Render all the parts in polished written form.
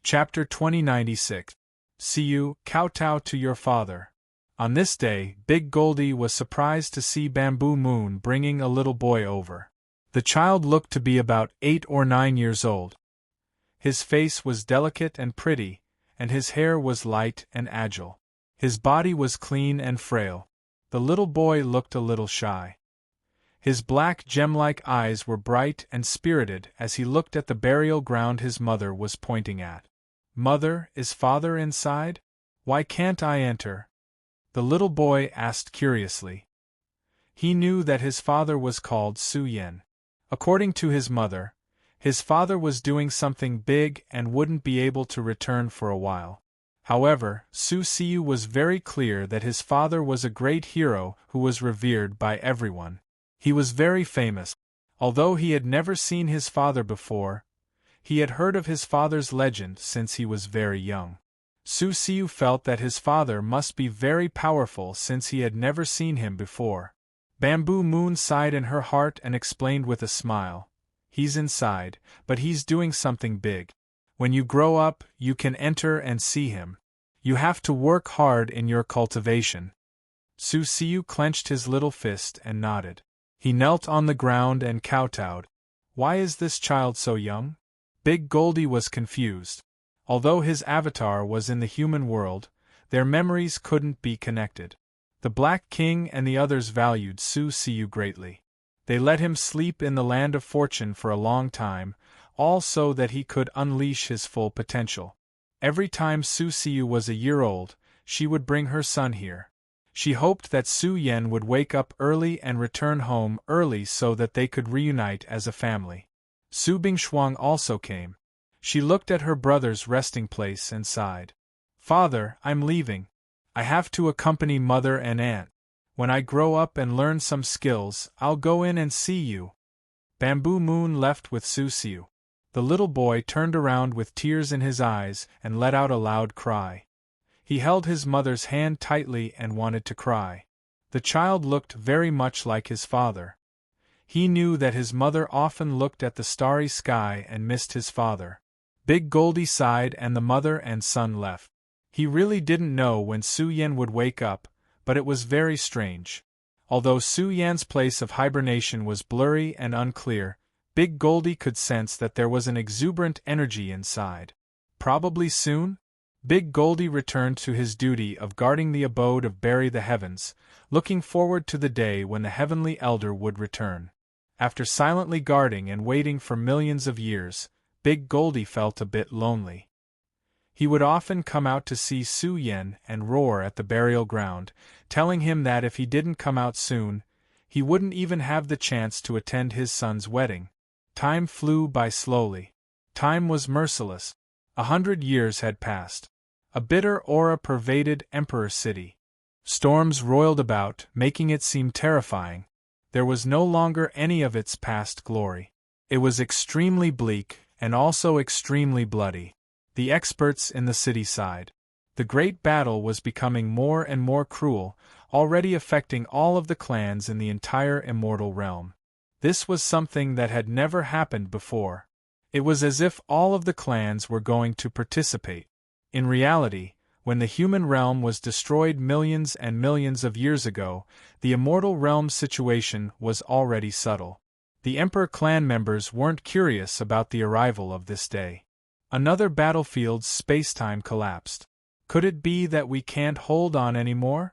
Chapter 2096. See you, kowtow to your father. On this day, Big Goldie was surprised to see Bamboo Moon bringing a little boy over. The child looked to be about 8 or 9 years old. His face was delicate and pretty, and his hair was light and agile. His body was clean and frail. The little boy looked a little shy. His black gem-like eyes were bright and spirited as he looked at the burial ground his mother was pointing at. "Mother, is father inside? Why can't I enter?" the little boy asked curiously. He knew that his father was called Su Yen. According to his mother, his father was doing something big and wouldn't be able to return for a while. However, Su Siu was very clear that his father was a great hero who was revered by everyone. He was very famous. Although he had never seen his father before, he had heard of his father's legend since he was very young. Su Siu felt that his father must be very powerful since he had never seen him before. Bamboo Moon sighed in her heart and explained with a smile, "He's inside, but he's doing something big. When you grow up, you can enter and see him. You have to work hard in your cultivation." Su Siu clenched his little fist and nodded. He knelt on the ground and kowtowed. Why is this child so young? Big Goldie was confused. Although his avatar was in the human world, their memories couldn't be connected. The Black King and the others valued Su Siu greatly. They let him sleep in the land of fortune for a long time, all so that he could unleash his full potential. Every time Su Siu was a year old, she would bring her son here. She hoped that Su Yen would wake up early and return home early so that they could reunite as a family. Su Bingshuang also came. She looked at her brother's resting place and sighed. "Father, I'm leaving. I have to accompany mother and aunt. When I grow up and learn some skills, I'll go in and see you." Bamboo Moon left with Su Siu. The little boy turned around with tears in his eyes and let out a loud cry. He held his mother's hand tightly and wanted to cry. The child looked very much like his father. He knew that his mother often looked at the starry sky and missed his father. Big Goldie sighed and the mother and son left. He really didn't know when Su Yen would wake up, but it was very strange. Although Su Yan's place of hibernation was blurry and unclear, Big Goldie could sense that there was an exuberant energy inside. Probably soon? Big Goldie returned to his duty of guarding the abode of Bury the Heavens, looking forward to the day when the Heavenly Elder would return. After silently guarding and waiting for millions of years, Big Goldie felt a bit lonely. He would often come out to see Su Yen and roar at the burial ground, telling him that if he didn't come out soon, he wouldn't even have the chance to attend his son's wedding. Time flew by slowly. Time was merciless. 100 years had passed. A bitter aura pervaded Emperor City. Storms roiled about, making it seem terrifying. There was no longer any of its past glory. It was extremely bleak, and also extremely bloody. The experts in the city sighed. The great battle was becoming more and more cruel, already affecting all of the clans in the entire immortal realm. This was something that had never happened before. It was as if all of the clans were going to participate. In reality, when the human realm was destroyed millions and millions of years ago, the immortal realm's situation was already subtle. The Emperor clan members weren't curious about the arrival of this day. Another battlefield's spacetime collapsed. Could it be that we can't hold on anymore?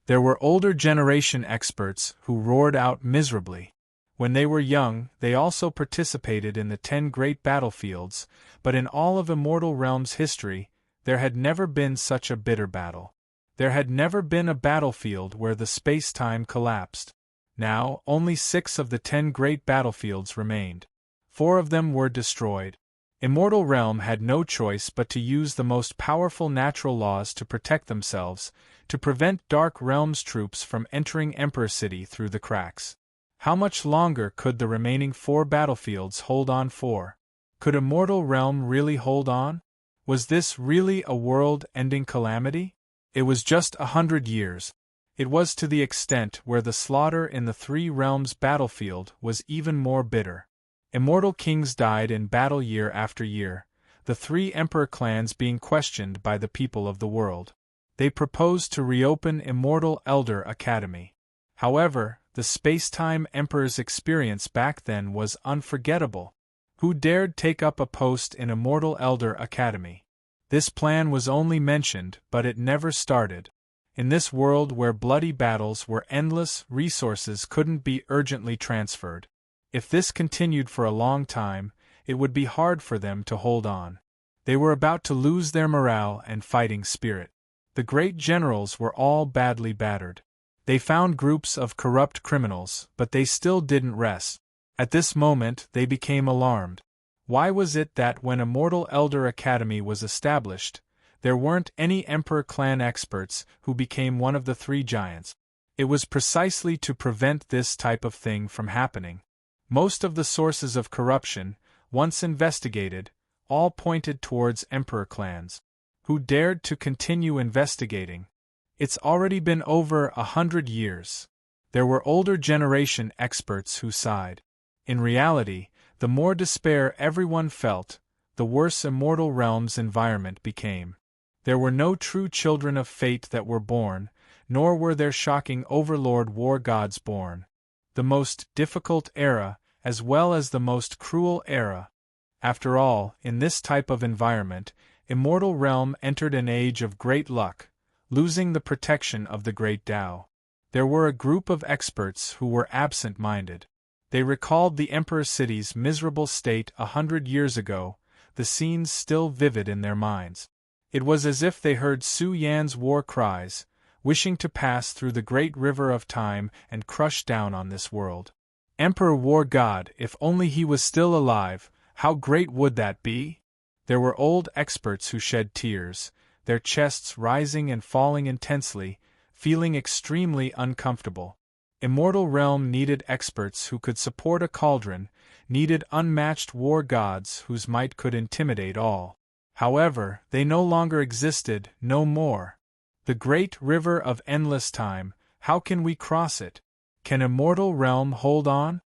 There were older generation experts who roared out miserably. When they were young, they also participated in the 10 great battlefields, but in all of Immortal Realm's history, there had never been such a bitter battle. There had never been a battlefield where the space-time collapsed. Now, only 6 of the 10 great battlefields remained. 4 of them were destroyed. Immortal Realm had no choice but to use the most powerful natural laws to protect themselves, to prevent Dark Realm's troops from entering Emperor City through the cracks. How much longer could the remaining 4 battlefields hold on for? Could Immortal Realm really hold on? Was this really a world-ending calamity? It was just 100 years. It was to the extent where the slaughter in the 3 realms battlefield was even more bitter. Immortal kings died in battle year after year, the three emperor clans being questioned by the people of the world. They proposed to reopen Immortal Elder Academy. However, the space-time emperor's experience back then was unforgettable. Who dared take up a post in Immortal Elder Academy? This plan was only mentioned, but it never started. In this world where bloody battles were endless, resources couldn't be urgently transferred. If this continued for a long time, it would be hard for them to hold on. They were about to lose their morale and fighting spirit. The great generals were all badly battered. They found groups of corrupt criminals, but they still didn't rest. At this moment, they became alarmed. Why was it that when Immortal Elder Academy was established, there weren't any Emperor Clan experts who became one of the three giants? It was precisely to prevent this type of thing from happening. Most of the sources of corruption, once investigated, all pointed towards Emperor clans. Who dared to continue investigating? It's already been over 100 years. There were older generation experts who sighed. In reality, the more despair everyone felt, the worse Immortal Realm's environment became. There were no true children of fate that were born, nor were there shocking Overlord war gods born. The most difficult era, as well as the most cruel era. After all, in this type of environment, Immortal Realm entered an age of great luck, losing the protection of the great Tao. There were a group of experts who were absent-minded. They recalled the Emperor City's miserable state 100 years ago, the scenes still vivid in their minds. It was as if they heard Su Yan's war cries, wishing to pass through the great river of time and crush down on this world. Emperor War God, if only he was still alive, how great would that be? There were old experts who shed tears, their chests rising and falling intensely, feeling extremely uncomfortable. Immortal Realm needed experts who could support a cauldron, needed unmatched war gods whose might could intimidate all. However, they no longer existed, no more. The great river of endless time, how can we cross it? Can Immortal Realm hold on?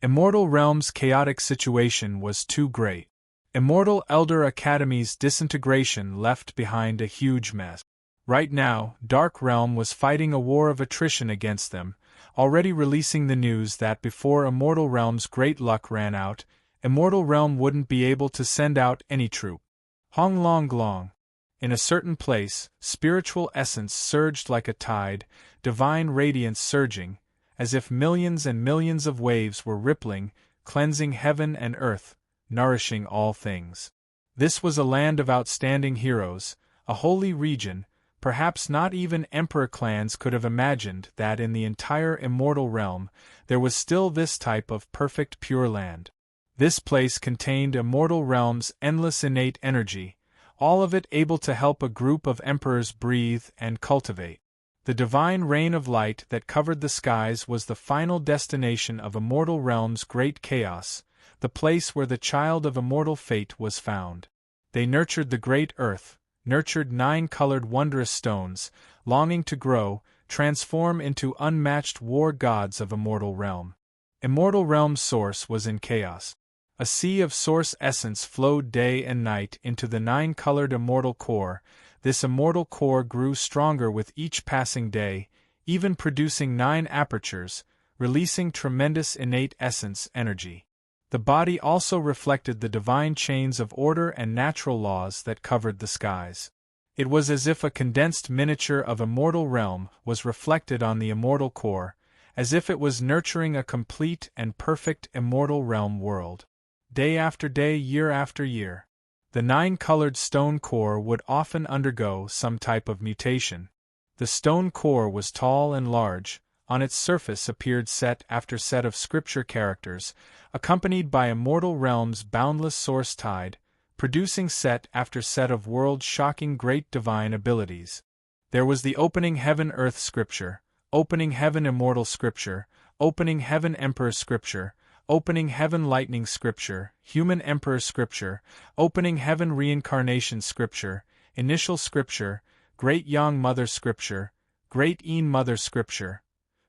Immortal Realm's chaotic situation was too great. Immortal Elder Academy's disintegration left behind a huge mess. Right now, Dark Realm was fighting a war of attrition against them, already releasing the news that before Immortal Realm's great luck ran out, Immortal Realm wouldn't be able to send out any troop. Hong Long Glong. In a certain place, spiritual essence surged like a tide, divine radiance surging, as if millions and millions of waves were rippling, cleansing heaven and earth, nourishing all things. This was a land of outstanding heroes, a holy region. Perhaps not even Emperor clans could have imagined that in the entire Immortal Realm, there was still this type of perfect pure land. This place contained Immortal Realm's endless innate energy, all of it able to help a group of emperors breathe and cultivate. The divine rain of light that covered the skies was the final destination of Immortal Realm's great chaos, the place where the child of immortal fate was found. They nurtured the great earth, nurtured 9 colored wondrous stones, longing to grow, transform into unmatched war gods of Immortal Realm. Immortal Realm's source was in chaos. A sea of source essence flowed day and night into the 9-colored immortal core. This immortal core grew stronger with each passing day, even producing 9 apertures, releasing tremendous innate essence energy. The body also reflected the divine chains of order and natural laws that covered the skies. It was as if a condensed miniature of Immortal Realm was reflected on the immortal core, as if it was nurturing a complete and perfect Immortal Realm world. Day after day, year after year, the 9-colored stone core would often undergo some type of mutation. The stone core was tall and large. On its surface appeared set after set of scripture characters, accompanied by Immortal Realm's boundless source tide, producing set after set of world-shocking great divine abilities. There was the Opening Heaven Earth Scripture, Opening Heaven Immortal Scripture, Opening Heaven Emperor Scripture, Opening Heaven Lightning Scripture, Human Emperor Scripture, Opening Heaven Reincarnation Scripture, Initial Scripture, Great Young Mother Scripture, Great Een Mother Scripture.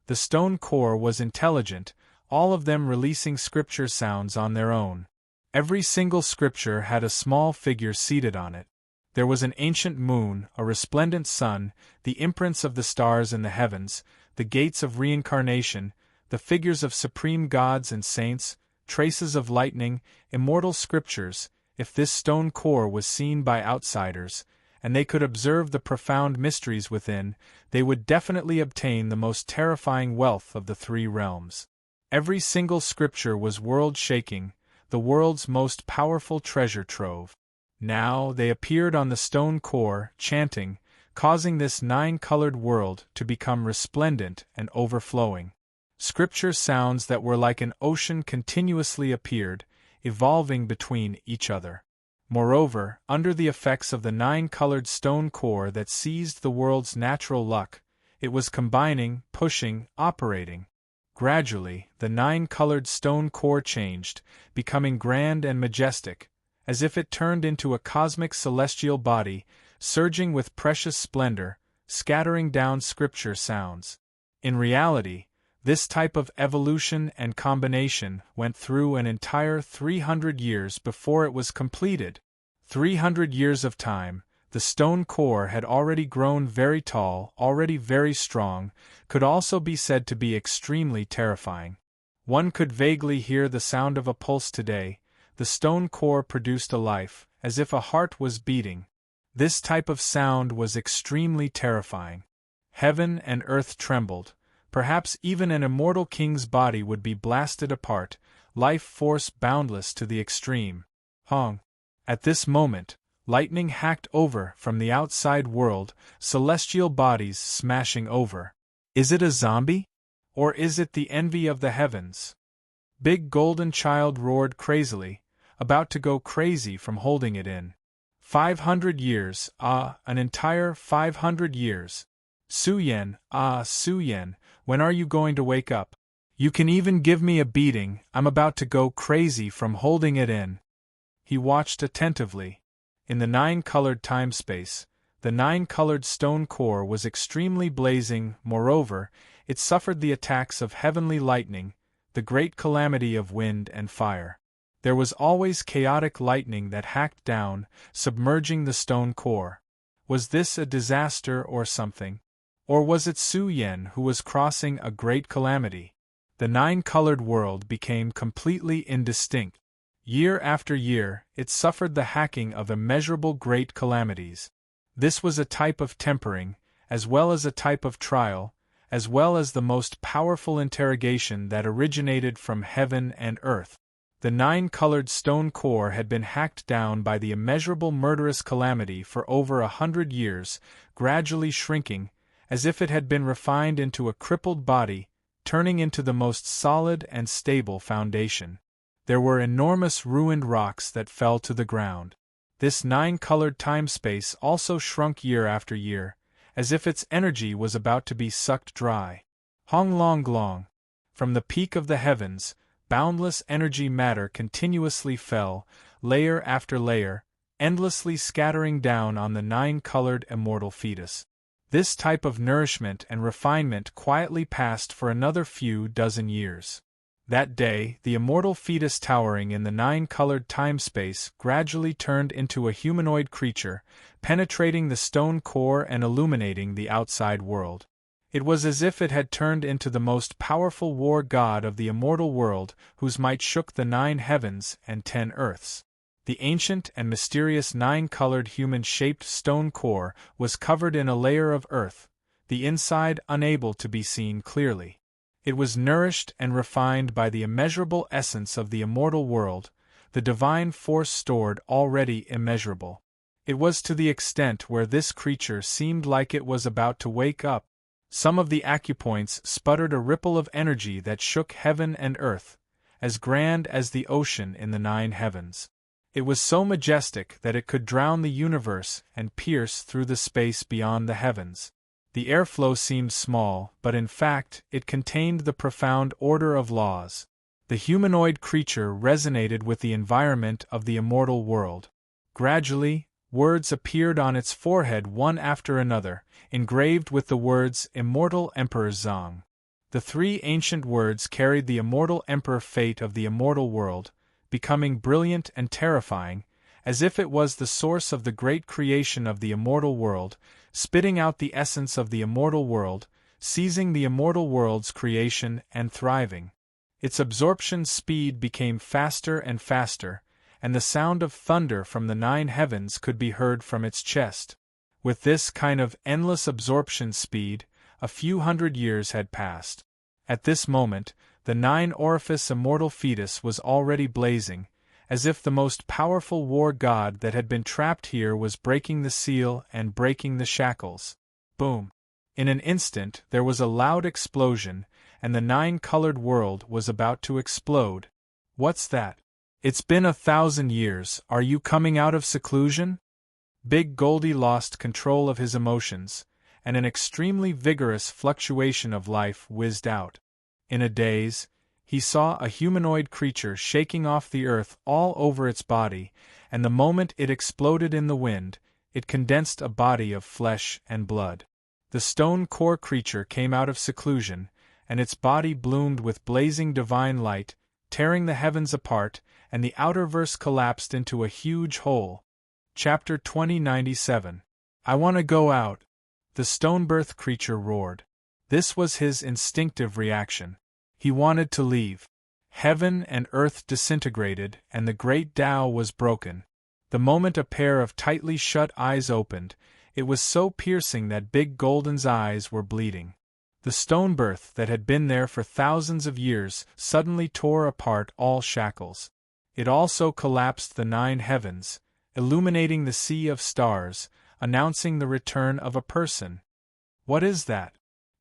The stone core was intelligent, all of them releasing scripture sounds on their own. Every single scripture had a small figure seated on it. There was an ancient moon, a resplendent sun, the imprints of the stars in the heavens, the gates of reincarnation, the figures of supreme gods and saints, traces of lightning, immortal scriptures. If this stone core was seen by outsiders, and they could observe the profound mysteries within, they would definitely obtain the most terrifying wealth of the three realms. Every single scripture was world-shaking, the world's most powerful treasure trove. Now they appeared on the stone core, chanting, causing this nine-colored world to become resplendent and overflowing. Scripture sounds that were like an ocean continuously appeared, evolving between each other. Moreover, under the effects of the nine-colored stone core that seized the world's natural luck, it was combining, pushing, operating. Gradually, the nine-colored stone core changed, becoming grand and majestic, as if it turned into a cosmic celestial body, surging with precious splendor, scattering down scripture sounds. In reality, this type of evolution and combination went through an entire 300 years before it was completed. 300 years of time, the stone core had already grown very tall, already very strong, could also be said to be extremely terrifying. One could vaguely hear the sound of a pulse today. The stone core produced a life, as if a heart was beating. This type of sound was extremely terrifying. Heaven and earth trembled. Perhaps even an immortal king's body would be blasted apart, life force boundless to the extreme. Hong. At this moment, lightning hacked over from the outside world, celestial bodies smashing over. Is it a zombie? Or is it the envy of the heavens? Big Golden Child roared crazily, about to go crazy from holding it in. 500 years, an entire 500 years. Su-Yen, Su-Yen, when are you going to wake up? You can even give me a beating, I'm about to go crazy from holding it in. He watched attentively. In the nine-colored time-space, the nine-colored stone core was extremely blazing. Moreover, it suffered the attacks of heavenly lightning, the great calamity of wind and fire. There was always chaotic lightning that hacked down, submerging the stone core. Was this a disaster or something? Or was it Su-Yen who was crossing a great calamity? The nine-colored world became completely indistinct. Year after year, it suffered the hacking of immeasurable great calamities. This was a type of tempering, as well as a type of trial, as well as the most powerful interrogation that originated from heaven and earth. The nine-colored stone core had been hacked down by the immeasurable murderous calamity for over 100 years, gradually shrinking, as if it had been refined into a crippled body, turning into the most solid and stable foundation. There were enormous ruined rocks that fell to the ground. This nine-colored time-space also shrunk year after year, as if its energy was about to be sucked dry. Hong Long Glong. From the peak of the heavens, boundless energy matter continuously fell, layer after layer, endlessly scattering down on the nine-colored immortal fetus. This type of nourishment and refinement quietly passed for another few dozen years. That day, the immortal fetus towering in the nine-colored time-space gradually turned into a humanoid creature, penetrating the stone core and illuminating the outside world. It was as if it had turned into the most powerful war god of the immortal world, whose might shook the 9 heavens and 10 earths. The ancient and mysterious nine-colored human-shaped stone core was covered in a layer of earth, the inside unable to be seen clearly. It was nourished and refined by the immeasurable essence of the immortal world, the divine force stored already immeasurable. It was to the extent where this creature seemed like it was about to wake up. Some of the acupoints sputtered a ripple of energy that shook heaven and earth, as grand as the ocean in the 9 heavens. It was so majestic that it could drown the universe and pierce through the space beyond the heavens. The airflow seemed small, but in fact, it contained the profound order of laws. The humanoid creature resonated with the environment of the immortal world. Gradually, words appeared on its forehead one after another, engraved with the words Immortal Emperor Zong. The 3 ancient words carried the immortal emperor fate of the immortal world, becoming brilliant and terrifying, as if it was the source of the great creation of the immortal world, spitting out the essence of the immortal world, seizing the immortal world's creation and thriving. Its absorption speed became faster and faster, and the sound of thunder from the 9 heavens could be heard from its chest. With this kind of endless absorption speed, a few hundred years had passed. At this moment, the 9-orifice immortal fetus was already blazing, as if the most powerful war god that had been trapped here was breaking the seal and breaking the shackles. Boom! In an instant there was a loud explosion, and the 9-colored world was about to explode. What's that? It's been 1,000 years, are you coming out of seclusion? Big Goldie lost control of his emotions, and an extremely vigorous fluctuation of life whizzed out. In a daze, he saw a humanoid creature shaking off the earth all over its body, and the moment it exploded in the wind, it condensed a body of flesh and blood. The stone core creature came out of seclusion, and its body bloomed with blazing divine light, tearing the heavens apart, and the outer verse collapsed into a huge hole. Chapter 2097. I want to go out. The stone-birth creature roared. This was his instinctive reaction. He wanted to leave. Heaven and earth disintegrated, and the great Tao was broken. The moment a pair of tightly shut eyes opened, it was so piercing that Big Golden's eyes were bleeding. The stone birth that had been there for thousands of years suddenly tore apart all shackles. It also collapsed the 9 heavens, illuminating the sea of stars, announcing the return of a person. What is that?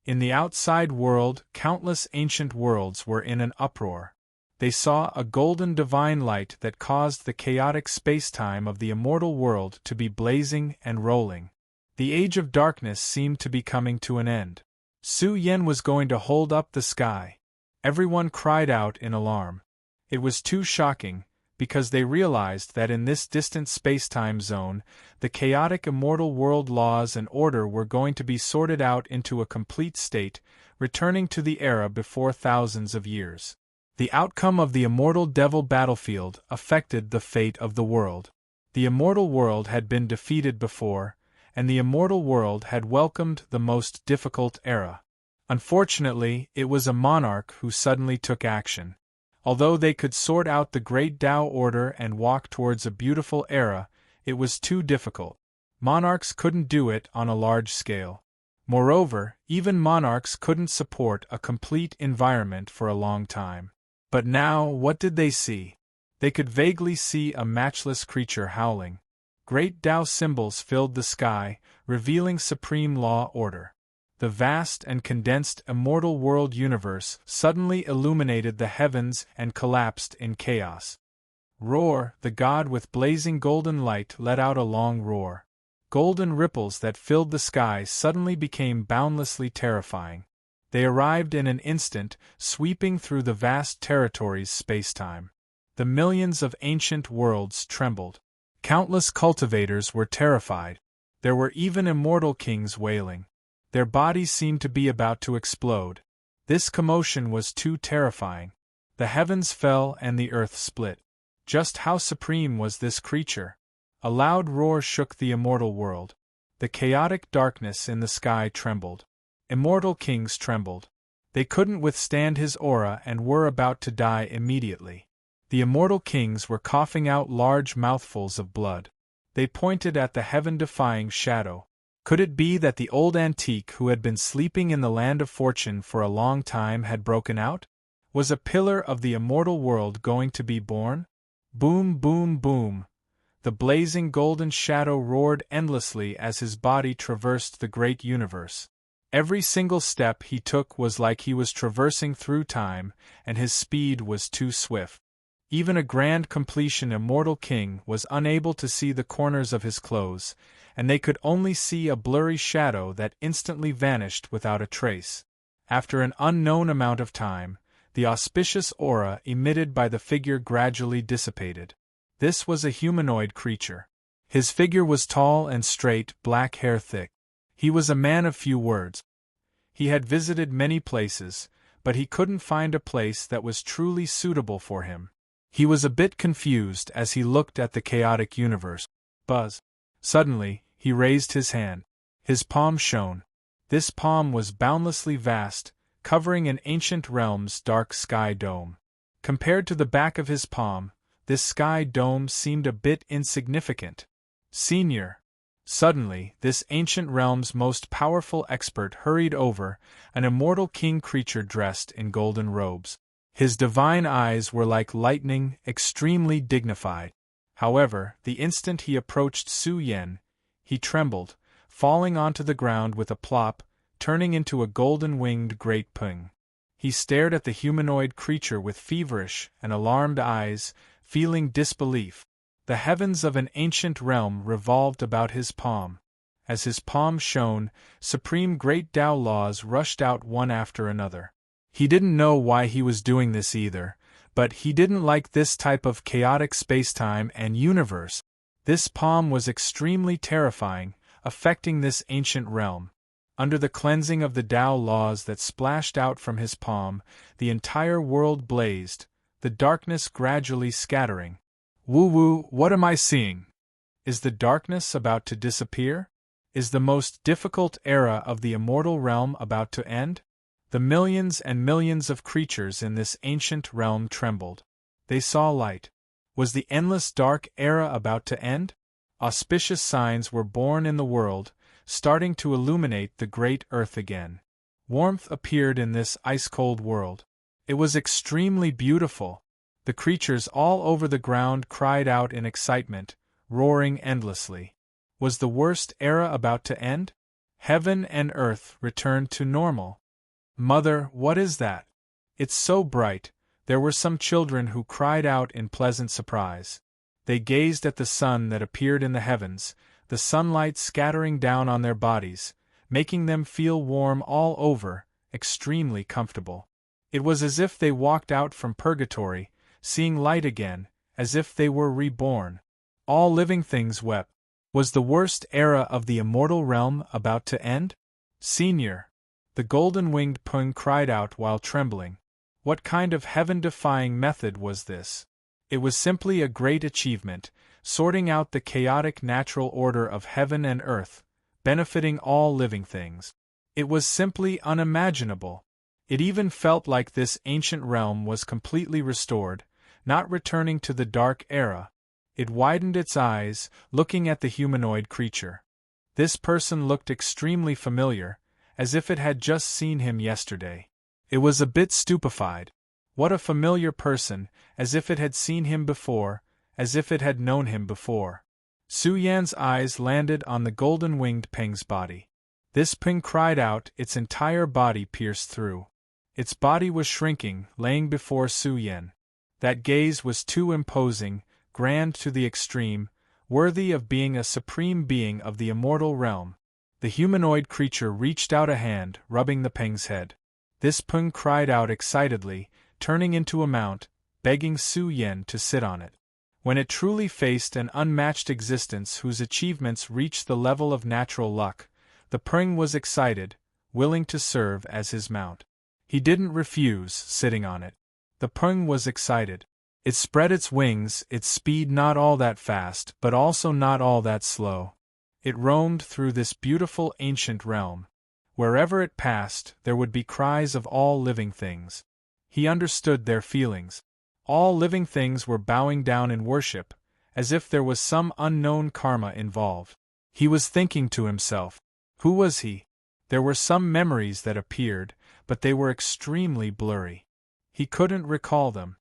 In the outside world, countless ancient worlds were in an uproar. They saw a golden divine light that caused the chaotic space-time of the immortal world to be blazing and rolling. The age of darkness seemed to be coming to an end. Su Yen was going to hold up the sky. Everyone cried out in alarm. It was too shocking, because they realized that in this distant space-time zone, the chaotic immortal world laws and order were going to be sorted out into a complete state, returning to the era before thousands of years. The outcome of the immortal devil battlefield affected the fate of the world. The immortal world had been defeated before, and the immortal world had welcomed the most difficult era. Unfortunately, it was a monarch who suddenly took action. Although they could sort out the great Tao order and walk towards a beautiful era, it was too difficult. Monarchs couldn't do it on a large scale. Moreover, even monarchs couldn't support a complete environment for a long time. But now, what did they see? They could vaguely see a matchless creature howling. Great Tao symbols filled the sky, revealing supreme law order. The vast and condensed immortal world universe suddenly illuminated the heavens and collapsed in chaos. Roar! The god with blazing golden light let out a long roar. Golden ripples that filled the sky suddenly became boundlessly terrifying. They arrived in an instant, sweeping through the vast territories space-time. The millions of ancient worlds trembled. Countless cultivators were terrified. There were even immortal kings wailing. Their bodies seemed to be about to explode. This commotion was too terrifying. The heavens fell and the earth split. Just how supreme was this creature? A loud roar shook the immortal world. The chaotic darkness in the sky trembled. Immortal kings trembled. They couldn't withstand his aura and were about to die immediately. The immortal kings were coughing out large mouthfuls of blood. They pointed at the heaven-defying shadow. Could it be that the old antique who had been sleeping in the land of fortune for a long time had broken out? Was a pillar of the immortal world going to be born? Boom, boom, boom. The blazing golden shadow roared endlessly as his body traversed the great universe. Every single step he took was like he was traversing through time, and his speed was too swift. Even a grand completion immortal king was unable to see the corners of his clothes, and they could only see a blurry shadow that instantly vanished without a trace. After an unknown amount of time, the auspicious aura emitted by the figure gradually dissipated. This was a humanoid creature. His figure was tall and straight, black hair thick. He was a man of few words. He had visited many places, but he couldn't find a place that was truly suitable for him. He was a bit confused as he looked at the chaotic universe. Buzz. Suddenly, he raised his hand. His palm shone. This palm was boundlessly vast, covering an ancient realm's dark sky dome. Compared to the back of his palm, this sky dome seemed a bit insignificant. Senior. Suddenly, this ancient realm's most powerful expert hurried over, an immortal king creature dressed in golden robes. His divine eyes were like lightning, extremely dignified. However, the instant he approached Su Yen, he trembled, falling onto the ground with a plop, turning into a golden-winged great pung. He stared at the humanoid creature with feverish and alarmed eyes, feeling disbelief. The heavens of an ancient realm revolved about his palm. As his palm shone, supreme great Tao laws rushed out one after another. He didn't know why he was doing this either, but he didn't like this type of chaotic spacetime and universe. This palm was extremely terrifying, affecting this ancient realm. Under the cleansing of the Tao laws that splashed out from his palm, the entire world blazed, the darkness gradually scattering. Woo-woo, what am I seeing? Is the darkness about to disappear? Is the most difficult era of the immortal realm about to end? The millions and millions of creatures in this ancient realm trembled. They saw light. Was the endless dark era about to end? Auspicious signs were born in the world, starting to illuminate the great earth again. Warmth appeared in this ice-cold world. It was extremely beautiful. The creatures all over the ground cried out in excitement, roaring endlessly. Was the worst era about to end? Heaven and earth returned to normal. Mother, what is that? It's so bright. There were some children who cried out in pleasant surprise. They gazed at the sun that appeared in the heavens, the sunlight scattering down on their bodies, making them feel warm all over, extremely comfortable. It was as if they walked out from purgatory, seeing light again, as if they were reborn. All living things wept. Was the worst era of the immortal realm about to end? Senior. The golden-winged pung cried out while trembling. What kind of heaven-defying method was this? It was simply a great achievement, sorting out the chaotic natural order of heaven and earth, benefiting all living things. It was simply unimaginable. It even felt like this ancient realm was completely restored, not returning to the dark era. It widened its eyes, looking at the humanoid creature. This person looked extremely familiar, as if it had just seen him yesterday. It was a bit stupefied. What a familiar person, as if it had seen him before, as if it had known him before. Su Yan's eyes landed on the golden-winged peng's body. This peng cried out, its entire body pierced through. Its body was shrinking, laying before Su Yan. That gaze was too imposing, grand to the extreme, worthy of being a supreme being of the immortal realm. The humanoid creature reached out a hand, rubbing the peng's head. This peng cried out excitedly, turning into a mount, begging Su Yan to sit on it. When it truly faced an unmatched existence whose achievements reached the level of natural luck, the peng was excited, willing to serve as his mount. He didn't refuse sitting on it. The peng was excited. It spread its wings, its speed not all that fast but also not all that slow. It roamed through this beautiful ancient realm. Wherever it passed, there would be cries of all living things. He understood their feelings. All living things were bowing down in worship, as if there was some unknown karma involved. He was thinking to himself, who was he? There were some memories that appeared, but they were extremely blurry. He couldn't recall them.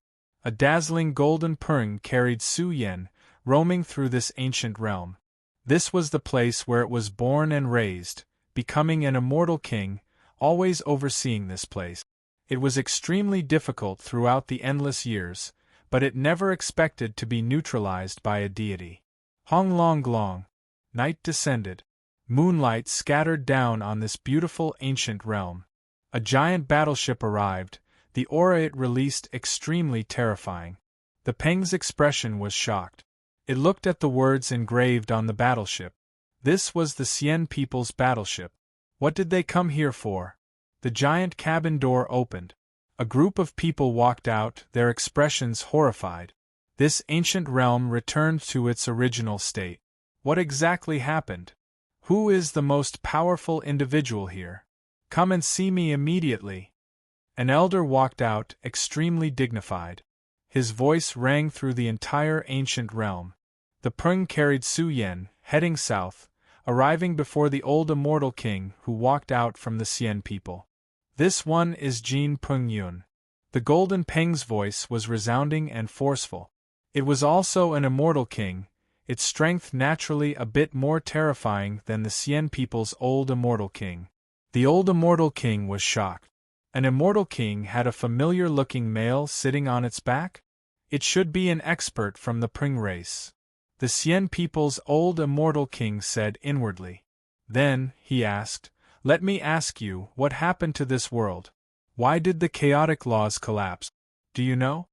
A dazzling golden peng carried Su Yan, roaming through this ancient realm. This was the place where it was born and raised, becoming an immortal king, always overseeing this place. It was extremely difficult throughout the endless years, but it never expected to be neutralized by a deity. Hong Long Glong. Night descended. Moonlight scattered down on this beautiful ancient realm. A giant battleship arrived, the aura it released extremely terrifying. The peng's expression was shocked. It looked at the words engraved on the battleship. This was the Xian people's battleship. What did they come here for? The giant cabin door opened. A group of people walked out, their expressions horrified. This ancient realm returned to its original state. What exactly happened? Who is the most powerful individual here? Come and see me immediately. An elder walked out, extremely dignified. His voice rang through the entire ancient realm. The Pung carried Su Yen, heading south, arriving before the old immortal king who walked out from the Xian people. This one is Jin Peng Yun. The golden Peng's voice was resounding and forceful. It was also an immortal king, its strength naturally a bit more terrifying than the Xian people's old immortal king. The old immortal king was shocked. An immortal king had a familiar-looking male sitting on its back? It should be an expert from the Peng race. The Xian people's old immortal king said inwardly. Then, he asked, let me ask you, what happened to this world? Why did the chaotic laws collapse? Do you know?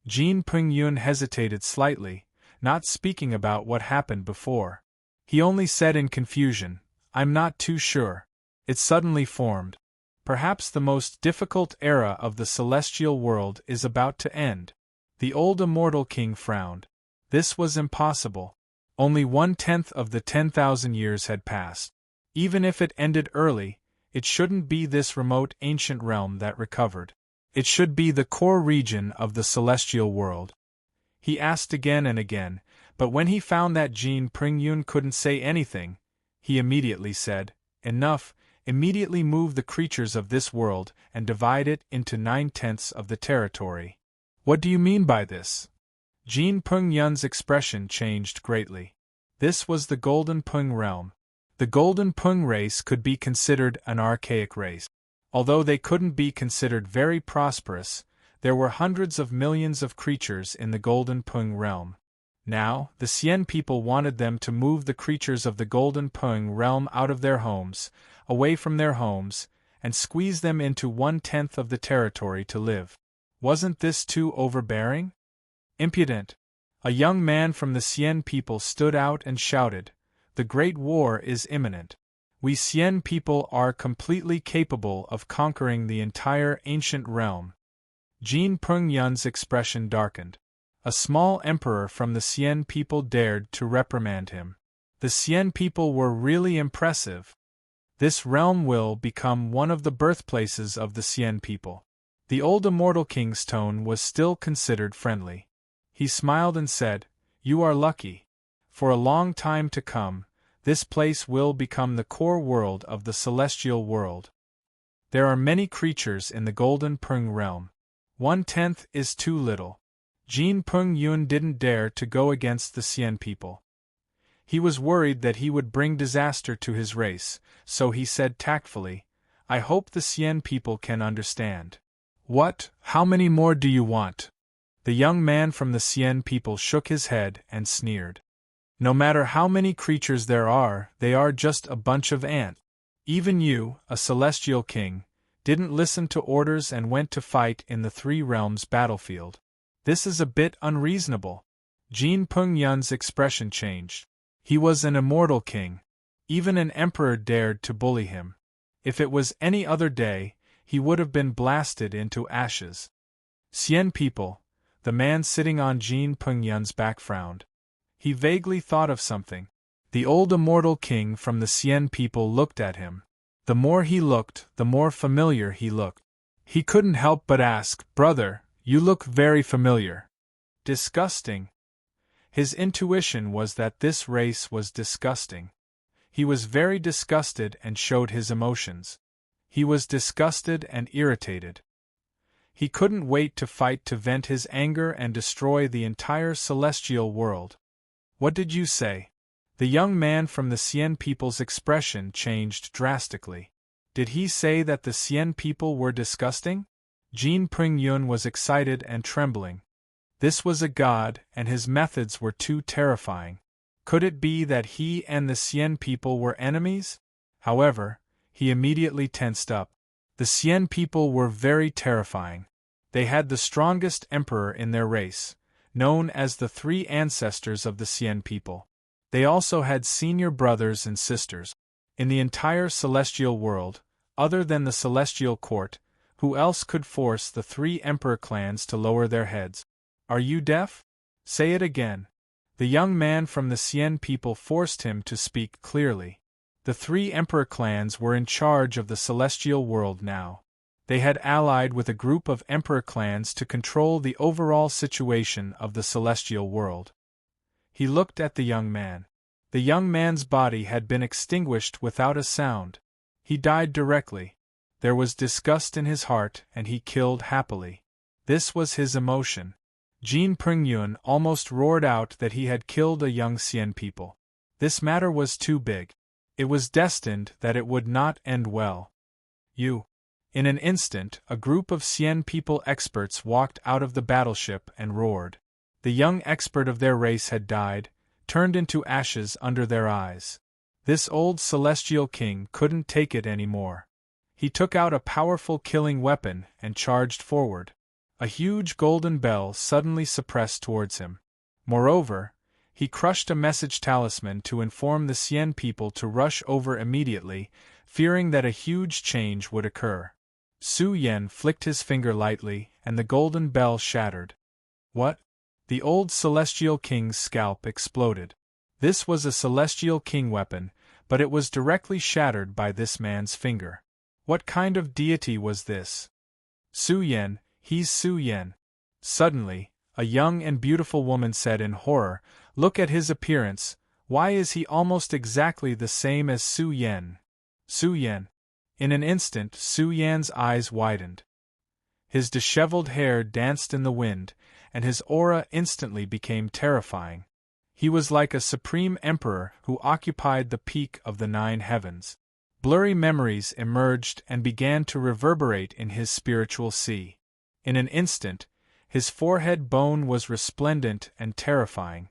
Jin Peng Yun hesitated slightly, not speaking about what happened before. He only said in confusion, I'm not too sure. It suddenly formed. Perhaps the most difficult era of the celestial world is about to end. The old immortal king frowned. This was impossible. Only 1/10 of the 10,000 years had passed. Even if it ended early, it shouldn't be this remote ancient realm that recovered. It should be the core region of the celestial world. He asked again and again, but when he found that Jin Peng Yun couldn't say anything, he immediately said, enough, immediately move the creatures of this world and divide it into 9/10 of the territory. What do you mean by this? Jin Peng Yun's expression changed greatly. This was the Golden Peng realm. The Golden Peng race could be considered an archaic race. Although they couldn't be considered very prosperous, there were hundreds of millions of creatures in the Golden Peng realm. Now, the Xian people wanted them to move the creatures of the Golden Peng realm out of their homes, away from their homes, and squeeze them into 1/10 of the territory to live. Wasn't this too overbearing? Impudent. A young man from the Xian people stood out and shouted, the Great War is imminent. We Xian people are completely capable of conquering the entire ancient realm. Jin Peng Yun's expression darkened. A small emperor from the Xian people dared to reprimand him. The Xian people were really impressive. This realm will become one of the birthplaces of the Xian people. The old immortal king's tone was still considered friendly. He smiled and said, you are lucky. For a long time to come, this place will become the core world of the celestial world. There are many creatures in the Golden Peng realm. 1/10 is too little. Jin Peng Yun didn't dare to go against the Xian people. He was worried that he would bring disaster to his race, so he said tactfully, I hope the Xian people can understand. What? How many more do you want? The young man from the Xian people shook his head and sneered. No matter how many creatures there are, they are just a bunch of ants. Even you, a celestial king, didn't listen to orders and went to fight in the Three Realms battlefield. This is a bit unreasonable. Jin Peng Yun's expression changed. He was an immortal king. Even an emperor dared to bully him. If it was any other day, he would have been blasted into ashes. Xian people, the man sitting on Jin Peng Yun's back frowned. He vaguely thought of something. The old immortal king from the Xian people looked at him. The more he looked, the more familiar he looked. He couldn't help but ask, brother, you look very familiar. Disgusting. His intuition was that this race was disgusting. He was very disgusted and showed his emotions. He was disgusted and irritated. He couldn't wait to fight to vent his anger and destroy the entire celestial world. What did you say? The young man from the Xian people's expression changed drastically. Did he say that the Xian people were disgusting? Jin Peng Yun was excited and trembling. This was a god, and his methods were too terrifying. Could it be that he and the Xian people were enemies? However, he immediately tensed up. The Xian people were very terrifying. They had the strongest emperor in their race, known as the Three Ancestors of the Xian people. They also had senior brothers and sisters. In the entire celestial world, other than the celestial court, who else could force the three emperor clans to lower their heads? Are you deaf? Say it again. The young man from the Cien people forced him to speak clearly. The three emperor clans were in charge of the celestial world now. They had allied with a group of emperor clans to control the overall situation of the celestial world. He looked at the young man. The young man's body had been extinguished without a sound. He died directly. There was disgust in his heart, and he killed happily. This was his emotion. Jin Pringyun almost roared out that he had killed a young Cien people. This matter was too big. It was destined that it would not end well. In an instant, a group of Cien people experts walked out of the battleship and roared. The young expert of their race had died, turned into ashes under their eyes. This old celestial king couldn't take it anymore. He took out a powerful killing weapon and charged forward. A huge golden bell suddenly suppressed towards him. Moreover, he crushed a message talisman to inform the Cien people to rush over immediately, fearing that a huge change would occur. Su Yen flicked his finger lightly, and the golden bell shattered. What? The old celestial king's scalp exploded. This was a celestial king weapon, but it was directly shattered by this man's finger. What kind of deity was this? Su Yen, he's Su Yen. Suddenly, a young and beautiful woman said in horror, "Look at his appearance, why is he almost exactly the same as Su Yen?" Su Yen. In an instant Su Yan's eyes widened. His disheveled hair danced in the wind, and his aura instantly became terrifying. He was like a supreme emperor who occupied the peak of the 9 heavens. Blurry memories emerged and began to reverberate in his spiritual sea. In an instant, his forehead bone was resplendent and terrifying.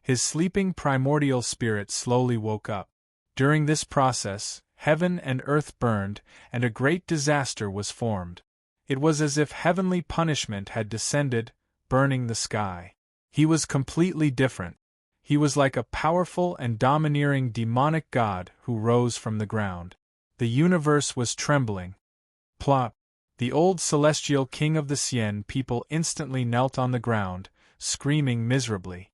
His sleeping primordial spirit slowly woke up. During this process, heaven and earth burned, and a great disaster was formed. It was as if heavenly punishment had descended, burning the sky. He was completely different. He was like a powerful and domineering demonic god who rose from the ground. The universe was trembling. Plop! The old celestial king of the Cien people instantly knelt on the ground, screaming miserably.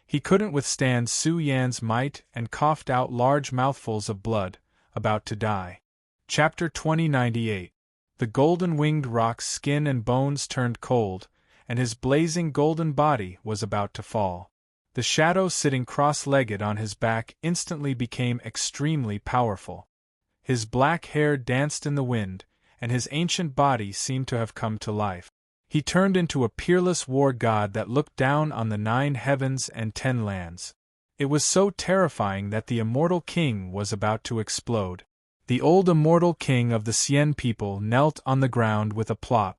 He couldn't withstand Su Yan's might and coughed out large mouthfuls of blood, about to die. Chapter 2098. The golden-winged rock's skin and bones turned cold, and his blazing golden body was about to fall. The shadow sitting cross-legged on his back instantly became extremely powerful. His black hair danced in the wind, and his ancient body seemed to have come to life. He turned into a peerless war god that looked down on the 9 heavens and 10 lands. It was so terrifying that the immortal king was about to explode. The old immortal king of the Cien people knelt on the ground with a plop.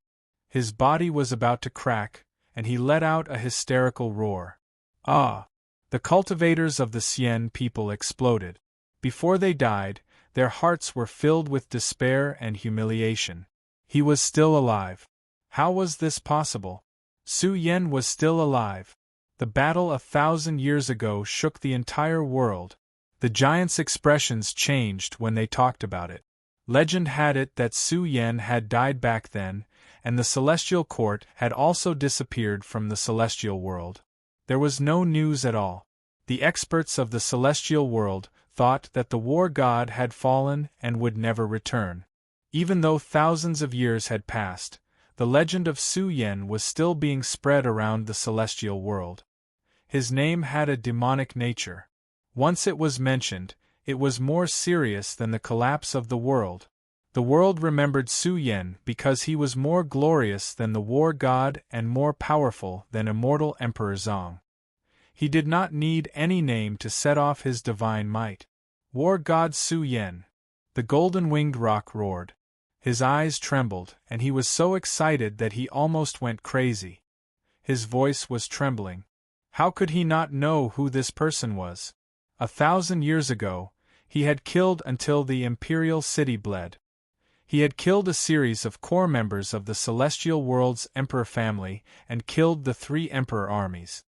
His body was about to crack, and he let out a hysterical roar. Ah! The cultivators of the Cien people exploded. Before they died, their hearts were filled with despair and humiliation. He was still alive. How was this possible? Su Yen was still alive. The battle 1,000 years ago shook the entire world. The giants' expressions changed when they talked about it. Legend had it that Su Yen had died back then, and the celestial court had also disappeared from the celestial world. There was no news at all. The experts of the celestial world thought that the war god had fallen and would never return. Even though thousands of years had passed, the legend of Su Yen was still being spread around the celestial world. His name had a demonic nature. Once it was mentioned, it was more serious than the collapse of the world. The world remembered Su Yen because he was more glorious than the war god and more powerful than immortal Emperor Zong. He did not need any name to set off his divine might. War god Su Yen. The golden-winged rock roared. His eyes trembled, and he was so excited that he almost went crazy. His voice was trembling. How could he not know who this person was? 1,000 years ago, he had killed until the imperial city bled. He had killed a series of core members of the celestial world's emperor family and killed the 3 emperor armies.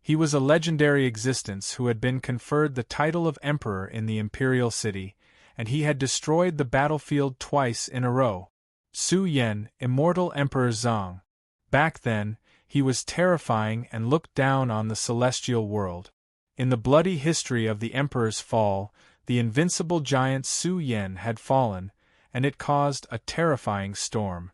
He was a legendary existence who had been conferred the title of emperor in the imperial city, and he had destroyed the battlefield twice in a row. Su Yen, immortal Emperor Zong. Back then, He was terrifying and looked down on the celestial world. In the bloody history of the Emperor's fall, the invincible giant Su Yen had fallen, and it caused a terrifying storm.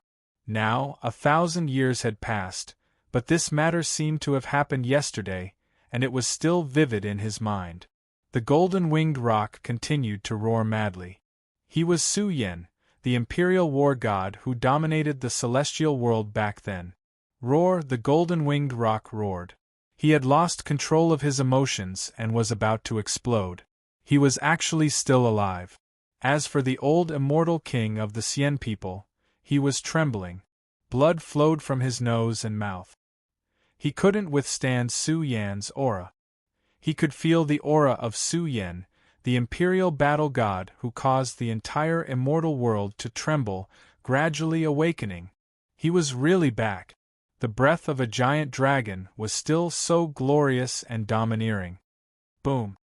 Now, 1,000 years had passed, but this matter seemed to have happened yesterday, and it was still vivid in his mind. The golden-winged rock continued to roar madly. He was Su Yen, the imperial war god who dominated the celestial world back then. Roar, the golden-winged rock roared. He had lost control of his emotions and was about to explode. He was actually still alive. As for the old immortal king of the Xian people, he was trembling. Blood flowed from his nose and mouth. He couldn't withstand Su Yan's aura. He could feel the aura of Su Yen, the imperial battle god who caused the entire immortal world to tremble, gradually awakening. He was really back. The breath of a giant dragon was still so glorious and domineering. Boom!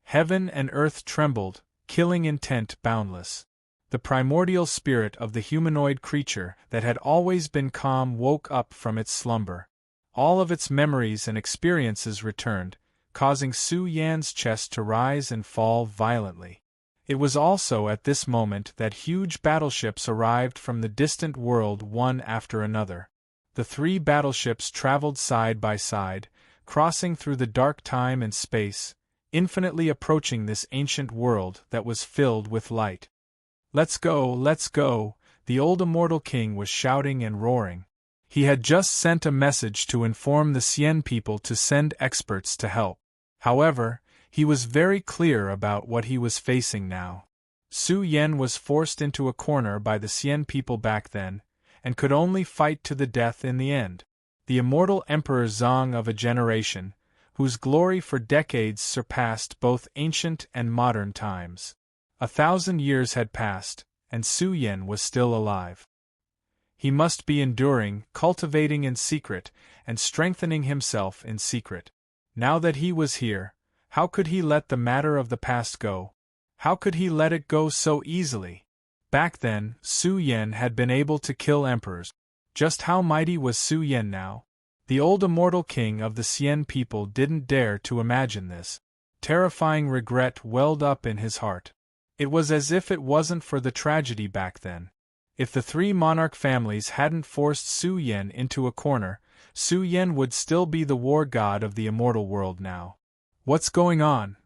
Heaven and earth trembled, killing intent boundless. The primordial spirit of the humanoid creature that had always been calm woke up from its slumber. All of its memories and experiences returned, causing Su Yan's chest to rise and fall violently. It was also at this moment that huge battleships arrived from the distant world one after another. The 3 battleships traveled side by side, crossing through the dark time and space, infinitely approaching this ancient world that was filled with light. "Let's go, let's go," the old immortal king was shouting and roaring. He had just sent a message to inform the Xian people to send experts to help. However, he was very clear about what he was facing now. Su Yen was forced into a corner by the Xian people back then, and could only fight to the death in the end. The immortal Emperor Zhang of a generation, whose glory for decades surpassed both ancient and modern times. 1,000 years had passed, and Su Yen was still alive. He must be enduring, cultivating in secret, and strengthening himself in secret. Now that he was here, how could he let the matter of the past go? How could he let it go so easily? Back then, Su Yen had been able to kill emperors. Just how mighty was Su Yen now? The old immortal king of the Xian people didn't dare to imagine this. Terrifying regret welled up in his heart. It was as if it wasn't for the tragedy back then. If the 3 monarch families hadn't forced Su Yen into a corner, Su Yen would still be the war god of the immortal world now. What's going on?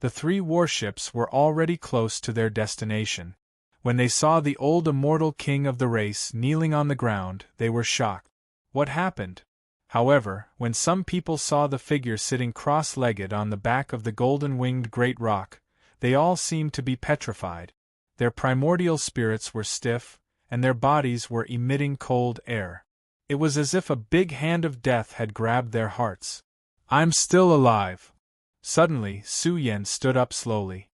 The 3 warships were already close to their destination. When they saw the old immortal king of the race kneeling on the ground, they were shocked. What happened? However, when some people saw the figure sitting cross-legged on the back of the golden-winged great rock, they all seemed to be petrified. Their primordial spirits were stiff, and their bodies were emitting cold air. It was as if a big hand of death had grabbed their hearts. "I'm still alive." Suddenly, Su Yen stood up slowly.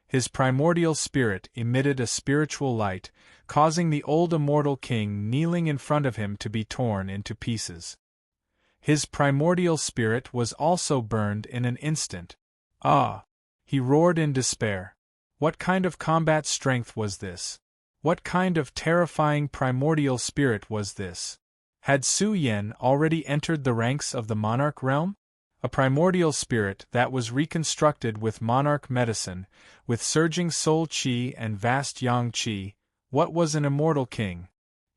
His primordial spirit emitted a spiritual light, causing the old immortal king kneeling in front of him to be torn into pieces. His primordial spirit was also burned in an instant. "Ah!" he roared in despair. What kind of combat strength was this? What kind of terrifying primordial spirit was this? Had Su Yen already entered the ranks of the monarch realm? A primordial spirit that was reconstructed with monarch medicine, with surging soul qi and vast yang qi. What was an immortal king?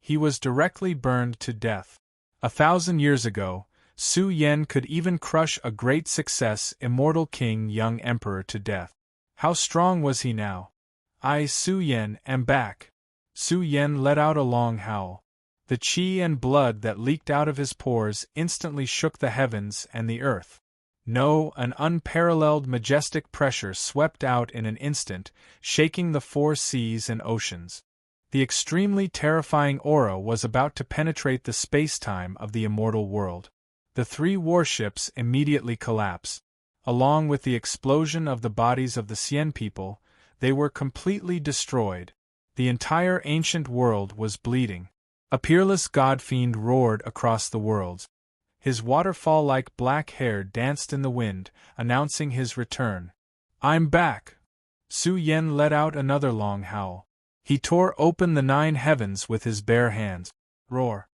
He was directly burned to death. 1,000 years ago, Su Yen could even crush a great success immortal king young emperor to death. How strong was he now? "I, Su Yen, am back." Su Yen let out a long howl. The qi and blood that leaked out of his pores instantly shook the heavens and the earth. No, an unparalleled majestic pressure swept out in an instant, shaking the 4 seas and oceans. The extremely terrifying aura was about to penetrate the space-time of the immortal world. The 3 warships immediately collapsed. Along with the explosion of the bodies of the Xian people, they were completely destroyed. The entire ancient world was bleeding. A peerless god-fiend roared across the worlds. His waterfall-like black hair danced in the wind, announcing his return. "I'm back!" Su Yen let out another long howl. He tore open the 9 heavens with his bare hands. Roar!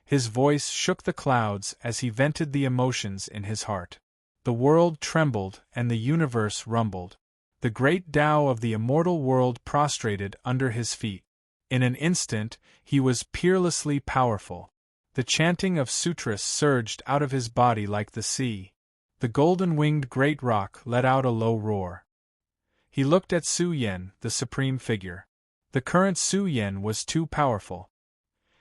His voice shook the clouds as he vented the emotions in his heart. The world trembled and the universe rumbled. The great Tao of the immortal world prostrated under his feet. In an instant, he was peerlessly powerful. The chanting of sutras surged out of his body like the sea. The golden-winged great rock let out a low roar. He looked at Su Yen, the supreme figure. The current Su Yen was too powerful.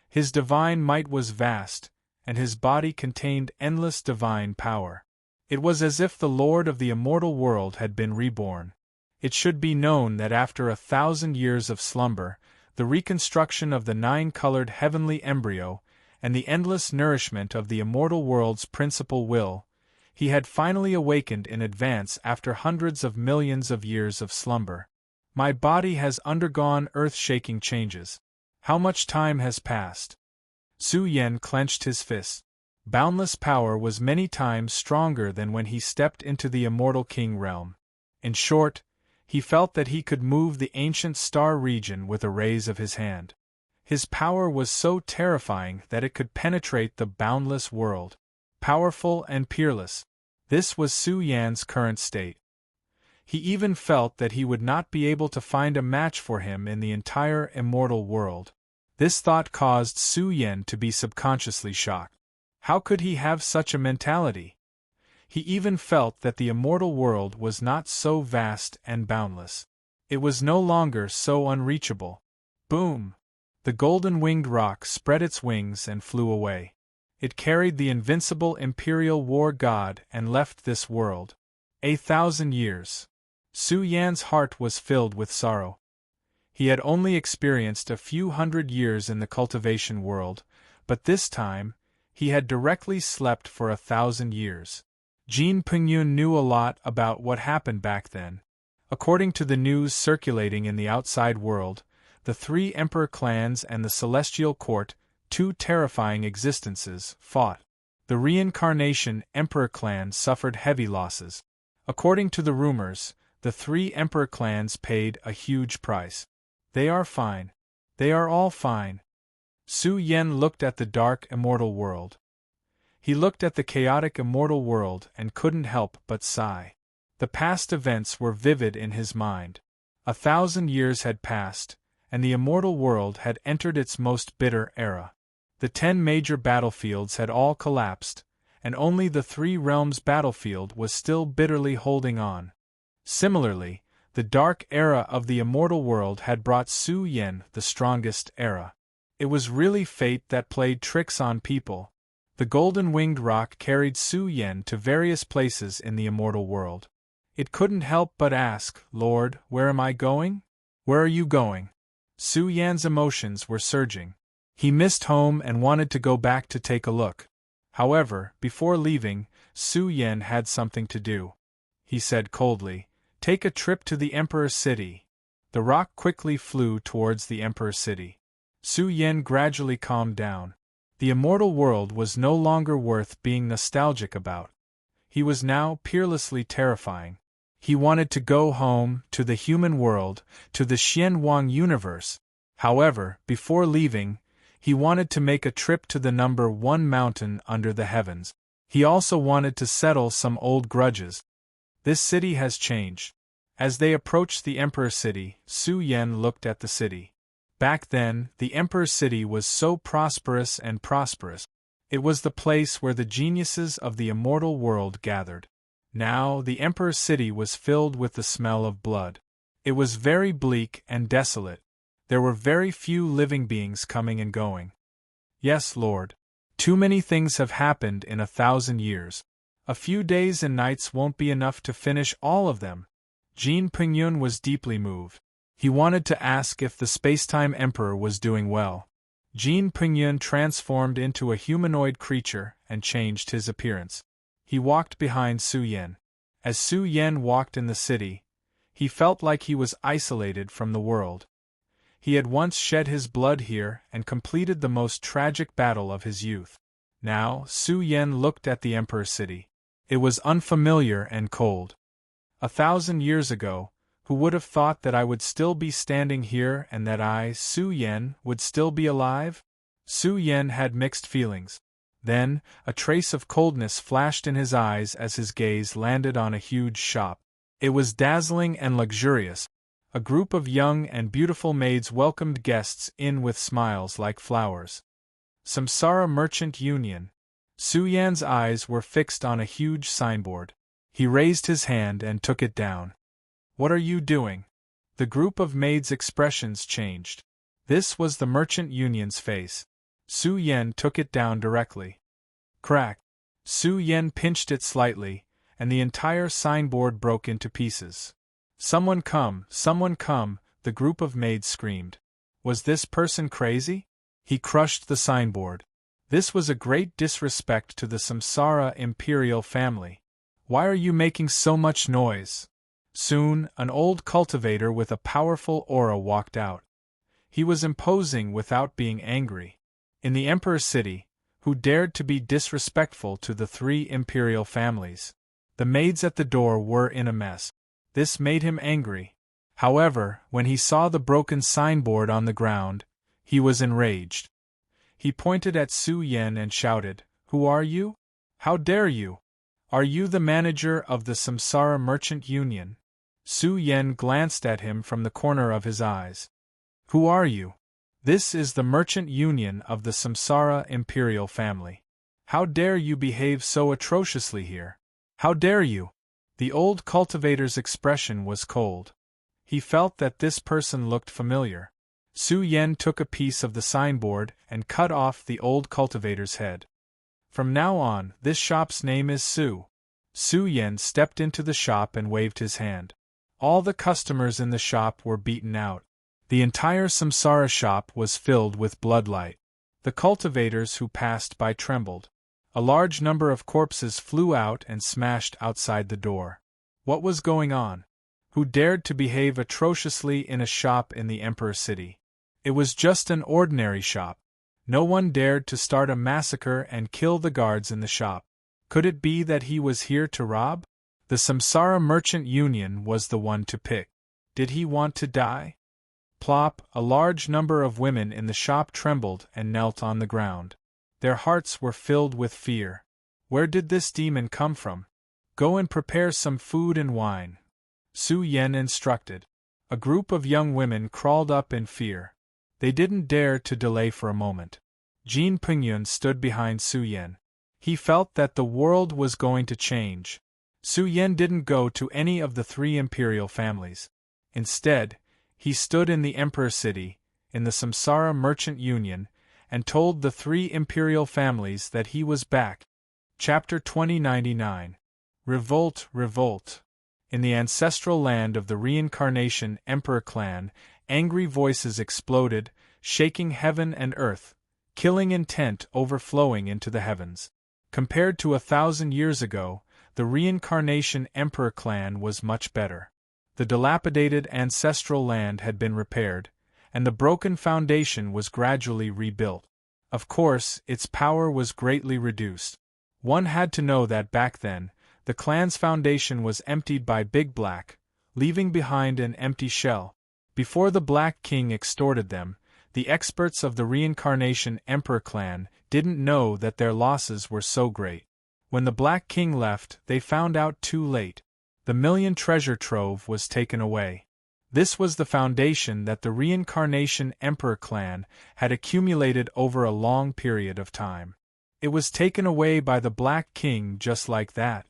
His divine might was vast, and his body contained endless divine power. It was as if the Lord of the immortal world had been reborn. It should be known that after 1,000 years of slumber, the reconstruction of the 9-colored heavenly embryo, and the endless nourishment of the immortal world's principal will, he had finally awakened in advance after hundreds of millions of years of slumber. My body has undergone earth-shaking changes. How much time has passed? Su Yen clenched his fist. Boundless power was many times stronger than when he stepped into the immortal king realm. In short, he felt that he could move the ancient star region with a raise of his hand. His power was so terrifying that it could penetrate the boundless world. Powerful and peerless. This was Su Yan's current state. He even felt that he would not be able to find a match for him in the entire immortal world. This thought caused Su Yen to be subconsciously shocked. How could he have such a mentality? He even felt that the immortal world was not so vast and boundless. It was no longer so unreachable. Boom! The golden-winged rock spread its wings and flew away. It carried the invincible imperial war god and left this world. 1,000 years. Su Yan's heart was filled with sorrow. He had only experienced a few hundred years in the cultivation world, but this time, he had directly slept for 1,000 years. Jin Pingyun knew a lot about what happened back then. According to the news circulating in the outside world, the 3 emperor clans and the celestial court, 2 terrifying existences, fought. The reincarnation emperor clan suffered heavy losses. According to the rumors, the 3 emperor clans paid a huge price. They are fine. They are all fine. Su Yen looked at the dark immortal world. He looked at the chaotic immortal world and couldn't help but sigh. The past events were vivid in his mind. 1,000 years had passed, and the immortal world had entered its most bitter era. The 10 major battlefields had all collapsed, and only the 3 realms battlefield was still bitterly holding on. Similarly, the dark era of the immortal world had brought Su Yen the strongest era. It was really fate that played tricks on people. The golden-winged rock carried Su Yen to various places in the immortal world. It couldn't help but ask, "Lord, where am I going? Where are you going?" Su Yan's emotions were surging. He missed home and wanted to go back to take a look. However, before leaving, Su Yen had something to do. He said coldly, "Take a trip to the Emperor City." The rock quickly flew towards the Emperor City. Su Yen gradually calmed down. The immortal world was no longer worth being nostalgic about. He was now peerlessly terrifying. He wanted to go home, to the human world, to the Xianwang universe. However, before leaving, he wanted to make a trip to the number 1 mountain under the heavens. He also wanted to settle some old grudges. This city has changed. As they approached the Emperor City, Su Yen looked at the city. Back then, the Emperor City was so prosperous and prosperous. It was the place where the geniuses of the immortal world gathered. Now, the Emperor City was filled with the smell of blood. It was very bleak and desolate. There were very few living beings coming and going. Yes, Lord. Too many things have happened in 1,000 years. A few days and nights won't be enough to finish all of them. Jin Pingyun was deeply moved. He wanted to ask if the Spacetime Emperor was doing well. Jin Pingyun transformed into a humanoid creature and changed his appearance. He walked behind Su Yen. As Su Yen walked in the city, he felt like he was isolated from the world. He had once shed his blood here and completed the most tragic battle of his youth. Now, Su Yen looked at the Emperor City. It was unfamiliar and cold. 1,000 years ago, who would have thought that I would still be standing here and that I, Su Yen, would still be alive? Su Yen had mixed feelings. Then, a trace of coldness flashed in his eyes as his gaze landed on a huge shop. It was dazzling and luxurious. A group of young and beautiful maids welcomed guests in with smiles like flowers. Samsara Merchant Union. Su Yan's eyes were fixed on a huge signboard. He raised his hand and took it down. "What are you doing?" The group of maids' expressions changed. This was the Merchant Union's face. Su Yen took it down directly. Crack! Su Yen pinched it slightly, and the entire signboard broke into pieces. Someone come, the group of maids screamed. Was this person crazy? He crushed the signboard. This was a great disrespect to the Samsara imperial family. Why are you making so much noise? Soon, an old cultivator with a powerful aura walked out. He was imposing without being angry. In the Emperor's city, who dared to be disrespectful to the three imperial families? The maids at the door were in a mess. This made him angry. However, when he saw the broken signboard on the ground, he was enraged. He pointed at Su Yen and shouted, "Who are you? How dare you? Are you the manager of the Samsara Merchant Union?" Su Yen glanced at him from the corner of his eyes. "Who are you?" "This is the Merchant Union of the Samsara imperial family. How dare you behave so atrociously here? How dare you?" The old cultivator's expression was cold. He felt that this person looked familiar. Su Yen took a piece of the signboard and cut off the old cultivator's head. "From now on, this shop's name is Su." Su Yen stepped into the shop and waved his hand. All the customers in the shop were beaten out. The entire Samsara shop was filled with bloodlight. The cultivators who passed by trembled. A large number of corpses flew out and smashed outside the door. What was going on? Who dared to behave atrociously in a shop in the Emperor's city? It was just an ordinary shop. No one dared to start a massacre and kill the guards in the shop. Could it be that he was here to rob? The Samsara Merchant Union was the one to pick. Did he want to die? Plop! A large number of women in the shop trembled and knelt on the ground. Their hearts were filled with fear. Where did this demon come from? Go and prepare some food and wine, Su Yen instructed. A group of young women crawled up in fear. They didn't dare to delay for a moment. Jin Pingyun stood behind Su Yen. He felt that the world was going to change. Su Yen didn't go to any of the three imperial families. Instead, he stood in the Emperor's city, in the Samsara Merchant Union, and told the three imperial families that he was back. Chapter 2099. Revolt, Revolt. In the ancestral land of the reincarnation Emperor clan, angry voices exploded, shaking heaven and earth, killing intent overflowing into the heavens. Compared to 1,000 years ago, the reincarnation Emperor clan was much better. The dilapidated ancestral land had been repaired, and the broken foundation was gradually rebuilt. Of course, its power was greatly reduced. One had to know that back then, the clan's foundation was emptied by Big Black, leaving behind an empty shell. Before the Black King extorted them, the experts of the reincarnation Emperor clan didn't know that their losses were so great. When the Black King left, they found out too late. The million treasure trove was taken away. This was the foundation that the reincarnation Emperor clan had accumulated over a long period of time. It was taken away by the Black King just like that.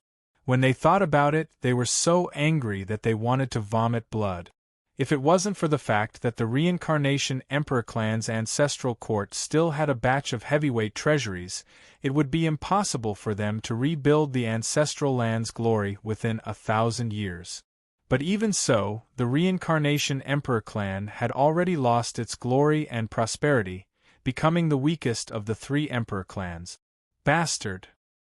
When they thought about it, they were so angry that they wanted to vomit blood. If it wasn't for the fact that the reincarnation Emperor clan's ancestral court still had a batch of heavyweight treasuries, it would be impossible for them to rebuild the ancestral land's glory within 1,000 years. But even so, the reincarnation Emperor clan had already lost its glory and prosperity, becoming the weakest of the three Emperor clans. Bastard!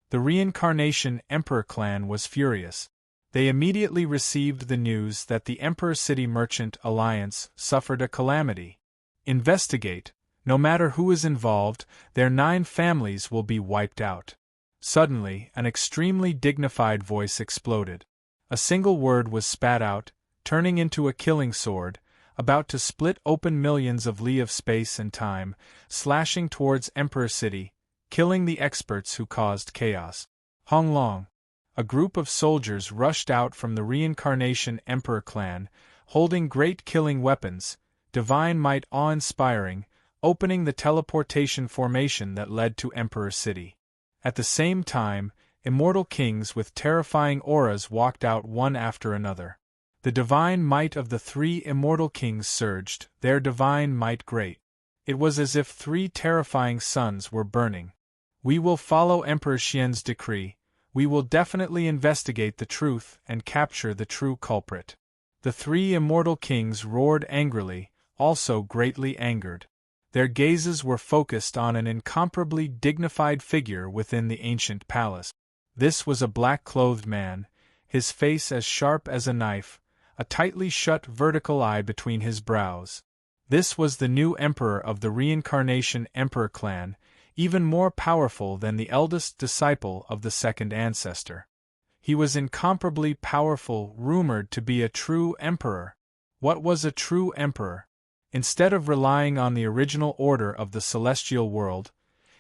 The reincarnation Emperor clan was furious. They immediately received the news that the Emperor City Merchant Alliance suffered a calamity. Investigate. No matter who is involved, their 9 families will be wiped out. Suddenly, an extremely dignified voice exploded. A single word was spat out, turning into a killing sword. about to split open millions of li of space and time, slashing towards Emperor City, killing the experts who caused chaos. Honglong. A group of soldiers rushed out from the Reincarnation Emperor clan, holding great killing weapons, divine might awe-inspiring, opening the teleportation formation that led to Emperor City. At the same time, immortal kings with terrifying auras walked out one after another. The divine might of the three immortal kings surged, their divine might great. It was as if three terrifying suns were burning. We will follow Emperor Xian's decree. We will definitely investigate the truth and capture the true culprit. The three immortal kings roared angrily, also greatly angered. Their gazes were focused on an incomparably dignified figure within the ancient palace. This was a black-clothed man, his face as sharp as a knife, a tightly shut vertical eye between his brows. This was the new emperor of the Reincarnation Emperor clan, even more powerful than the eldest disciple of the second ancestor. He was incomparably powerful, rumored to be a true emperor. What was a true emperor? Instead of relying on the original order of the celestial world,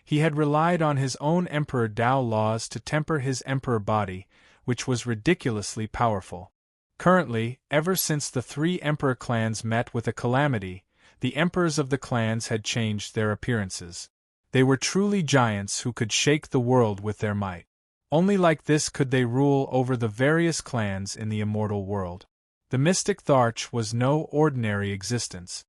he had relied on his own Emperor Dao laws to temper his emperor body, which was ridiculously powerful. Currently, ever since the three emperor clans met with a calamity, the emperors of the clans had changed their appearances. They were truly giants who could shake the world with their might. Only like this could they rule over the various clans in the immortal world. The mystic Tharch was no ordinary existence.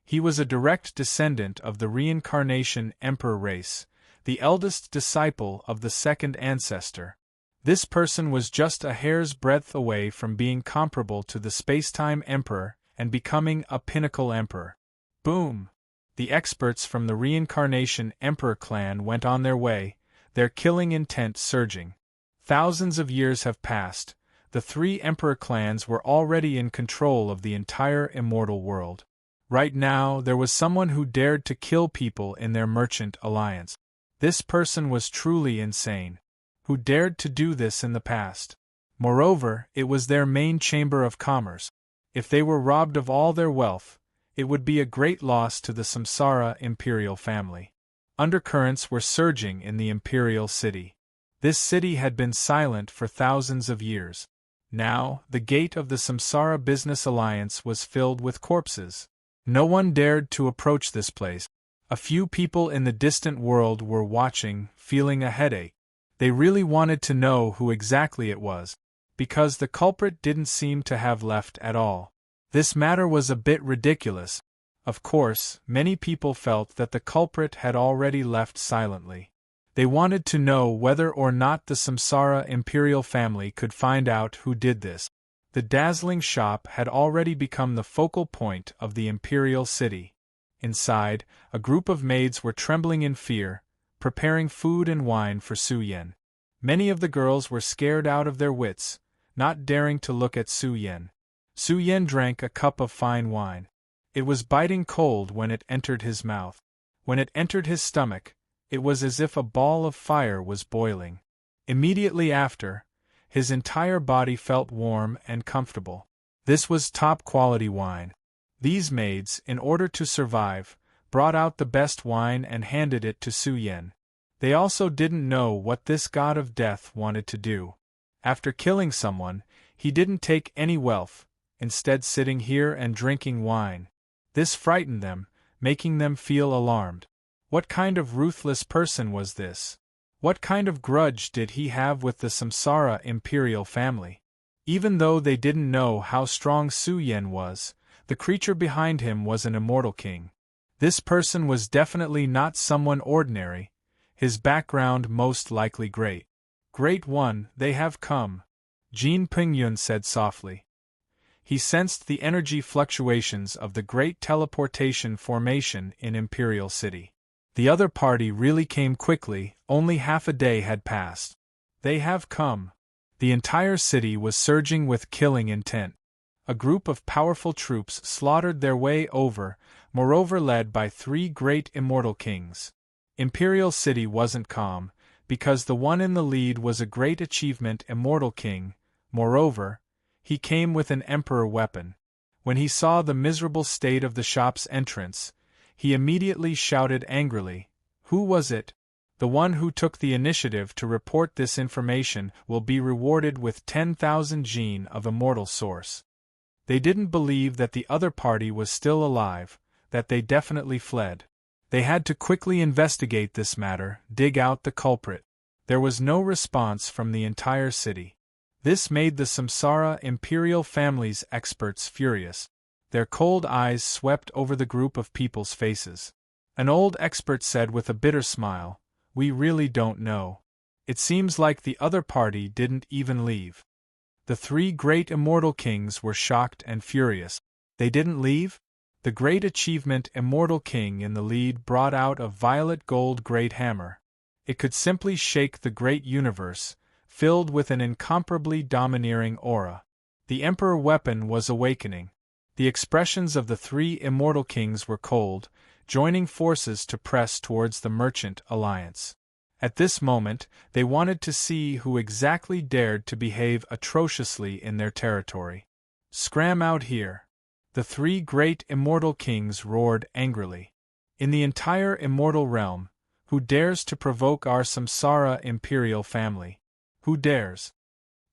He was a direct descendant of the Reincarnation Emperor race, the eldest disciple of the second ancestor. This person was just a hair's breadth away from being comparable to the Spacetime Emperor and becoming a pinnacle emperor. Boom! The experts from the Reincarnation Emperor clan went on their way, their killing intent surging. Thousands of years have passed. The three emperor clans were already in control of the entire immortal world. Right now, there was someone who dared to kill people in their merchant alliance. This person was truly insane. Who dared to do this in the past? Moreover, it was their main chamber of commerce. If they were robbed of all their wealth, it would be a great loss to the Samsara imperial family. Undercurrents were surging in the imperial city. This city had been silent for thousands of years. Now, the gate of the Samsara Business Alliance was filled with corpses. No one dared to approach this place. A few people in the distant world were watching, feeling a headache. They really wanted to know who exactly it was, because the culprit didn't seem to have left at all. This matter was a bit ridiculous. Of course, many people felt that the culprit had already left silently. They wanted to know whether or not the Samsara imperial family could find out who did this. The dazzling shop had already become the focal point of the imperial city. Inside, a group of maids were trembling in fear, preparing food and wine for Su Yan. Many of the girls were scared out of their wits, not daring to look at Su Yan. Su Yan drank a cup of fine wine. It was biting cold when it entered his mouth. When it entered his stomach, it was as if a ball of fire was boiling. Immediately after, his entire body felt warm and comfortable. This was top-quality wine. These maids, in order to survive, brought out the best wine and handed it to Su Yan. They also didn't know what this god of death wanted to do. After killing someone, he didn't take any wealth, instead sitting here and drinking wine. This frightened them, making them feel alarmed. What kind of ruthless person was this? What kind of grudge did he have with the Samsara imperial family? Even though they didn't know how strong Su Yan was, the creature behind him was an immortal king. This person was definitely not someone ordinary, his background most likely great. Great One, they have come, Jin Pingyun said softly. He sensed the energy fluctuations of the great teleportation formation in Imperial City. The other party really came quickly, only half a day had passed. They have come. The entire city was surging with killing intent. A group of powerful troops slaughtered their way over, moreover led by three great immortal kings. Imperial City wasn't calm, because the one in the lead was a great achievement immortal king, moreover, he came with an emperor weapon. When he saw the miserable state of the shop's entrance, he immediately shouted angrily, "Who was it? The one who took the initiative to report this information will be rewarded with 10,000 jin of immortal source." They didn't believe that the other party was still alive, that they definitely fled. They had to quickly investigate this matter, dig out the culprit. There was no response from the entire city. This made the Samsara imperial family's experts furious. Their cold eyes swept over the group of people's faces. An old expert said with a bitter smile, "We really don't know. It seems like the other party didn't even leave." The three great immortal kings were shocked and furious. They didn't leave? The great achievement immortal king in the lead brought out a violet gold great hammer. It could simply shake the great universe, filled with an incomparably domineering aura. The emperor weapon was awakening. The expressions of the three immortal kings were cold, joining forces to press towards the merchant alliance. At this moment, they wanted to see who exactly dared to behave atrociously in their territory. "Scram out here!" The three great immortal kings roared angrily. "In the entire immortal realm, who dares to provoke our Samsara imperial family? Who dares?"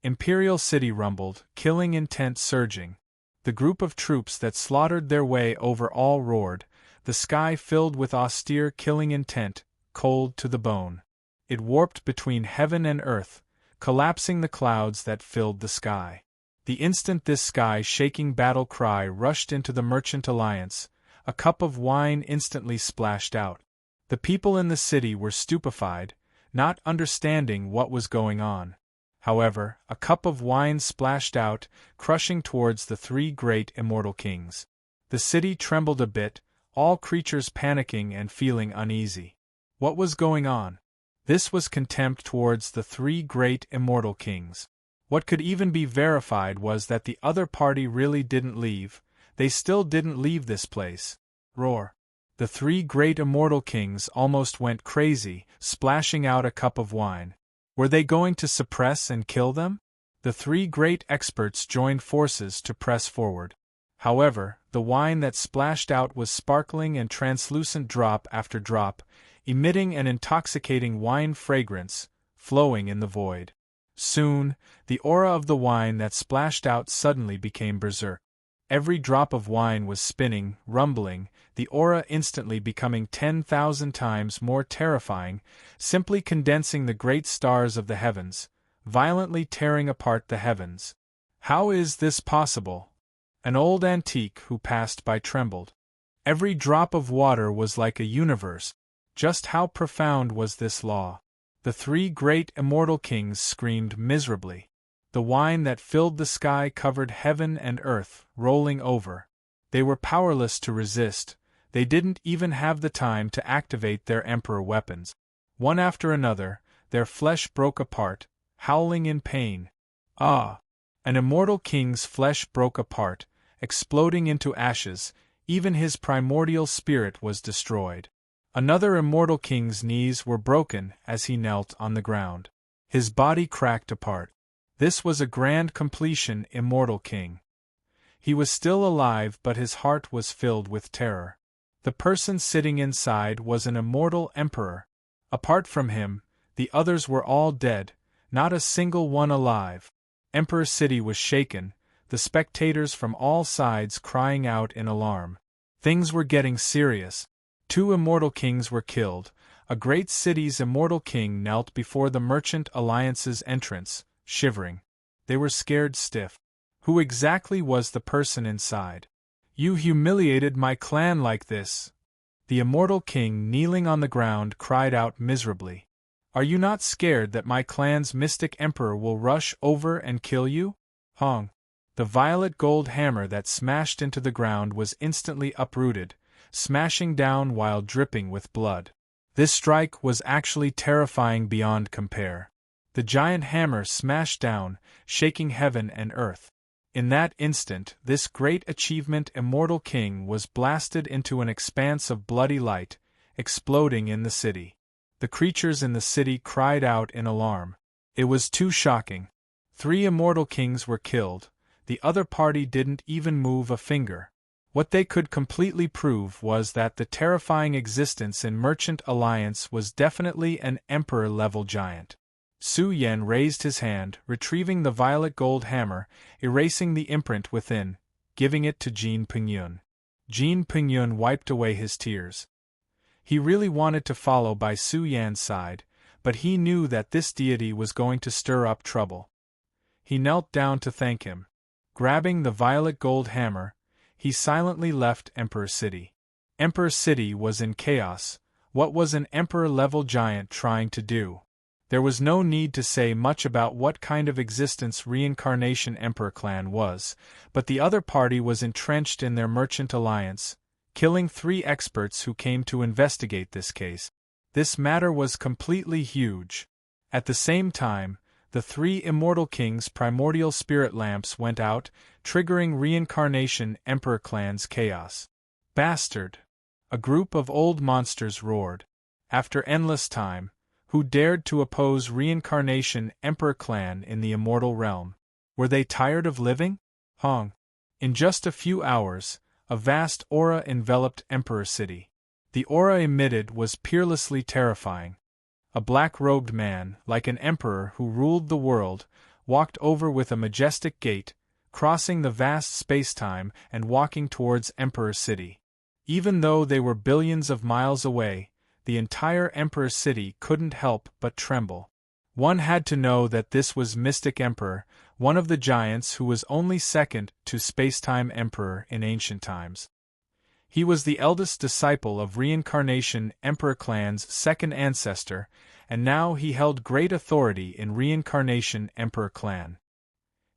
Imperial City rumbled, killing intent surging. The group of troops that slaughtered their way over all roared, the sky filled with austere killing intent, cold to the bone. It warped between heaven and earth, collapsing the clouds that filled the sky. The instant this sky-shaking battle cry rushed into the Merchant Alliance, a cup of wine instantly splashed out. The people in the city were stupefied, not understanding what was going on. However, a cup of wine splashed out, crushing towards the three great immortal kings. The city trembled a bit, all creatures panicking and feeling uneasy. What was going on? This was contempt towards the three great immortal kings. What could even be verified was that the other party really didn't leave. They still didn't leave this place. Roar. The three great immortal kings almost went crazy, splashing out a cup of wine. Were they going to suppress and kill them? The three great experts joined forces to press forward. However, the wine that splashed out was sparkling and translucent drop after drop, emitting an intoxicating wine fragrance, flowing in the void. Soon, the aura of the wine that splashed out suddenly became berserk. Every drop of wine was spinning, rumbling, the aura instantly becoming 10,000 times more terrifying, simply condensing the great stars of the heavens, violently tearing apart the heavens. How is this possible? An old antique who passed by trembled. Every drop of water was like a universe. Just how profound was this law? The three great immortal kings screamed miserably. The wine that filled the sky covered heaven and earth, rolling over. They were powerless to resist. They didn't even have the time to activate their emperor weapons. One after another, their flesh broke apart, howling in pain. Ah! An immortal king's flesh broke apart, exploding into ashes. Even his primordial spirit was destroyed. Another immortal king's knees were broken as he knelt on the ground. His body cracked apart. This was a grand completion immortal king. He was still alive, but his heart was filled with terror. The person sitting inside was an immortal emperor. Apart from him, the others were all dead, not a single one alive. Emperor City was shaken, the spectators from all sides crying out in alarm. Things were getting serious. 2 immortal kings were killed. A great city's immortal king knelt before the Merchant Alliance's entrance, shivering. They were scared stiff. Who exactly was the person inside? "You humiliated my clan like this." The immortal king, kneeling on the ground, cried out miserably. "Are you not scared that my clan's mystic emperor will rush over and kill you?" Hong! The violet gold hammer that smashed into the ground was instantly uprooted, smashing down while dripping with blood. This strike was actually terrifying beyond compare. The giant hammer smashed down, shaking heaven and earth. In that instant, this great achievement immortal king was blasted into an expanse of bloody light, exploding in the city. The creatures in the city cried out in alarm. It was too shocking. 3 immortal kings were killed. The other party didn't even move a finger. What they could completely prove was that the terrifying existence in Merchant Alliance was definitely an Emperor-level giant. Su Yen raised his hand, retrieving the violet gold hammer, erasing the imprint within, giving it to Jin Pingyun. Jin Pingyun wiped away his tears. He really wanted to follow by Su Yan's side, but he knew that this deity was going to stir up trouble. He knelt down to thank him. Grabbing the violet gold hammer, he silently left Emperor City. Emperor City was in chaos. What was an Emperor-level giant trying to do? There was no need to say much about what kind of existence Reincarnation Emperor clan was, but the other party was entrenched in their Merchant Alliance, killing 3 experts who came to investigate this case. This matter was completely huge. At the same time, the 3 Immortal Kings' primordial spirit lamps went out, triggering Reincarnation Emperor clan's chaos. Bastard! A group of old monsters roared. After endless time, who dared to oppose Reincarnation Emperor clan in the immortal realm? Were they tired of living? Hong. In just a few hours, a vast aura enveloped Emperor City. The aura emitted was peerlessly terrifying. A black-robed man, like an emperor who ruled the world, walked over with a majestic gait, crossing the vast space-time and walking towards Emperor City. Even though they were billions of miles away, the entire Emperor City couldn't help but tremble. One had to know that this was Mystic Emperor, one of the giants who was only second to Spacetime Emperor in ancient times. He was the eldest disciple of Reincarnation Emperor clan's second ancestor, and now he held great authority in Reincarnation Emperor clan.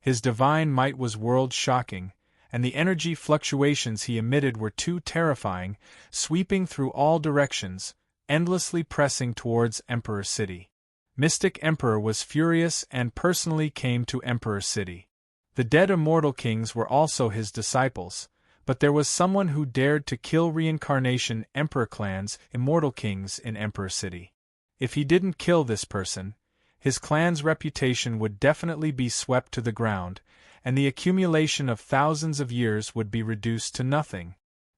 His divine might was world-shocking, and the energy fluctuations he emitted were too terrifying, sweeping through all directions, endlessly pressing towards Emperor City. Mystic Emperor was furious and personally came to Emperor City. The dead Immortal Kings were also his disciples, but there was someone who dared to kill Reincarnation Emperor clan's Immortal Kings in Emperor City. If he didn't kill this person, his clan's reputation would definitely be swept to the ground, and the accumulation of thousands of years would be reduced to nothing.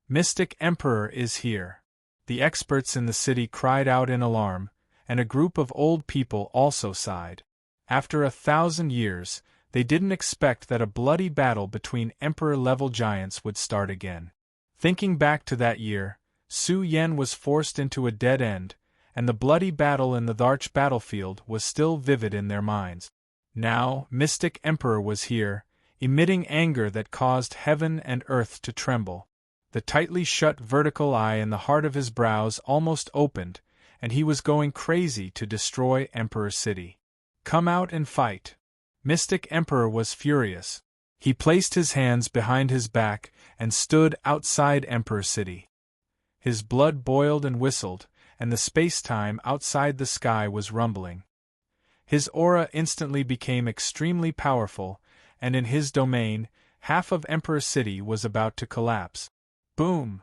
Mystic Emperor is here. The experts in the city cried out in alarm, and a group of old people also sighed. After 1,000 years, they didn't expect that a bloody battle between Emperor-level giants would start again. Thinking back to that year, Su Yen was forced into a dead end, and the bloody battle in the Dharch battlefield was still vivid in their minds. Now, Mystic Emperor was here, emitting anger that caused heaven and earth to tremble. The tightly shut vertical eye in the heart of his brows almost opened, and he was going crazy to destroy Emperor City. Come out and fight. Mystic Emperor was furious. He placed his hands behind his back and stood outside Emperor City. His blood boiled and whistled, and the space-time outside the sky was rumbling. His aura instantly became extremely powerful, and in his domain, half of Emperor City was about to collapse. Boom!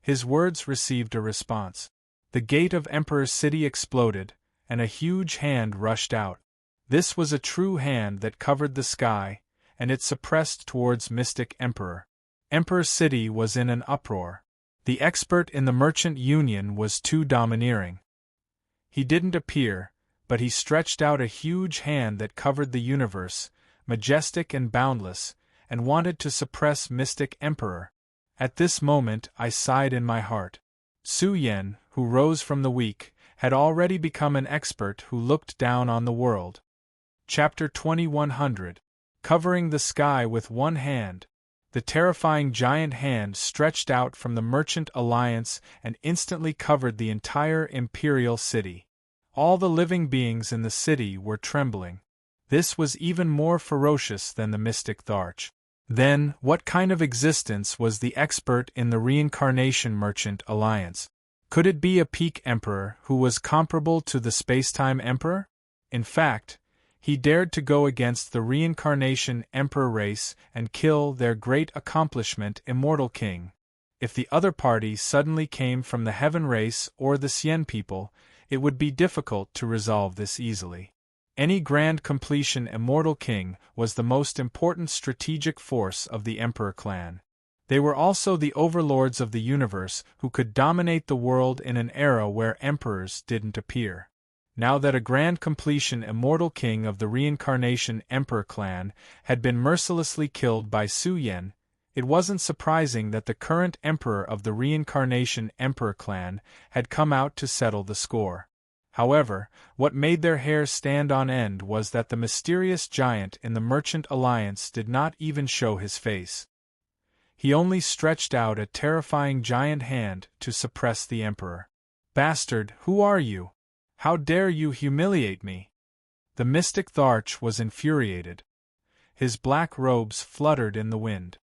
His words received a response. The gate of Emperor City exploded, and a huge hand rushed out. This was a true hand that covered the sky, and it suppressed towards Mystic Emperor. Emperor City was in an uproar. The expert in the Merchant Union was too domineering. He didn't appear, but he stretched out a huge hand that covered the universe, majestic and boundless, and wanted to suppress Mystic Emperor. At this moment I sighed in my heart. Su Yen, who rose from the weak, had already become an expert who looked down on the world. Chapter 2100. Covering the sky with one hand. The terrifying giant hand stretched out from the Merchant Alliance and instantly covered the entire Imperial City. All the living beings in the city were trembling. This was even more ferocious than the mystic Dharch. Then, what kind of existence was the expert in the Reincarnation Merchant Alliance? Could it be a peak emperor who was comparable to the Spacetime Emperor? In fact, he dared to go against the Reincarnation Emperor race and kill their great accomplishment Immortal King. If the other party suddenly came from the Heaven race or the Xian people, it would be difficult to resolve this easily. Any grand completion immortal king was the most important strategic force of the Emperor clan. They were also the overlords of the universe who could dominate the world in an era where emperors didn't appear. Now that a grand completion immortal king of the reincarnation Emperor clan had been mercilessly killed by Su Yen, it wasn't surprising that the current emperor of the reincarnation Emperor clan had come out to settle the score. However, what made their hair stand on end was that the mysterious giant in the Merchant Alliance did not even show his face. He only stretched out a terrifying giant hand to suppress the emperor. "Bastard, who are you? How dare you humiliate me?" The mystic Tharch was infuriated. His black robes fluttered in the wind.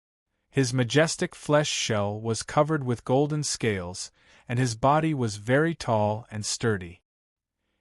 His majestic flesh shell was covered with golden scales, and his body was very tall and sturdy.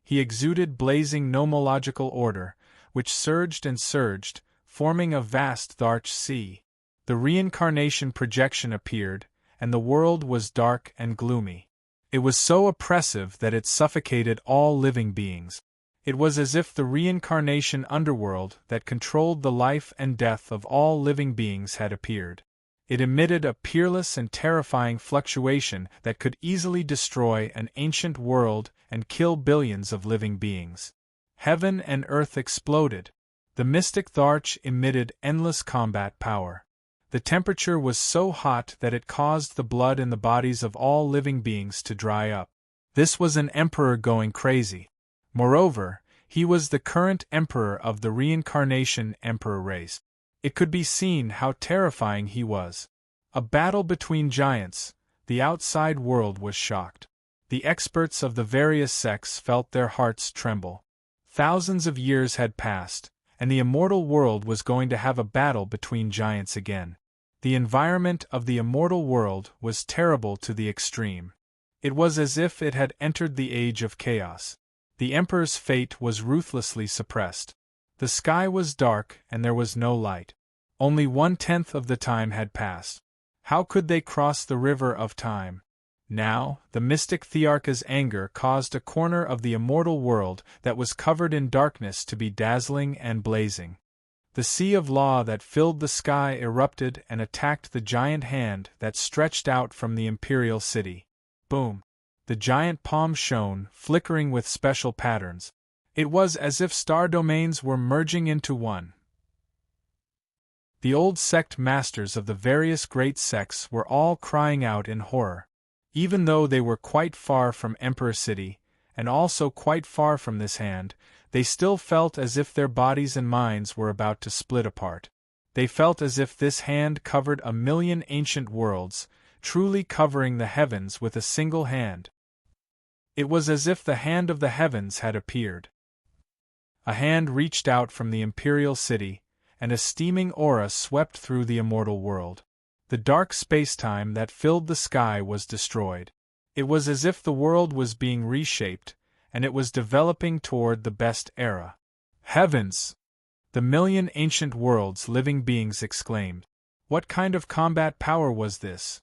He exuded blazing nomological order, which surged and surged, forming a vast Tharch sea. The reincarnation projection appeared, and the world was dark and gloomy. It was so oppressive that it suffocated all living beings. It was as if the reincarnation underworld that controlled the life and death of all living beings had appeared. It emitted a peerless and terrifying fluctuation that could easily destroy an ancient world and kill billions of living beings. Heaven and earth exploded. The mystic Tharch emitted endless combat power. The temperature was so hot that it caused the blood in the bodies of all living beings to dry up. This was an emperor going crazy. Moreover, he was the current emperor of the reincarnation emperor race. It could be seen how terrifying he was. A battle between giants. The outside world was shocked. The experts of the various sects felt their hearts tremble. Thousands of years had passed, and the immortal world was going to have a battle between giants again. The environment of the immortal world was terrible to the extreme. It was as if it had entered the age of chaos. The emperor's fate was ruthlessly suppressed. The sky was dark and there was no light. Only 1/10 of the time had passed. How could they cross the river of time? Now, the mystic Thearcha's anger caused a corner of the immortal world that was covered in darkness to be dazzling and blazing. The sea of law that filled the sky erupted and attacked the giant hand that stretched out from the imperial city. Boom! The giant palm shone, flickering with special patterns. It was as if star domains were merging into one. The old sect masters of the various great sects were all crying out in horror. Even though they were quite far from Emperor City, and also quite far from this hand, they still felt as if their bodies and minds were about to split apart. They felt as if this hand covered 1,000,000 ancient worlds, truly covering the heavens with a single hand. It was as if the hand of the heavens had appeared. A hand reached out from the imperial city, and a steaming aura swept through the immortal world. The dark spacetime that filled the sky was destroyed. It was as if the world was being reshaped, and it was developing toward the best era. Heavens! The 1,000,000 ancient worlds living beings exclaimed. What kind of combat power was this?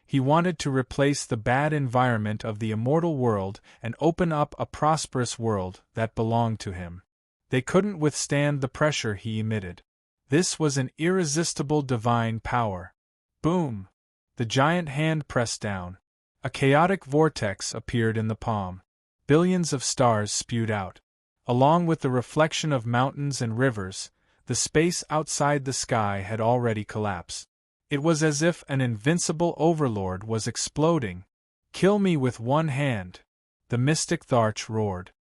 He wanted to replace the bad environment of the immortal world and open up a prosperous world that belonged to him. They couldn't withstand the pressure he emitted. This was an irresistible divine power. Boom! The giant hand pressed down. A chaotic vortex appeared in the palm. Billions of stars spewed out. Along with the reflection of mountains and rivers, the space outside the sky had already collapsed. It was as if an invincible overlord was exploding. "Kill me with one hand!" the mystic Tharch roared.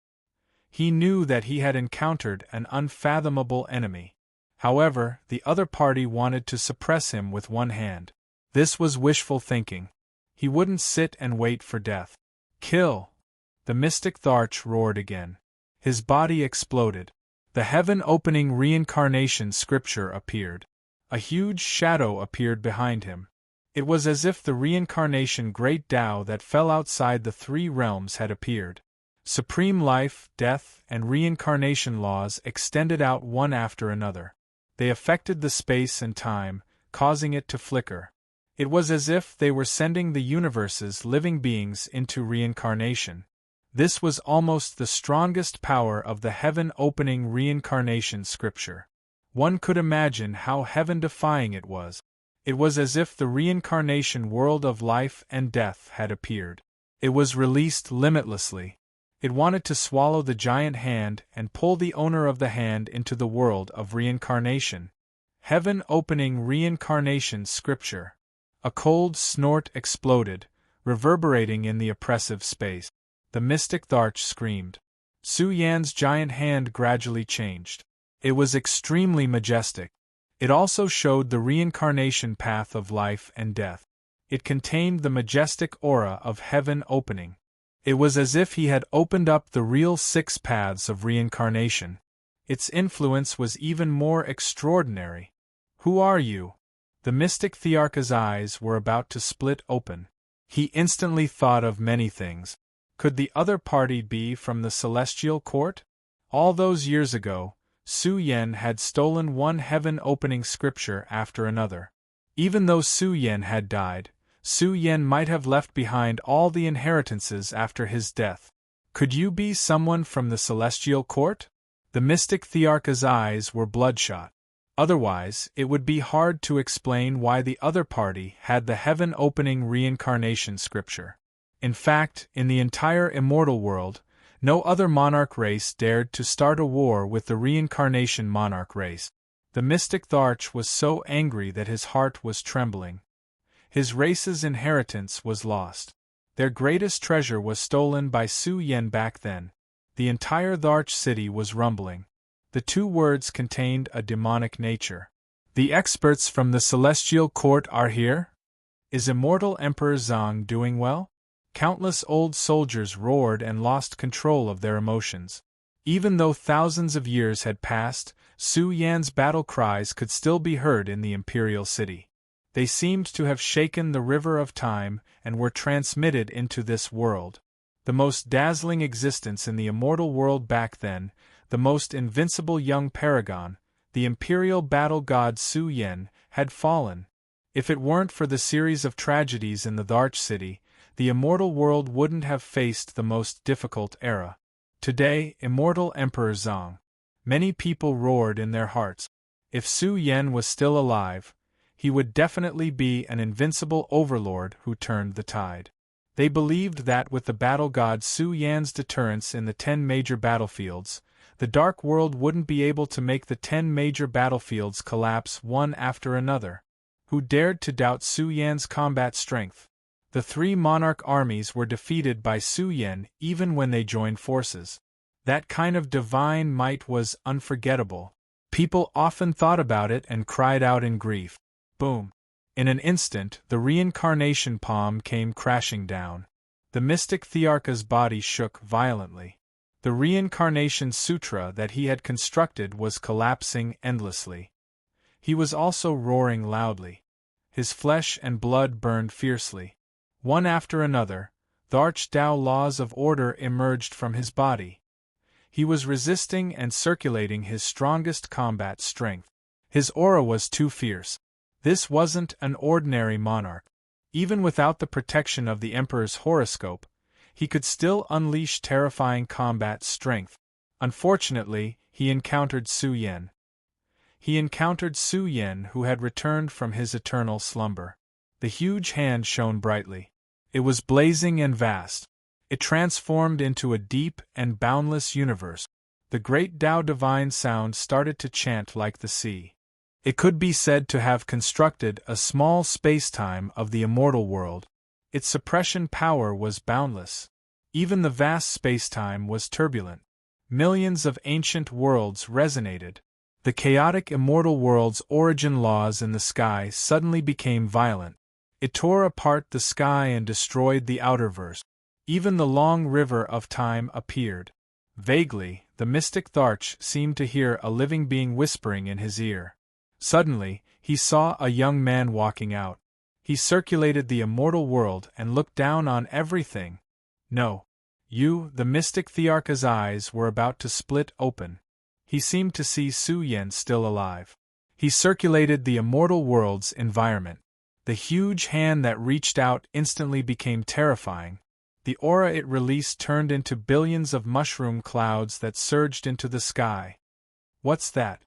He knew that he had encountered an unfathomable enemy. However, the other party wanted to suppress him with one hand. This was wishful thinking. He wouldn't sit and wait for death. "Kill!" The mystic Tharch roared again. His body exploded. The heaven-opening reincarnation scripture appeared. A huge shadow appeared behind him. It was as if the reincarnation great Tao that fell outside the three realms had appeared. Supreme life, death, and reincarnation laws extended out one after another. They affected the space and time, causing it to flicker. It was as if they were sending the universe's living beings into reincarnation. This was almost the strongest power of the heaven-opening reincarnation scripture. One could imagine how heaven-defying it was. It was as if the reincarnation world of life and death had appeared. It was released limitlessly. It wanted to swallow the giant hand and pull the owner of the hand into the world of reincarnation. Heaven-opening reincarnation scripture. A cold snort exploded, reverberating in the oppressive space. The mystic Tharch screamed. Su Yan's giant hand gradually changed. It was extremely majestic. It also showed the reincarnation path of life and death. It contained the majestic aura of heaven opening. It was as if he had opened up the real 6 paths of reincarnation. Its influence was even more extraordinary. Who are you? The mystic Thearka's eyes were about to split open. He instantly thought of many things. Could the other party be from the celestial court? All those years ago, Su Yan had stolen one heaven-opening scripture after another. Even though Su Yan had died, Su Yan might have left behind all the inheritances after his death. Could you be someone from the celestial court? The mystic Thearka's eyes were bloodshot. Otherwise, it would be hard to explain why the other party had the heaven-opening reincarnation scripture. In fact, in the entire immortal world, no other monarch race dared to start a war with the reincarnation monarch race. The mystic Tharch was so angry that his heart was trembling. His race's inheritance was lost. Their greatest treasure was stolen by Su Yan back then. The entire Tharch city was rumbling. The 2 words contained a demonic nature. The experts from the celestial court are here? Is immortal Emperor Zhang doing well? Countless old soldiers roared and lost control of their emotions. Even though thousands of years had passed, Su Yan's battle cries could still be heard in the imperial city. They seemed to have shaken the river of time and were transmitted into this world. The most dazzling existence in the immortal world back then, the most invincible young paragon, the imperial battle god Su Yan, had fallen. If it weren't for the series of tragedies in the Tharch city, the immortal world wouldn't have faced the most difficult era. Today, immortal Emperor Zhang. Many people roared in their hearts. If Su Yan was still alive, he would definitely be an invincible overlord who turned the tide. They believed that with the battle god Su Yan's deterrence in the 10 major battlefields, the Dark World wouldn't be able to make the 10 major battlefields collapse one after another. Who dared to doubt Su Yan's combat strength? The 3 monarch armies were defeated by Su Yan even when they joined forces. That kind of divine might was unforgettable. People often thought about it and cried out in grief. Boom! In an instant, the reincarnation palm came crashing down. The mystic Thearka's body shook violently. The reincarnation sutra that he had constructed was collapsing endlessly. He was also roaring loudly. His flesh and blood burned fiercely. One after another, Tharch Dao laws of order emerged from his body. He was resisting and circulating his strongest combat strength. His aura was too fierce. This wasn't an ordinary monarch. Even without the protection of the Emperor's horoscope, he could still unleash terrifying combat strength. Unfortunately, he encountered Su Yan. He encountered Su Yan, who had returned from his eternal slumber. The huge hand shone brightly. It was blazing and vast. It transformed into a deep and boundless universe. The great Tao divine sound started to chant like the sea. It could be said to have constructed a small space-time of the immortal world. Its suppression power was boundless. Even the vast space-time was turbulent. Millions of ancient worlds resonated. The chaotic immortal world's origin laws in the sky suddenly became violent. It tore apart the sky and destroyed the outerverse. Even the long river of time appeared. Vaguely, the mystic Tharch seemed to hear a living being whispering in his ear. Suddenly, he saw a young man walking out. He circulated the immortal world and looked down on everything. No. You, the mystic Thearka's eyes were about to split open. He seemed to see Su Yan still alive. He circulated the immortal world's environment. The huge hand that reached out instantly became terrifying. The aura it released turned into billions of mushroom clouds that surged into the sky. What's that?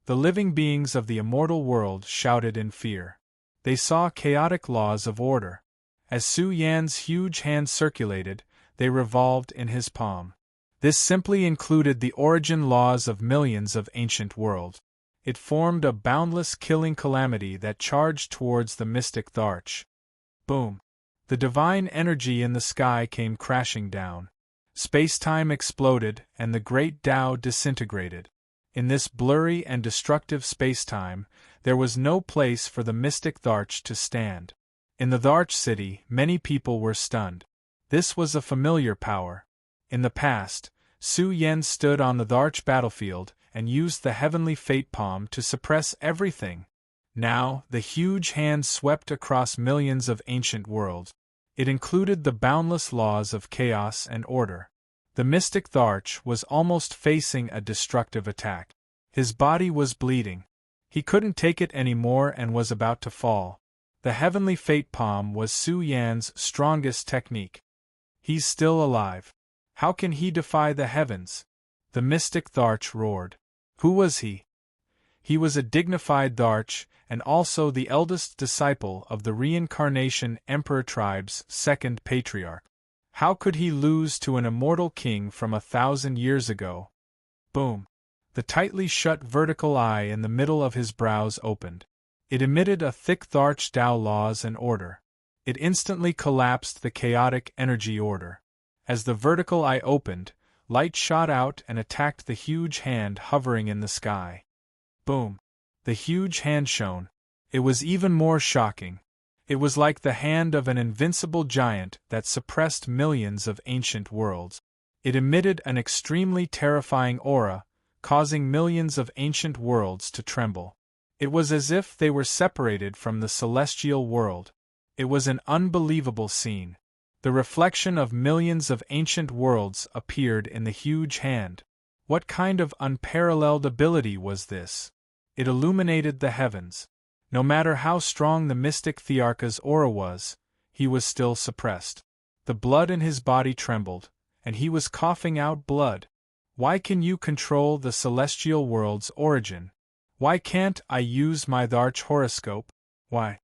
The living beings of the immortal world shouted in fear. They saw chaotic laws of order. As Su Yan's huge hand circulated, they revolved in his palm. This simply included the origin laws of millions of ancient worlds. It formed a boundless killing calamity that charged towards the mystic Tharch. Boom! The divine energy in the sky came crashing down. Space-time exploded and the great Tao disintegrated. In this blurry and destructive space-time, there was no place for the mystic Tharch to stand. In the Tharch city, many people were stunned. This was a familiar power. In the past, Su Yan stood on the Tharch battlefield and used the heavenly fate palm to suppress everything. Now, the huge hand swept across millions of ancient worlds. It included the boundless laws of chaos and order. The mystic Tharch was almost facing a destructive attack. His body was bleeding. He couldn't take it anymore and was about to fall. The heavenly fate palm was Su Yan's strongest technique. He's still alive. How can he defy the heavens? The mystic Tharch roared. Who was he? He was a dignified Tharch, and also the eldest disciple of the reincarnation Emperor tribe's second patriarch. How could he lose to an immortal king from 1,000 years ago? Boom! The tightly shut vertical eye in the middle of his brows opened. It emitted a thick Tharch Tao laws and order. It instantly collapsed the chaotic energy order. As the vertical eye opened, light shot out and attacked the huge hand hovering in the sky. Boom! The huge hand shone. It was even more shocking. It was like the hand of an invincible giant that suppressed millions of ancient worlds. It emitted an extremely terrifying aura, causing millions of ancient worlds to tremble. It was as if they were separated from the celestial world. It was an unbelievable scene. The reflection of millions of ancient worlds appeared in the huge hand. What kind of unparalleled ability was this? It illuminated the heavens. No matter how strong the mystic Tharch's aura was, he was still suppressed. The blood in his body trembled, and he was coughing out blood. Why can you control the celestial world's origin? Why can't I use my Tharch horoscope? Why?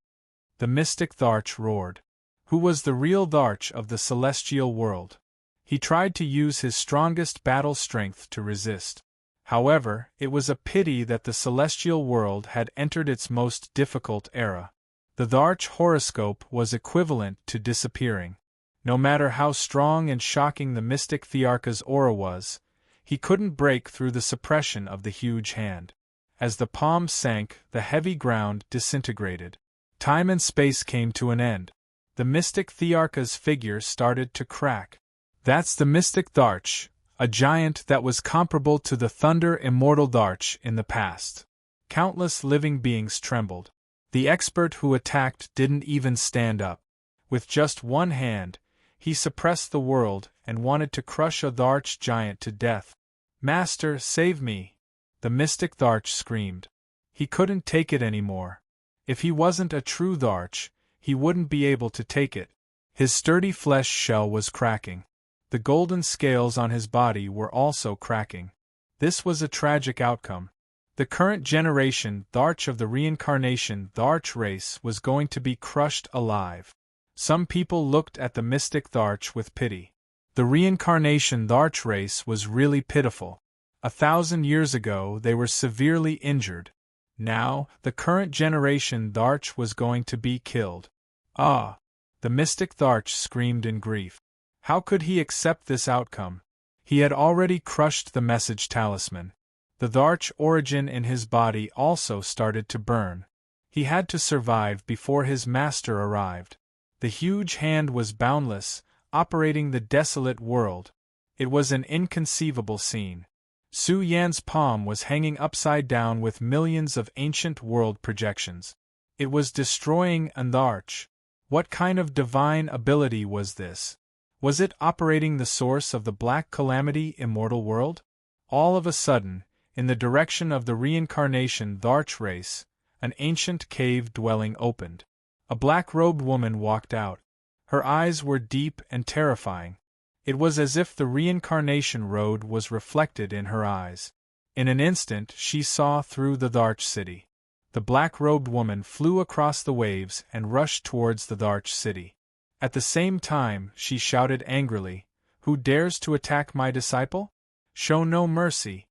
The mystic Tharch roared. Who was the real Tharch of the celestial world? He tried to use his strongest battle strength to resist. However, it was a pity that the celestial world had entered its most difficult era. The Tharch horoscope was equivalent to disappearing. No matter how strong and shocking the mystic Tharch's aura was, he couldn't break through the suppression of the huge hand. As the palm sank, the heavy ground disintegrated. Time and space came to an end. The mystic Tharch's figure started to crack. That's the mystic Tharch, a giant that was comparable to the thunder immortal Tharch in the past. Countless living beings trembled. The expert who attacked didn't even stand up. With just one hand, he suppressed the world and wanted to crush a Tharch giant to death. "Master, save me!" the mystic Tharch screamed. He couldn't take it anymore. If he wasn't a true Tharch, he wouldn't be able to take it. His sturdy flesh shell was cracking. The golden scales on his body were also cracking. This was a tragic outcome. The current generation Tharch of the reincarnation Tharch race was going to be crushed alive. Some people looked at the mystic Tharch with pity. The reincarnation Tharch race was really pitiful. 1,000 years ago they were severely injured. Now, the current generation Tharch was going to be killed. Ah! The mystic Tharch screamed in grief. How could he accept this outcome? He had already crushed the message talisman. The Tharch origin in his body also started to burn. He had to survive before his master arrived. The huge hand was boundless, operating the desolate world. It was an inconceivable scene. Su Yan's palm was hanging upside down with millions of ancient world projections. It was destroying an Tharch. What kind of divine ability was this? Was it operating the source of the black calamity immortal world? All of a sudden, in the direction of the reincarnation Tharch race, an ancient cave dwelling opened. A black-robed woman walked out. Her eyes were deep and terrifying. It was as if the reincarnation road was reflected in her eyes. In an instant she saw through the Darch city. The black-robed woman flew across the waves and rushed towards the Darch city. At the same time she shouted angrily, "Who dares to attack my disciple? Show no mercy."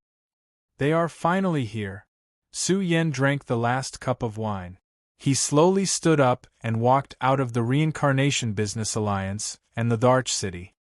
"They are finally here." Su Yen drank the last cup of wine. He slowly stood up and walked out of the Reincarnation Business Alliance and the Darch city.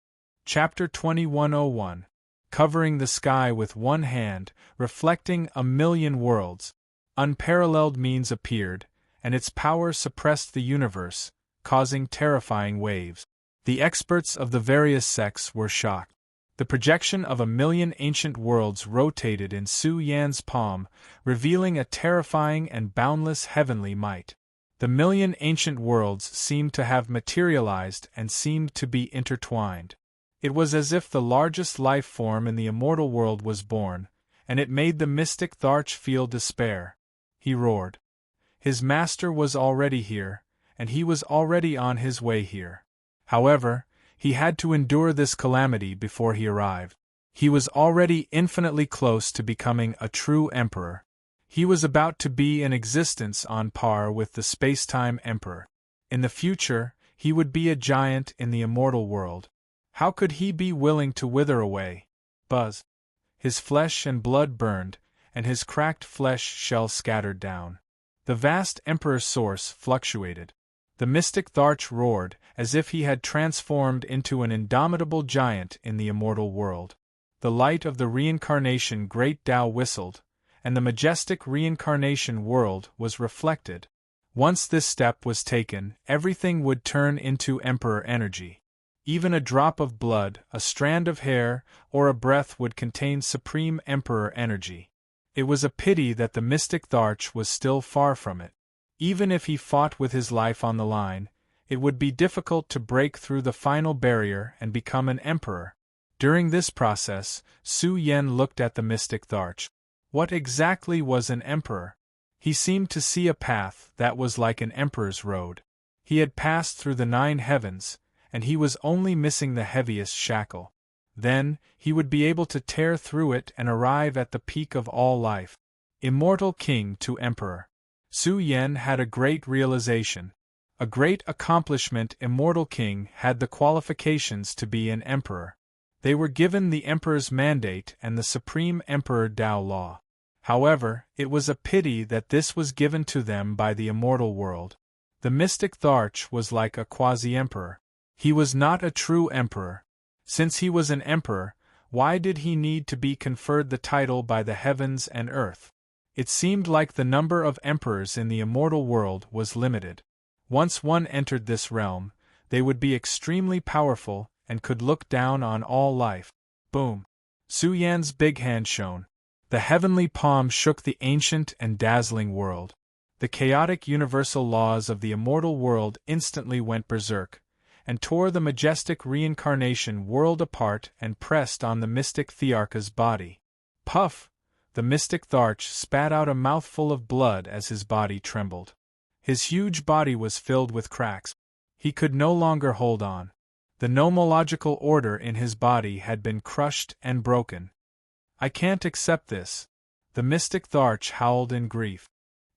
Chapter 2101. Covering the sky with one hand, reflecting a million worlds. Unparalleled means appeared, and its power suppressed the universe, causing terrifying waves. The experts of the various sects were shocked. The projection of 1,000,000 ancient worlds rotated in Su Yan's palm, revealing a terrifying and boundless heavenly might. The 1,000,000 ancient worlds seemed to have materialized and seemed to be intertwined. It was as if the largest life form in the immortal world was born, and it made the mystic Tharch feel despair. He roared. His master was already here, and he was already on his way here. However, he had to endure this calamity before he arrived. He was already infinitely close to becoming a true emperor. He was about to be in existence on par with the space-time emperor. In the future, he would be a giant in the immortal world. How could he be willing to wither away? Buzz. His flesh and blood burned, and his cracked flesh shell scattered down. The vast emperor's source fluctuated. The mystic Tharch roared, as if he had transformed into an indomitable giant in the immortal world. The light of the reincarnation great Tao whistled, and the majestic reincarnation world was reflected. Once this step was taken, everything would turn into emperor energy. Even a drop of blood, a strand of hair, or a breath would contain supreme emperor energy. It was a pity that the mystic Tharch was still far from it. Even if he fought with his life on the line, it would be difficult to break through the final barrier and become an emperor. During this process, Su Yen looked at the mystic Tharch. What exactly was an emperor? He seemed to see a path that was like an emperor's road. He had passed through the 9 heavens, and he was only missing the heaviest shackle. Then, he would be able to tear through it and arrive at the peak of all life. Immortal king to emperor. Su Yen had a great realization. A great accomplishment. Immortal king had the qualifications to be an emperor. They were given the emperor's mandate and the supreme emperor Tao law. However, it was a pity that this was given to them by the immortal world. The mystic Tharch was like a quasi-emperor. He was not a true emperor. Since he was an emperor, why did he need to be conferred the title by the heavens and earth? It seemed like the number of emperors in the immortal world was limited. Once one entered this realm, they would be extremely powerful and could look down on all life. Boom! Su Yan's big hand shone. The heavenly palm shook the ancient and dazzling world. The chaotic universal laws of the immortal world instantly went berserk, and tore the majestic reincarnation world apart and pressed on the mystic Thearka's body. Puff! The mystic Tharch spat out a mouthful of blood as his body trembled. His huge body was filled with cracks. He could no longer hold on. The nomological order in his body had been crushed and broken. I can't accept this. The mystic Tharch howled in grief.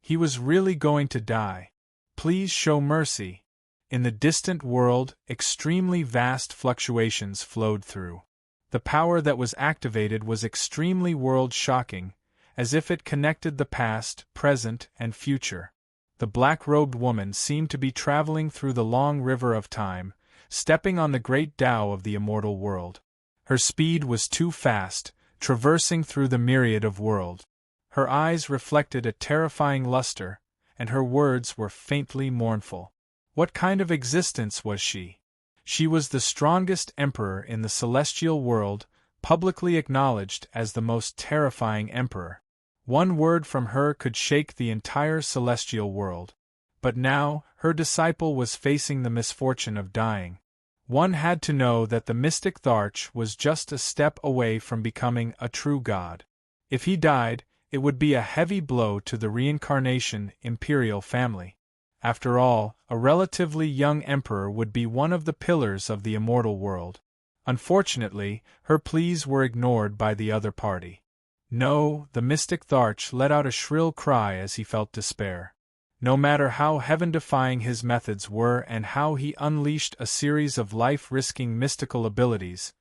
He was really going to die. Please show mercy. In the distant world, extremely vast fluctuations flowed through. The power that was activated was extremely world-shocking, as if it connected the past, present, and future. The black-robed woman seemed to be traveling through the long river of time, stepping on the great Tao of the immortal world. Her speed was too fast, traversing through the myriad of worlds. Her eyes reflected a terrifying luster, and her words were faintly mournful. What kind of existence was she? She was the strongest emperor in the celestial world, publicly acknowledged as the most terrifying emperor. One word from her could shake the entire celestial world. But now, her disciple was facing the misfortune of dying. One had to know that the mystic Tharch was just a step away from becoming a true god. If he died, it would be a heavy blow to the reincarnation imperial family. After all, a relatively young emperor would be one of the pillars of the immortal world. Unfortunately, her pleas were ignored by the other party. No, the mystic Tharch let out a shrill cry as he felt despair. No matter how heaven-defying his methods were and how he unleashed a series of life-risking mystical abilities,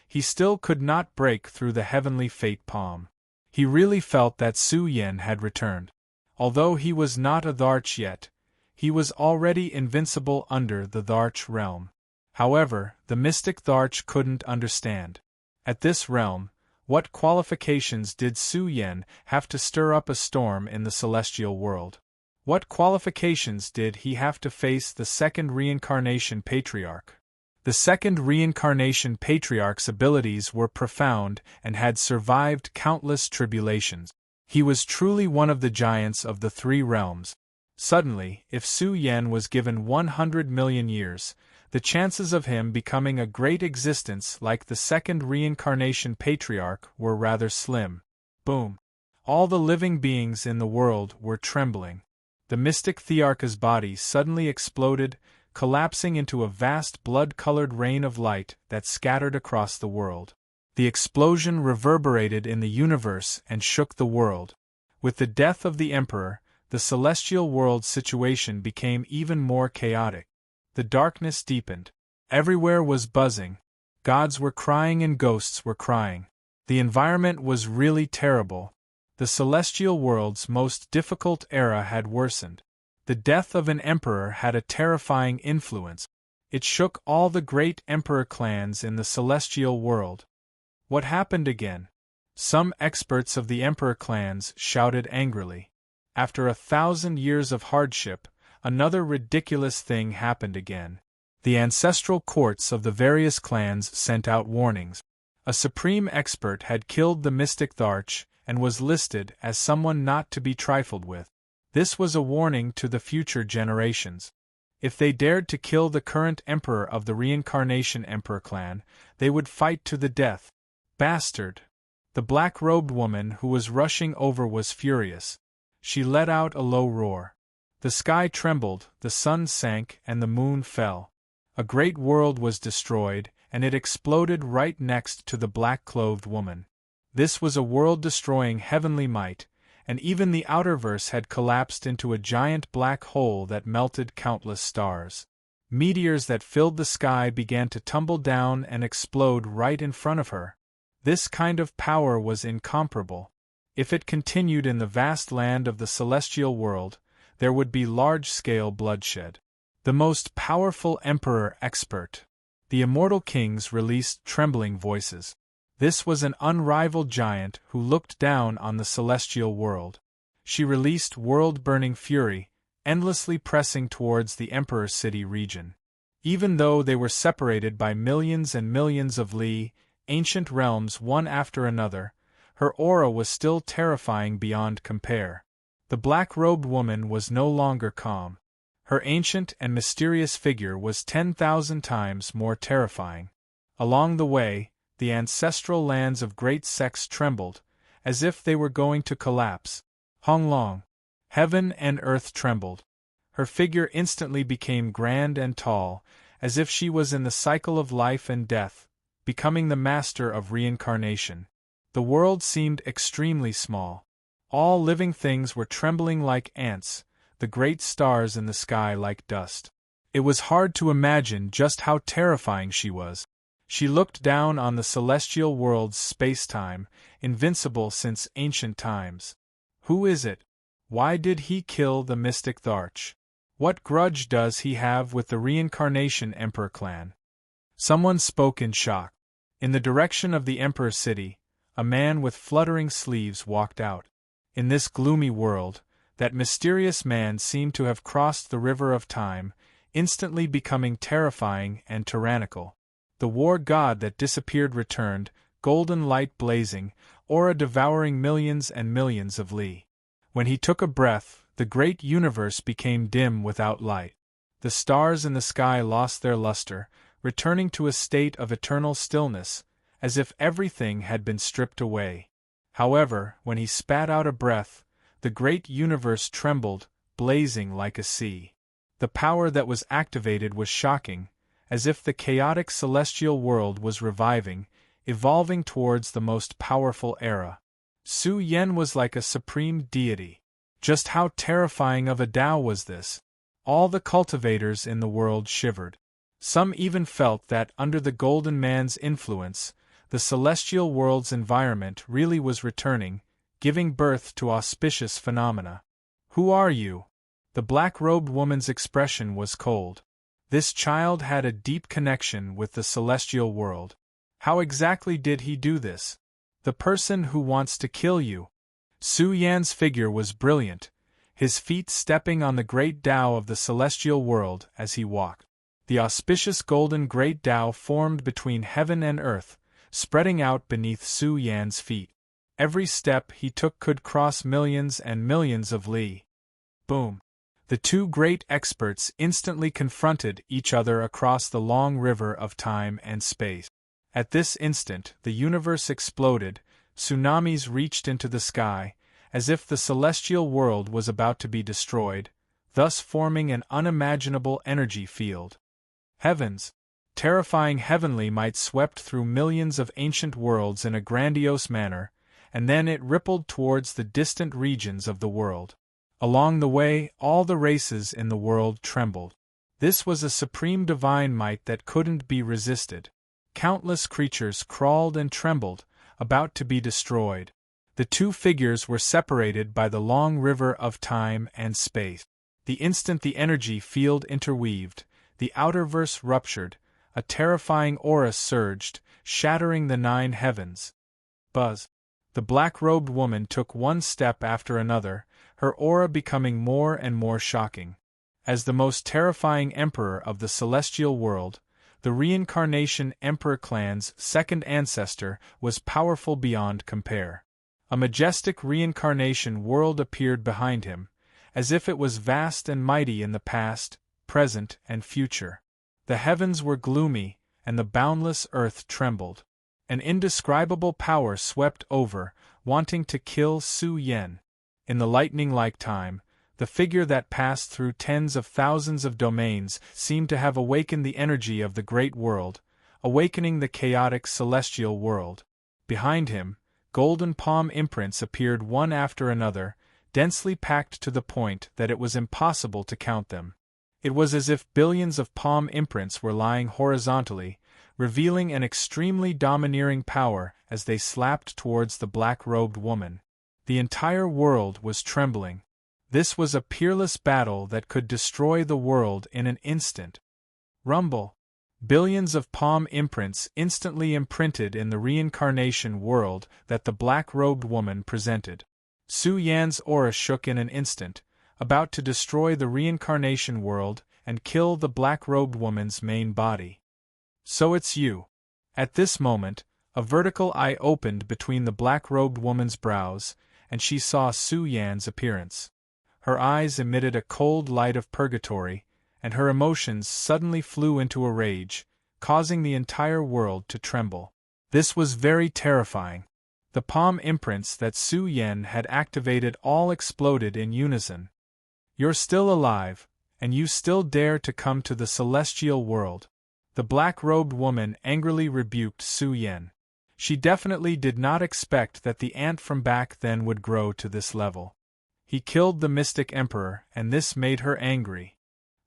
he still could not break through the heavenly fate palm. He really felt that Su Yen had returned. Although he was not a Tharch yet, he was already invincible under the Tharch realm. However, the mystic Tharch couldn't understand. At this realm, what qualifications did Su Yen have to stir up a storm in the celestial world? What qualifications did he have to face the second reincarnation patriarch? The second reincarnation patriarch's abilities were profound and had survived countless tribulations. He was truly one of the giants of the three realms. Suddenly, if Su Yen was given 100 million years, the chances of him becoming a great existence like the second reincarnation patriarch were rather slim. Boom! All the living beings in the world were trembling. The mystic Thearcha's body suddenly exploded, collapsing into a vast blood-colored rain of light that scattered across the world. The explosion reverberated in the universe and shook the world. With the death of the Emperor, the celestial world's situation became even more chaotic. The darkness deepened. Everywhere was buzzing. Gods were crying and ghosts were crying. The environment was really terrible. The celestial world's most difficult era had worsened. The death of an emperor had a terrifying influence. It shook all the great emperor clans in the celestial world. What happened again? Some experts of the emperor clans shouted angrily. After 1,000 years of hardship, another ridiculous thing happened again. The ancestral courts of the various clans sent out warnings. A supreme expert had killed the mystic Tharch and was listed as someone not to be trifled with. This was a warning to the future generations. If they dared to kill the current emperor of the reincarnation emperor clan, they would fight to the death. Bastard! The black-robed woman who was rushing over was furious. She let out a low roar. The sky trembled, the sun sank, and the moon fell. A great world was destroyed, and it exploded right next to the black-clothed woman. This was a world-destroying heavenly might, and even the outerverse had collapsed into a giant black hole that melted countless stars. Meteors that filled the sky began to tumble down and explode right in front of her. This kind of power was incomparable. If it continued in the vast land of the celestial world, there would be large-scale bloodshed. The most powerful emperor expert. The immortal kings released trembling voices. This was an unrivaled giant who looked down on the celestial world. She released world-burning fury, endlessly pressing towards the Emperor's city region. Even though they were separated by millions and millions of li, ancient realms one after another, her aura was still terrifying beyond compare. The black-robed woman was no longer calm. Her ancient and mysterious figure was 10,000 times more terrifying. Along the way, the ancestral lands of great sects trembled, as if they were going to collapse. Honglong. Heaven and earth trembled. Her figure instantly became grand and tall, as if she was in the cycle of life and death, becoming the master of reincarnation. The world seemed extremely small. All living things were trembling like ants, the great stars in the sky like dust. It was hard to imagine just how terrifying she was. She looked down on the celestial world's space-time, invincible since ancient times. Who is it? Why did he kill the mystic Tharch? What grudge does he have with the reincarnation Emperor clan? Someone spoke in shock. In the direction of the Emperor city, a man with fluttering sleeves walked out. In this gloomy world, that mysterious man seemed to have crossed the river of time, instantly becoming terrifying and tyrannical. The war god that disappeared returned, golden light blazing, aura devouring millions and millions of li. When he took a breath, the great universe became dim without light. The stars in the sky lost their luster, returning to a state of eternal stillness, as if everything had been stripped away. However, when he spat out a breath, the great universe trembled, blazing like a sea. The power that was activated was shocking, as if the chaotic celestial world was reviving, evolving towards the most powerful era. Su Yen was like a supreme deity. Just how terrifying of a Tao was this? All the cultivators in the world shivered. Some even felt that, under the Golden Man's influence, the celestial world's environment really was returning, giving birth to auspicious phenomena. "Who are you?" The black-robed woman's expression was cold. This child had a deep connection with the celestial world. How exactly did he do this? "The person who wants to kill you." Su Yan's figure was brilliant, his feet stepping on the great Tao of the celestial world as he walked. The auspicious golden great Tao formed between heaven and earth, spreading out beneath Su Yan's feet. Every step he took could cross millions and millions of li. Boom! The two great experts instantly confronted each other across the long river of time and space. At this instant, the universe exploded, tsunamis reached into the sky, as if the celestial world was about to be destroyed, thus forming an unimaginable energy field. Heavens! Terrifying heavenly might swept through millions of ancient worlds in a grandiose manner, and then it rippled towards the distant regions of the world. Along the way, all the races in the world trembled. This was a supreme divine might that couldn't be resisted. Countless creatures crawled and trembled, about to be destroyed. The two figures were separated by the long river of time and space. The instant the energy field interweaved, the outerverse ruptured, a terrifying aura surged, shattering the 9 heavens. Buzz! The black-robed woman took one step after another, her aura becoming more and more shocking. As the most terrifying emperor of the celestial world, the reincarnation Emperor clan's second ancestor was powerful beyond compare. A majestic reincarnation world appeared behind him, as if it was vast and mighty in the past, present, and future. The heavens were gloomy, and the boundless earth trembled. An indescribable power swept over, wanting to kill Su Yen. In the lightning-like time, the figure that passed through tens of thousands of domains seemed to have awakened the energy of the great world, awakening the chaotic celestial world. Behind him, golden palm imprints appeared one after another, densely packed to the point that it was impossible to count them. It was as if billions of palm imprints were lying horizontally, revealing an extremely domineering power as they slapped towards the black-robed woman. The entire world was trembling. This was a peerless battle that could destroy the world in an instant. Rumble! Billions of palm imprints instantly imprinted in the reincarnation world that the black-robed woman presented. Su Yan's aura shook in an instant, about to destroy the reincarnation world and kill the black-robed woman's main body. "So it's you." At this moment, a vertical eye opened between the black-robed woman's brows, and she saw Su Yan's appearance. Her eyes emitted a cold light of purgatory, and her emotions suddenly flew into a rage, causing the entire world to tremble. This was very terrifying. The palm imprints that Su Yen had activated all exploded in unison. "You're still alive, and you still dare to come to the celestial world." The black-robed woman angrily rebuked Su Yen. She definitely did not expect that the ant from back then would grow to this level. He killed the mystic emperor, and this made her angry.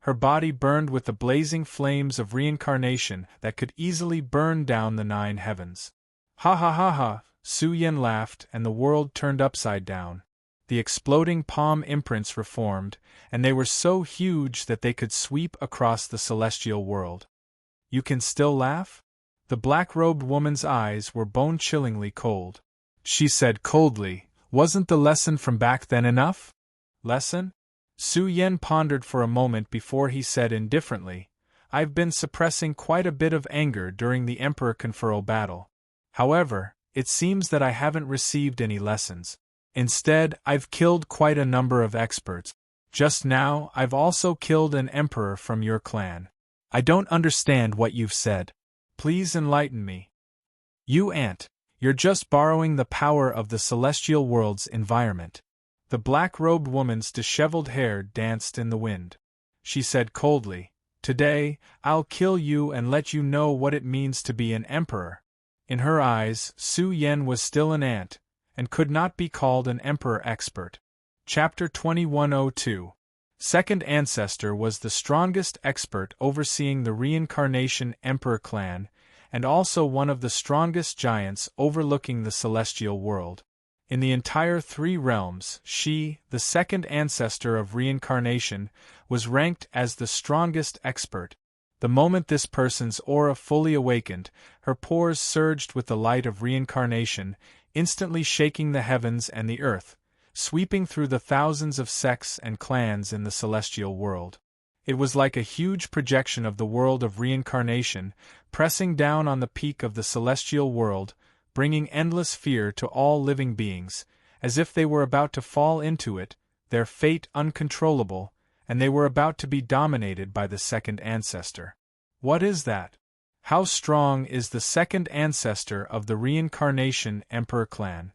Her body burned with the blazing flames of reincarnation that could easily burn down the 9 heavens. "Ha ha ha ha!" Su Yen laughed, and the world turned upside down. The exploding palm imprints reformed, and they were so huge that they could sweep across the celestial world. "You can still laugh?" The black-robed woman's eyes were bone-chillingly cold. She said coldly, "Wasn't the lesson from back then enough?" "Lesson?" Su Yen pondered for a moment before he said indifferently, "I've been suppressing quite a bit of anger during the Emperor-Conferral battle. However, it seems that I haven't received any lessons. Instead, I've killed quite a number of experts. Just now, I've also killed an emperor from your clan. I don't understand what you've said. Please enlighten me." "You ant, you're just borrowing the power of the celestial world's environment." The black-robed woman's disheveled hair danced in the wind. she said coldly. "Today, I'll kill you and let you know what it means to be an emperor." In her eyes, Su Yen was still an ant, and could not be called an emperor expert. Chapter 2102. Second Ancestor was the strongest expert overseeing the reincarnation Emperor clan, and also one of the strongest giants overlooking the celestial world. In the entire three realms, she, the second ancestor of reincarnation, was ranked as the strongest expert. The moment this person's aura fully awakened, her pores surged with the light of reincarnation, instantly shaking the heavens and the earth, sweeping through the thousands of sects and clans in the celestial world. It was like a huge projection of the world of reincarnation, pressing down on the peak of the celestial world, bringing endless fear to all living beings, as if they were about to fall into it, their fate uncontrollable, and they were about to be dominated by the second ancestor. What is that? How strong is the second ancestor of the reincarnation Emperor clan?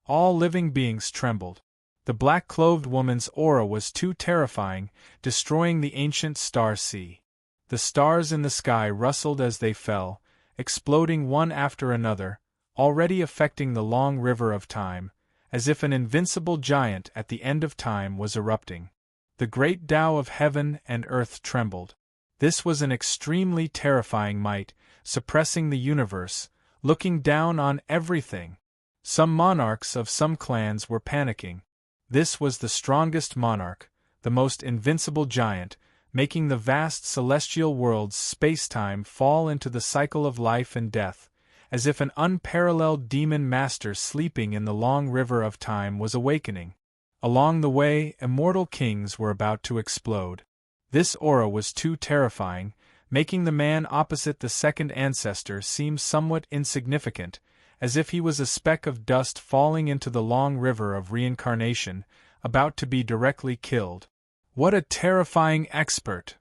All living beings trembled. The black-clothed woman's aura was too terrifying, destroying the ancient star sea. The stars in the sky rustled as they fell, exploding one after another, already affecting the long river of time, as if an invincible giant at the end of time was erupting. The great Tao of heaven and earth trembled. This was an extremely terrifying might, suppressing the universe, looking down on everything. Some monarchs of some clans were panicking. This was the strongest monarch, the most invincible giant, making the vast celestial world's space-time fall into the cycle of life and death, as if an unparalleled demon master sleeping in the long river of time was awakening. Along the way, immortal kings were about to explode. This aura was too terrifying, making the man opposite the second ancestor seem somewhat insignificant, as if he was a speck of dust falling into the long river of reincarnation, about to be directly killed. What a terrifying expert!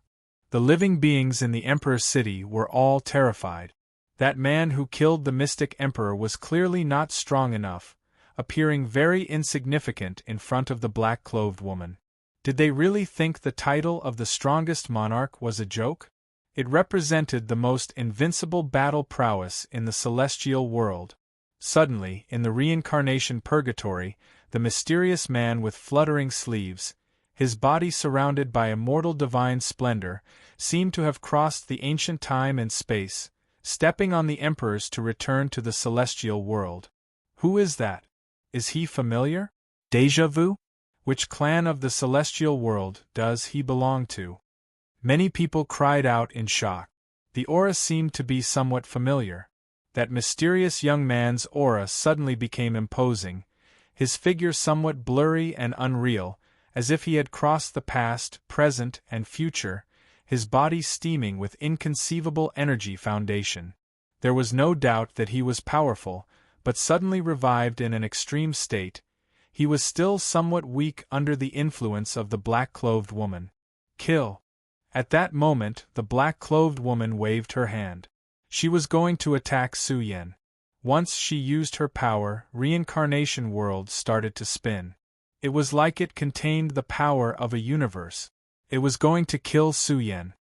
The living beings in the Emperor's city were all terrified. That man who killed the mystic emperor was clearly not strong enough, appearing very insignificant in front of the black-clothed woman. Did they really think the title of the strongest monarch was a joke? It represented the most invincible battle prowess in the celestial world. Suddenly, in the reincarnation purgatory, the mysterious man with fluttering sleeves, his body surrounded by immortal divine splendor, seemed to have crossed the ancient time and space, stepping on the emperors to return to the celestial world. Who is that? Is he familiar? Déjà vu? Which clan of the celestial world does he belong to? Many people cried out in shock. The aura seemed to be somewhat familiar. That mysterious young man's aura suddenly became imposing, his figure somewhat blurry and unreal, as if he had crossed the past, present, and future, his body steaming with inconceivable energy foundation. There was no doubt that he was powerful, but suddenly revived in an extreme state. He was still somewhat weak under the influence of the black-clothed woman. Kill! At that moment, the black-clothed woman waved her hand. She was going to attack Su Yen. Once she used her power, reincarnation world started to spin. It was like it contained the power of a universe. It was going to kill Su Yen.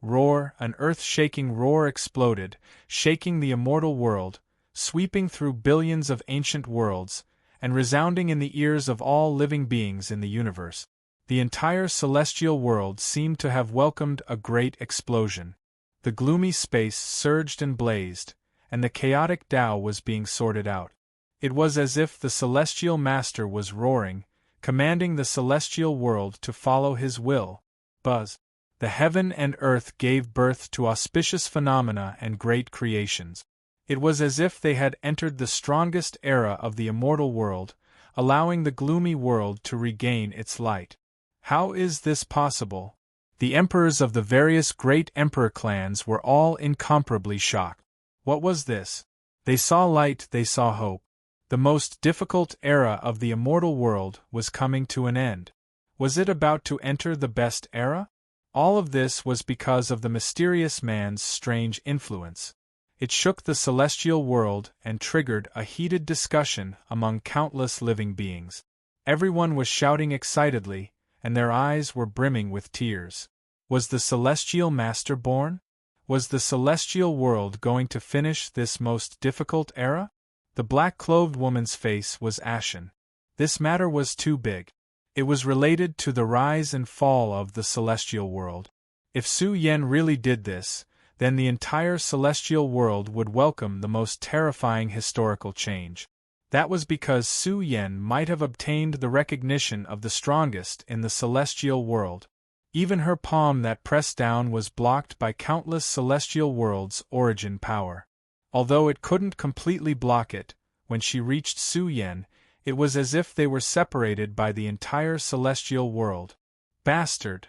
Roar! An earth-shaking roar exploded, shaking the immortal world, sweeping through billions of ancient worlds, and resounding in the ears of all living beings in the universe. The entire celestial world seemed to have welcomed a great explosion. The gloomy space surged and blazed, and the chaotic Tao was being sorted out. It was as if the celestial master was roaring, commanding the celestial world to follow his will. Buzz! The heaven and earth gave birth to auspicious phenomena and great creations. It was as if they had entered the strongest era of the immortal world, allowing the gloomy world to regain its light. How is this possible? The emperors of the various great emperor clans were all incomparably shocked. What was this? They saw light, they saw hope. The most difficult era of the immortal world was coming to an end. Was it about to enter the best era? All of this was because of the mysterious man's strange influence. It shook the celestial world and triggered a heated discussion among countless living beings. Everyone was shouting excitedly, and their eyes were brimming with tears. Was the celestial master born? Was the celestial world going to finish this most difficult era? The black-clothed woman's face was ashen. This matter was too big. It was related to the rise and fall of the celestial world. If Su Yen really did this, then the entire celestial world would welcome the most terrifying historical change. That was because Su Yen might have obtained the recognition of the strongest in the celestial world. Even her palm that pressed down was blocked by countless celestial worlds' origin power. Although it couldn't completely block it, when she reached Su Yen, it was as if they were separated by the entire celestial world. Bastard!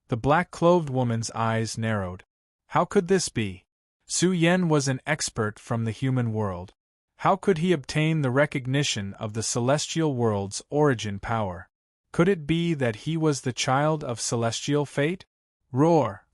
The black-clothed woman's eyes narrowed. How could this be? Su Yen was an expert from the human world. How could he obtain the recognition of the celestial world's origin power? Could it be that he was the child of celestial fate? Roar!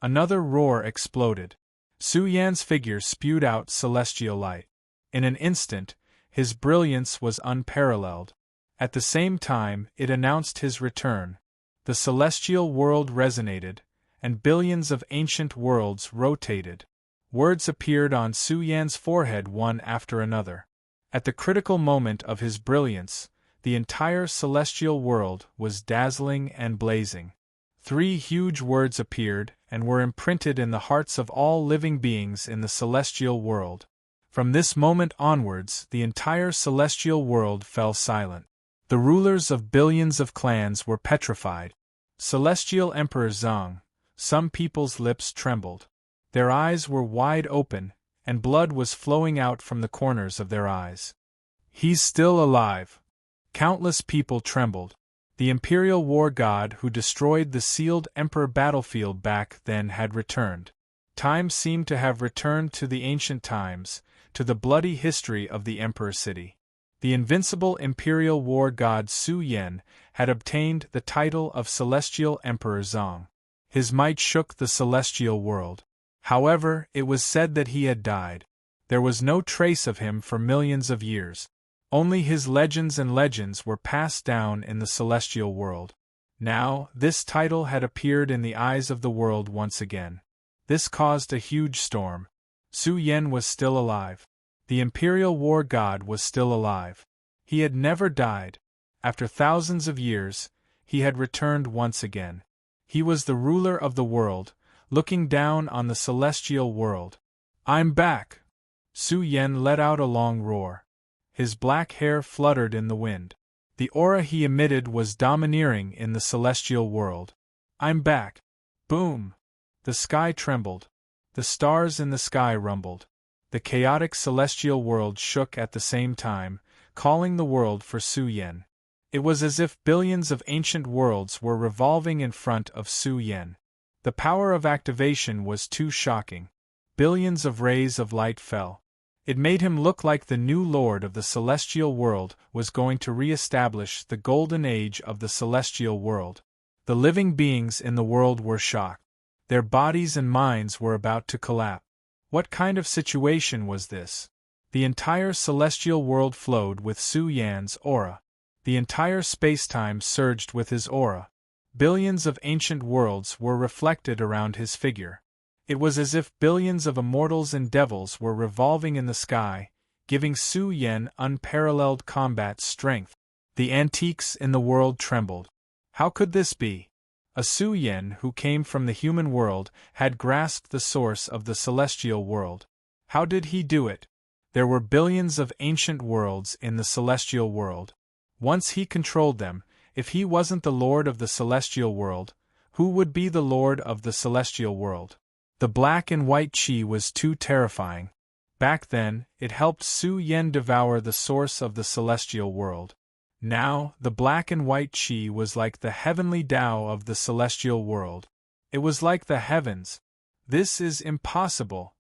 Another roar exploded. Su Yan's figure spewed out celestial light. In an instant, his brilliance was unparalleled. At the same time, it announced his return. The celestial world resonated, and billions of ancient worlds rotated. Words appeared on Su Yan's forehead one after another. At the critical moment of his brilliance, the entire celestial world was dazzling and blazing. 3 huge words appeared and were imprinted in the hearts of all living beings in the celestial world. From this moment onwards, the entire celestial world fell silent. The rulers of billions of clans were petrified. Celestial Emperor Zhang, some people's lips trembled. Their eyes were wide open, and blood was flowing out from the corners of their eyes. He's still alive. Countless people trembled. The imperial war god who destroyed the sealed emperor battlefield back then had returned. Time seemed to have returned to the ancient times, to the bloody history of the emperor city. The invincible imperial war god Su Yen had obtained the title of Celestial Emperor Zhang. His might shook the celestial world. However, it was said that he had died. There was no trace of him for millions of years. Only his legends and legends were passed down in the celestial world. Now, this title had appeared in the eyes of the world once again. This caused a huge storm. Su Yen was still alive. The imperial war god was still alive. He had never died. After thousands of years, he had returned once again. He was the ruler of the world, looking down on the celestial world. I'm back! Su Yen let out a long roar. His black hair fluttered in the wind. The aura he emitted was domineering in the celestial world. I'm back! Boom! The sky trembled. The stars in the sky rumbled. The chaotic celestial world shook at the same time, calling the world for Su Yen. It was as if billions of ancient worlds were revolving in front of Su Yen. The power of activation was too shocking. Billions of rays of light fell. It made him look like the new lord of the celestial world was going to re-establish the golden age of the celestial world. The living beings in the world were shocked. Their bodies and minds were about to collapse. What kind of situation was this? The entire celestial world flowed with Su Yan's aura. The entire space-time surged with his aura. Billions of ancient worlds were reflected around his figure. It was as if billions of immortals and devils were revolving in the sky, giving Su Yen unparalleled combat strength. The antiques in the world trembled. How could this be? A Su Yen who came from the human world had grasped the source of the celestial world. How did he do it? There were billions of ancient worlds in the celestial world. Once he controlled them, if he wasn't the lord of the celestial world, who would be the lord of the celestial world? The black and white chi was too terrifying. Back then, it helped Su Yen devour the source of the celestial world. Now, the black and white chi was like the heavenly Tao of the celestial world. It was like the heavens. This is impossible!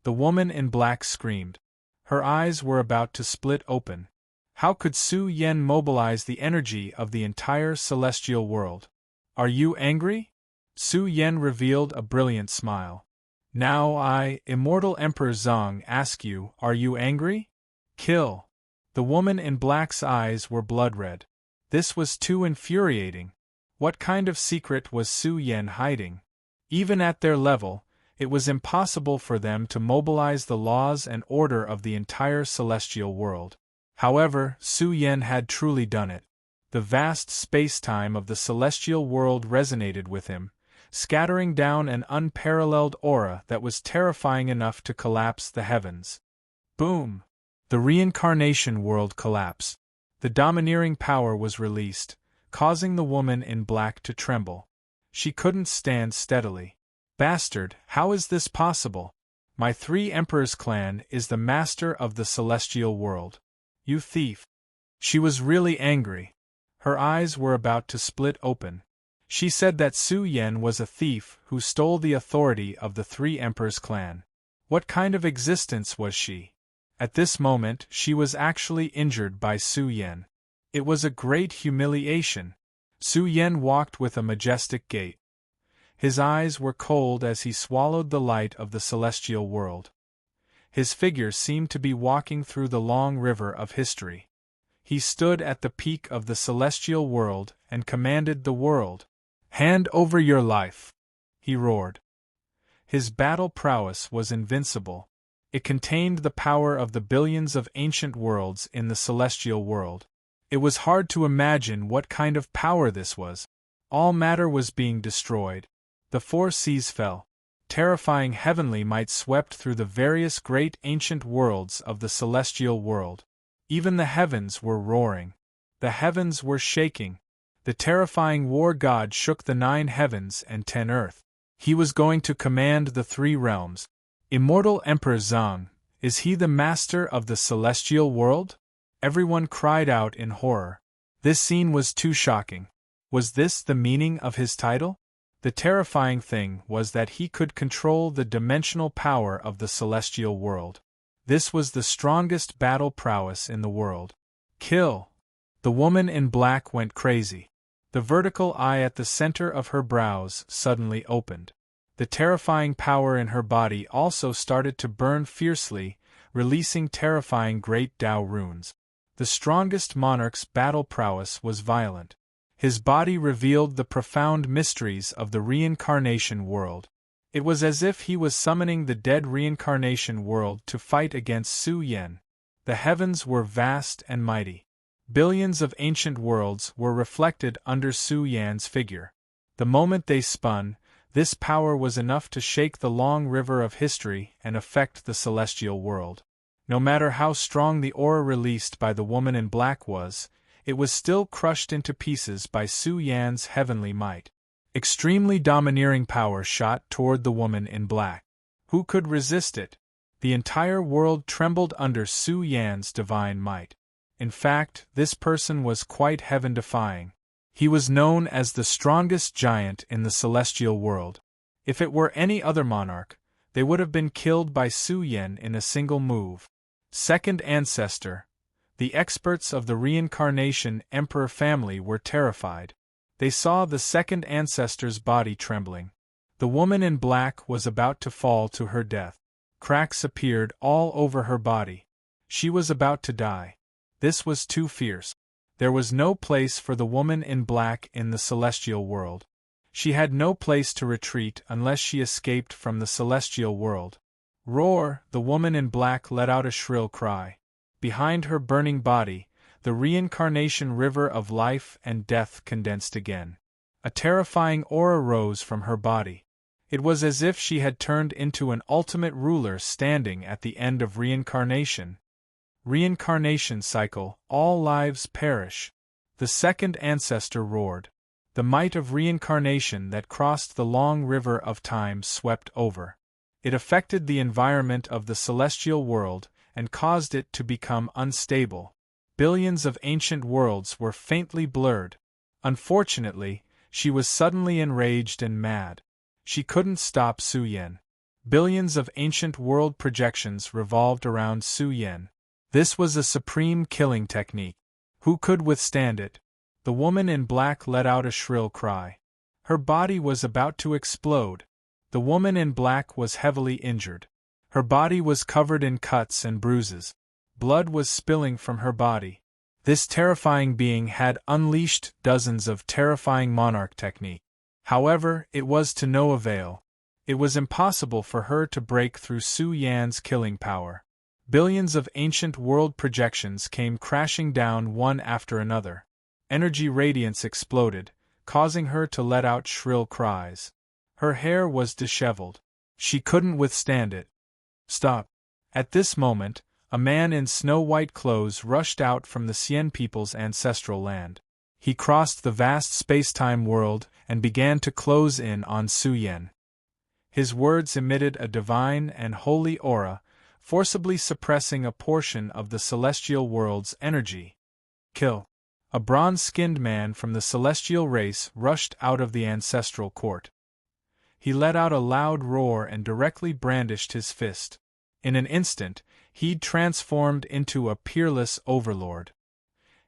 The woman in black screamed. Her eyes were about to split open. How could Su Yen mobilize the energy of the entire celestial world? Are you angry? Su Yen revealed a brilliant smile. Now I, Immortal Emperor Zhang, ask you, are you angry? Kill! The woman in black's eyes were blood-red. This was too infuriating. What kind of secret was Su Yen hiding? Even at their level, it was impossible for them to mobilize the laws and order of the entire celestial world. However, Su Yen had truly done it. The vast space-time of the celestial world resonated with him, scattering down an unparalleled aura that was terrifying enough to collapse the heavens. Boom! The reincarnation world collapsed. The domineering power was released, causing the woman in black to tremble. She couldn't stand steadily. Bastard, how is this possible? My three emperors' clan is the master of the celestial world. You thief! She was really angry. Her eyes were about to split open. She said that Su Yen was a thief who stole the authority of the three emperors' clan. What kind of existence was she? At this moment, she was actually injured by Su Yen. It was a great humiliation. Su Yen walked with a majestic gait. His eyes were cold as he swallowed the light of the celestial world. His figure seemed to be walking through the long river of history. He stood at the peak of the celestial world and commanded the world. "Hand over your life!" he roared. His battle prowess was invincible. It contained the power of the billions of ancient worlds in the celestial world. It was hard to imagine what kind of power this was. All matter was being destroyed. The four seas fell. Terrifying heavenly might swept through the various great ancient worlds of the celestial world. Even the heavens were roaring. The heavens were shaking. The terrifying war god shook the 9 heavens and 10 earth. He was going to command the 3 realms. Immortal Emperor Zhang, is he the master of the celestial world? Everyone cried out in horror. This scene was too shocking. Was this the meaning of his title? The terrifying thing was that he could control the dimensional power of the celestial world. This was the strongest battle prowess in the world. Kill! The woman in black went crazy. The vertical eye at the center of her brows suddenly opened. The terrifying power in her body also started to burn fiercely, releasing terrifying great Tao runes. The strongest monarch's battle prowess was violent. His body revealed the profound mysteries of the reincarnation world. It was as if he was summoning the dead reincarnation world to fight against Su Yen. The heavens were vast and mighty. Billions of ancient worlds were reflected under Su Yan's figure. The moment they spun, this power was enough to shake the long river of history and affect the celestial world. No matter how strong the aura released by the woman in black was, it was still crushed into pieces by Su Yan's heavenly might. Extremely domineering power shot toward the woman in black. Who could resist it? The entire world trembled under Su Yan's divine might. In fact, this person was quite heaven-defying. He was known as the strongest giant in the celestial world. If it were any other monarch, they would have been killed by Su Yen in a single move. Second ancestor. The experts of the reincarnation emperor family were terrified. They saw the second ancestor's body trembling. The woman in black was about to fall to her death. Cracks appeared all over her body. She was about to die. This was too fierce. There was no place for the woman in black in the celestial world. She had no place to retreat unless she escaped from the celestial world. Roar! The woman in black let out a shrill cry. Behind her burning body, the reincarnation river of life and death condensed again. A terrifying aura rose from her body. It was as if she had turned into an ultimate ruler standing at the end of reincarnation. Reincarnation cycle, all lives perish. The second ancestor roared. The might of reincarnation that crossed the long river of time swept over. It affected the environment of the celestial world and caused it to become unstable. Billions of ancient worlds were faintly blurred. Unfortunately, she was suddenly enraged and mad. She couldn't stop Su Yen. Billions of ancient world projections revolved around Su Yen. This was a supreme killing technique. Who could withstand it? The woman in black let out a shrill cry. Her body was about to explode. The woman in black was heavily injured. Her body was covered in cuts and bruises. Blood was spilling from her body. This terrifying being had unleashed dozens of terrifying monarch technique. However, it was to no avail. It was impossible for her to break through Su Yan's killing power. Billions of ancient world projections came crashing down one after another. Energy radiance exploded, causing her to let out shrill cries. Her hair was disheveled. She couldn't withstand it. Stop. At this moment, a man in snow-white clothes rushed out from the Xian people's ancestral land. He crossed the vast space-time world and began to close in on Su Yan. His words emitted a divine and holy aura, forcibly suppressing a portion of the celestial world's energy. Kill. A bronze-skinned man from the celestial race rushed out of the ancestral court. He let out a loud roar and directly brandished his fist. In an instant, he'd transformed into a peerless overlord.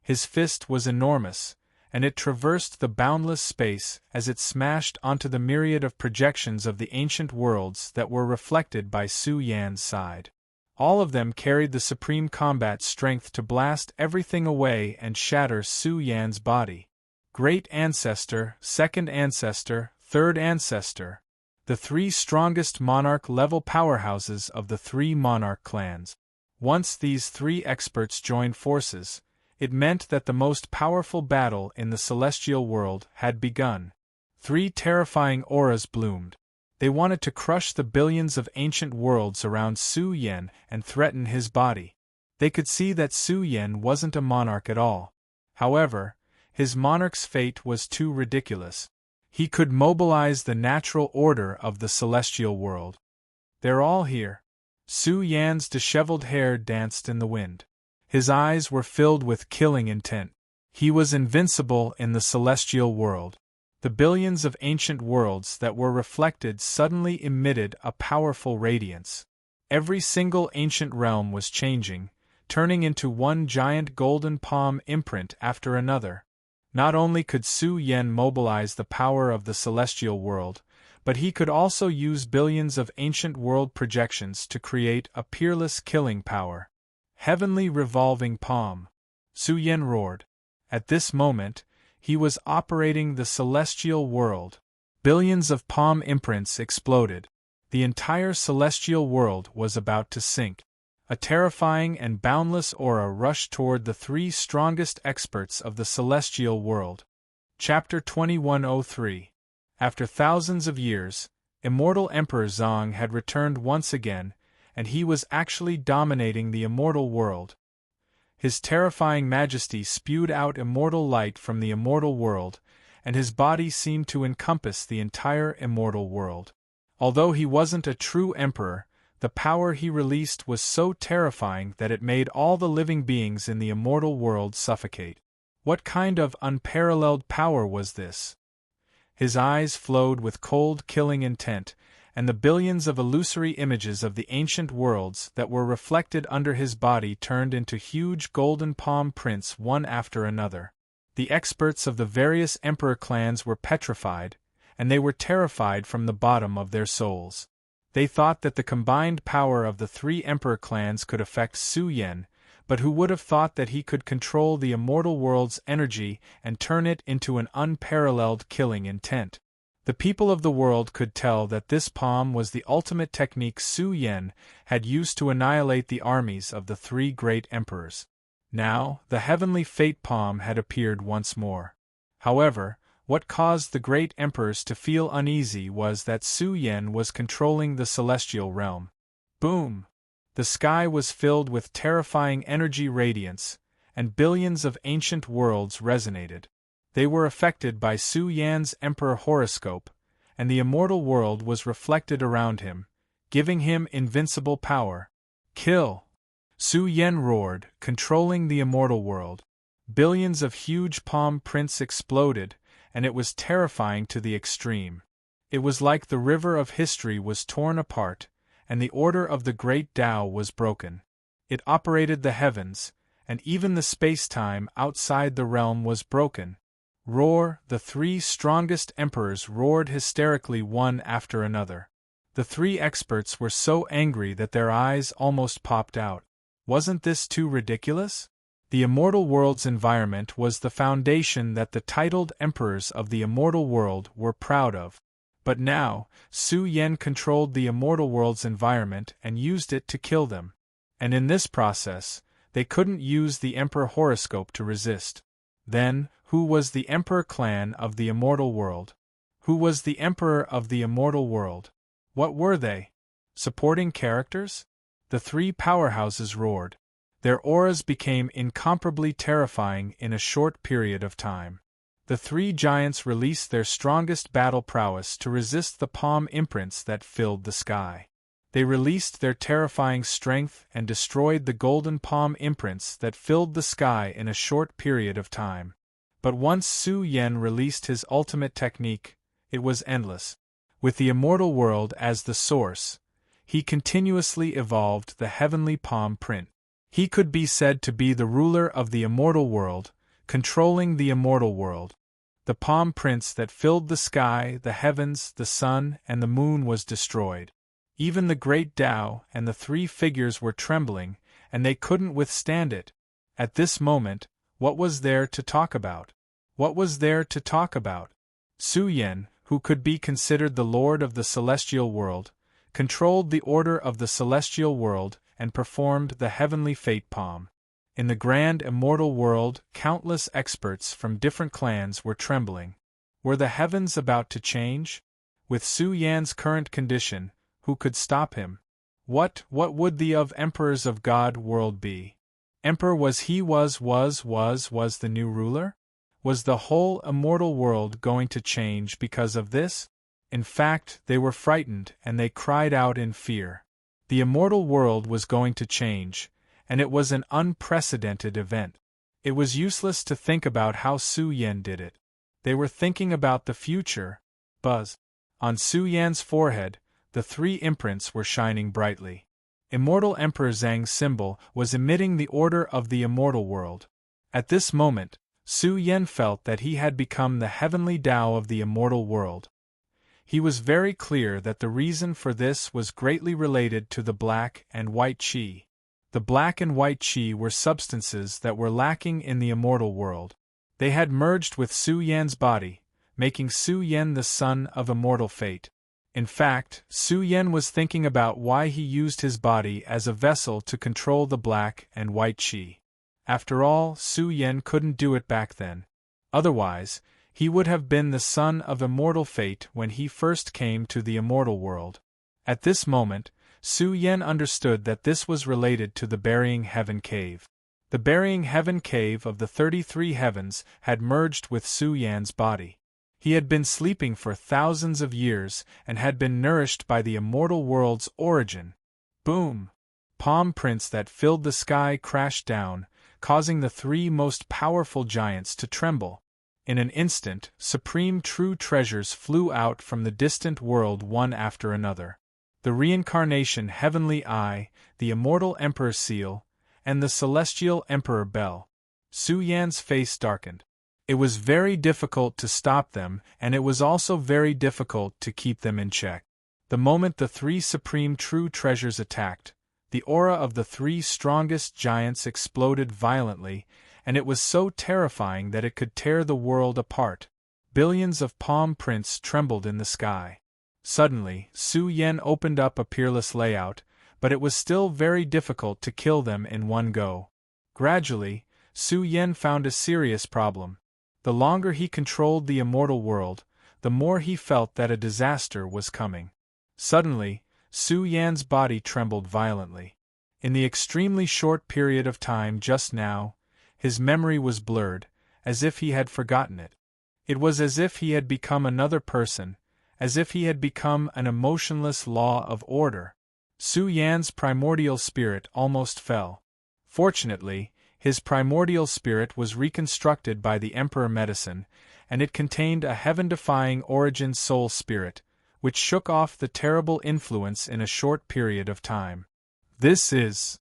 His fist was enormous, and it traversed the boundless space as it smashed onto the myriad of projections of the ancient worlds that were reflected by Su Yan's side. All of them carried the supreme combat strength to blast everything away and shatter Su Yan's body. Great Ancestor, Second Ancestor, Third Ancestor, the three strongest monarch-level powerhouses of the three monarch clans. Once these three experts joined forces, it meant that the most powerful battle in the celestial world had begun. Three terrifying auras bloomed. They wanted to crush the billions of ancient worlds around Su Yan and threaten his body. They could see that Su Yan wasn't a monarch at all. However, his monarch's fate was too ridiculous. He could mobilize the natural order of the celestial world. They're all here. Su Yan's disheveled hair danced in the wind. His eyes were filled with killing intent. He was invincible in the celestial world. The billions of ancient worlds that were reflected suddenly emitted a powerful radiance. Every single ancient realm was changing, turning into one giant golden palm imprint after another. Not only could Su Yan mobilize the power of the celestial world, but he could also use billions of ancient world projections to create a peerless killing power. Heavenly revolving palm. Su Yan roared. At this moment, he was operating the celestial world. Billions of palm imprints exploded. The entire celestial world was about to sink. A terrifying and boundless aura rushed toward the three strongest experts of the celestial world. Chapter 2103. After thousands of years, immortal Emperor Zhang had returned once again, and he was actually dominating the immortal world. His terrifying majesty spewed out immortal light from the immortal world, and his body seemed to encompass the entire immortal world. Although he wasn't a true emperor, the power he released was so terrifying that it made all the living beings in the immortal world suffocate. What kind of unparalleled power was this? His eyes flowed with cold, killing intent, and the billions of illusory images of the ancient worlds that were reflected under his body turned into huge golden palm prints one after another. The experts of the various emperor clans were petrified, and they were terrified from the bottom of their souls. They thought that the combined power of the three emperor clans could affect Su Yan, but who would have thought that he could control the immortal world's energy and turn it into an unparalleled killing intent? The people of the world could tell that this palm was the ultimate technique Su Yan had used to annihilate the armies of the three great emperors. Now, the heavenly fate palm had appeared once more. However, what caused the great emperors to feel uneasy was that Su Yan was controlling the celestial realm. Boom! The sky was filled with terrifying energy radiance, and billions of ancient worlds resonated. They were affected by Su Yan's emperor horoscope, and the immortal world was reflected around him, giving him invincible power. Kill! Su Yan roared, controlling the immortal world. Billions of huge palm prints exploded, and it was terrifying to the extreme. It was like the river of history was torn apart, and the order of the great Tao was broken. It operated the heavens, and even the space-time outside the realm was broken. Roar! The three strongest emperors roared hysterically one after another. The three experts were so angry that their eyes almost popped out. Wasn't this too ridiculous? The immortal world's environment was the foundation that the titled emperors of the immortal world were proud of. But now, Su Yen controlled the immortal world's environment and used it to kill them. And in this process, they couldn't use the Emperor horoscope to resist. Then, who was the Emperor clan of the immortal world? Who was the Emperor of the immortal world? What were they? Supporting characters? The three powerhouses roared. Their auras became incomparably terrifying in a short period of time. The three giants released their strongest battle prowess to resist the palm imprints that filled the sky. They released their terrifying strength and destroyed the golden palm imprints that filled the sky in a short period of time. But once Su Yen released his ultimate technique, it was endless. With the immortal world as the source, he continuously evolved the heavenly palm print. He could be said to be the ruler of the immortal world, controlling the immortal world. The palm prints that filled the sky, the heavens, the sun, and the moon was destroyed. Even the great Tao and the three figures were trembling, and they couldn't withstand it. At this moment, what was there to talk about? What was there to talk about? Su Yen, who could be considered the lord of the celestial world, controlled the order of the celestial world and performed the heavenly fate palm. In the grand immortal world, countless experts from different clans were trembling. Were the heavens about to change? With Su Yan's current condition, who could stop him? What would the emperors of God world be? Emperor was the new ruler? Was the whole immortal world going to change because of this? In fact, they were frightened and they cried out in fear. The immortal world was going to change, and it was an unprecedented event. It was useless to think about how Su Yen did it. They were thinking about the future. Buzz. On Su Yan's forehead, the three imprints were shining brightly. Immortal Emperor Zhang's symbol was emitting the order of the immortal world. At this moment, Su Yen felt that he had become the heavenly Tao of the immortal world. He was very clear that the reason for this was greatly related to the black and white qi. The black and white qi were substances that were lacking in the immortal world. They had merged with Su Yan's body, making Su Yen the son of immortal fate. In fact, Su Yen was thinking about why he used his body as a vessel to control the black and white qi. After all, Su Yen couldn't do it back then. Otherwise, he would have been the son of immortal fate when he first came to the immortal world. At this moment, Su Yen understood that this was related to the Burying Heaven Cave. The Burying Heaven Cave of the 33 heavens had merged with Su Yan's body. He had been sleeping for thousands of years and had been nourished by the immortal world's origin. Boom! Palm prints that filled the sky crashed down, causing the three most powerful giants to tremble. In an instant, supreme true treasures flew out from the distant world one after another. The reincarnation heavenly eye, the immortal emperor seal, and the celestial emperor bell. Su Yan's face darkened. It was very difficult to stop them, and it was also very difficult to keep them in check. The moment the three supreme true treasures attacked, the aura of the three strongest giants exploded violently, and it was so terrifying that it could tear the world apart. Billions of palm prints trembled in the sky. Suddenly, Su Yen opened up a peerless layout, but it was still very difficult to kill them in one go. Gradually, Su Yen found a serious problem. The longer he controlled the immortal world, the more he felt that a disaster was coming. Suddenly, Su Yan's body trembled violently. In the extremely short period of time just now, his memory was blurred, as if he had forgotten it. It was as if he had become another person, as if he had become an emotionless law of order. Su Yan's primordial spirit almost fell. Fortunately, his primordial spirit was reconstructed by the Emperor Medicine, and it contained a heaven-defying origin soul spirit, which shook off the terrible influence in a short period of time. This is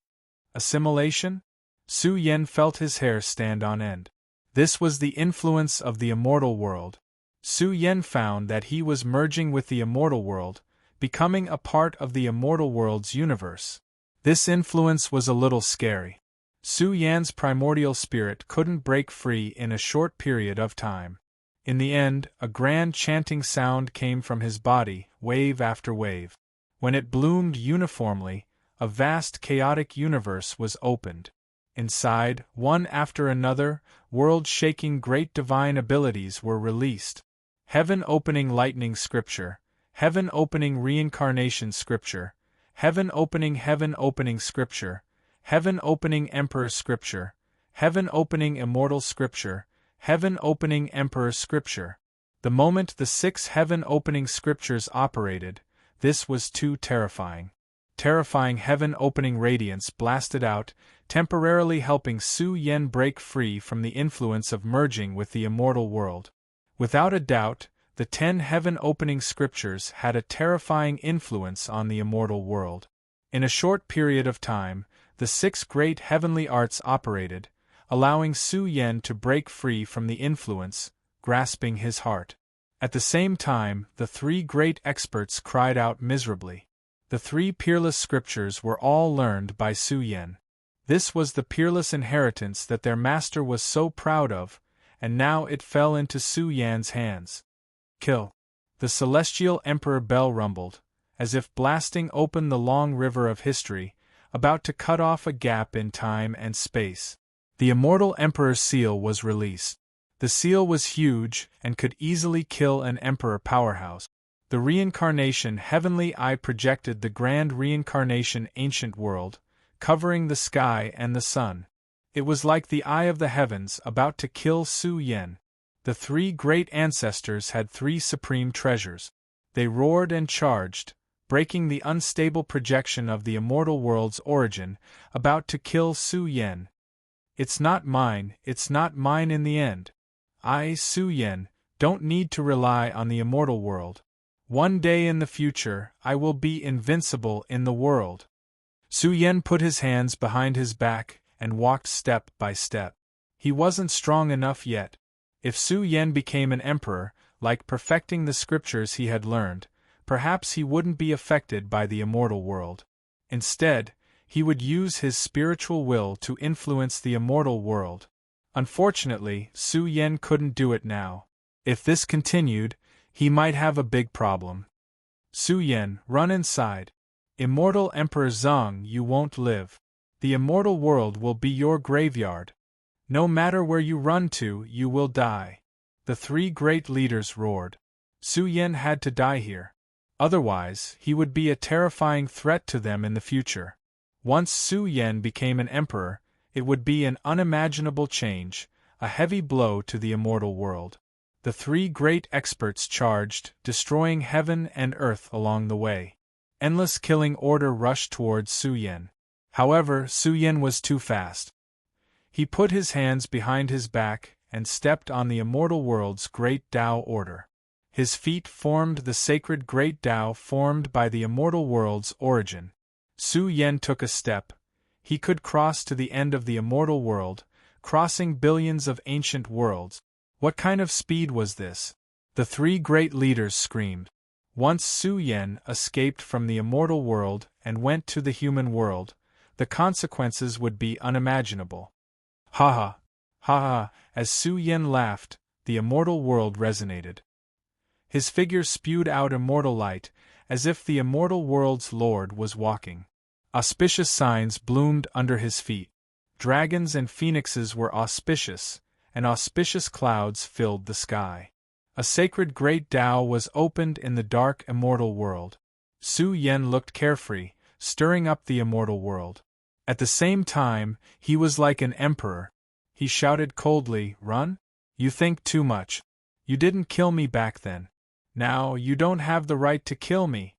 assimilation? Su Yen felt his hair stand on end. This was the influence of the immortal world. Su Yen found that he was merging with the immortal world, becoming a part of the immortal world's universe. This influence was a little scary. Su Yan's primordial spirit couldn't break free in a short period of time. In the end, a grand chanting sound came from his body, wave after wave. When it bloomed uniformly, a vast chaotic universe was opened. Inside, one after another, world-shaking great divine abilities were released. Heaven-opening lightning scripture, heaven-opening reincarnation scripture, heaven-opening scripture, heaven-opening emperor scripture, heaven-opening immortal scripture, heaven-opening emperor scripture. The moment the 6 heaven-opening scriptures operated, this was too terrifying. Terrifying heaven-opening radiance blasted out, temporarily helping Su Yan break free from the influence of merging with the immortal world. Without a doubt, the 10 heaven-opening scriptures had a terrifying influence on the immortal world. In a short period of time, the 6 great heavenly arts operated, allowing Su Yan to break free from the influence, grasping his heart. At the same time, the 3 great experts cried out miserably. The 3 peerless scriptures were all learned by Su Yan. This was the peerless inheritance that their master was so proud of, and now it fell into Su Yan's hands. Kill. The celestial emperor bell rumbled, as if blasting open the long river of history, about to cut off a gap in time and space. The immortal emperor's seal was released. The seal was huge and could easily kill an emperor powerhouse. The reincarnation heavenly eye projected the grand reincarnation ancient world, covering the sky and the sun. It was like the eye of the heavens about to kill Su Yan. The 3 great ancestors had 3 supreme treasures. They roared and charged, breaking the unstable projection of the immortal world's origin, about to kill Su Yan. It's not mine in the end. I, Su Yan, don't need to rely on the immortal world. One day in the future, I will be invincible in the world. Su Yan put his hands behind his back and walked step by step. He wasn't strong enough yet. If Su Yan became an emperor, like perfecting the scriptures he had learned, perhaps he wouldn't be affected by the immortal world. Instead, he would use his spiritual will to influence the immortal world. Unfortunately, Su Yan couldn't do it now. If this continued, he might have a big problem. Su Yan, run inside. Immortal Emperor Zhang, you won't live. The immortal world will be your graveyard. No matter where you run to, you will die. The 3 great leaders roared. Su Yan had to die here. Otherwise, he would be a terrifying threat to them in the future. Once Su Yan became an emperor, it would be an unimaginable change, a heavy blow to the immortal world. The 3 great experts charged, destroying heaven and earth along the way. Endless killing order rushed towards Su Yan. However, Su Yan was too fast. He put his hands behind his back and stepped on the immortal world's great Tao order. His feet formed the sacred great Tao formed by the immortal world's origin. Su Yan took a step. He could cross to the end of the immortal world, crossing billions of ancient worlds. What kind of speed was this? The 3 great leaders screamed. Once Su Yan escaped from the immortal world and went to the human world, the consequences would be unimaginable. Ha ha! Ha ha! As Su Yan laughed, the immortal world resonated. His figure spewed out immortal light, as if the immortal world's lord was walking. Auspicious signs bloomed under his feet. Dragons and phoenixes were auspicious, and auspicious clouds filled the sky. A sacred great Tao was opened in the dark immortal world. Su Yan looked carefree, stirring up the immortal world. At the same time, he was like an emperor. He shouted coldly, "Run? You think too much. You didn't kill me back then. Now you don't have the right to kill me."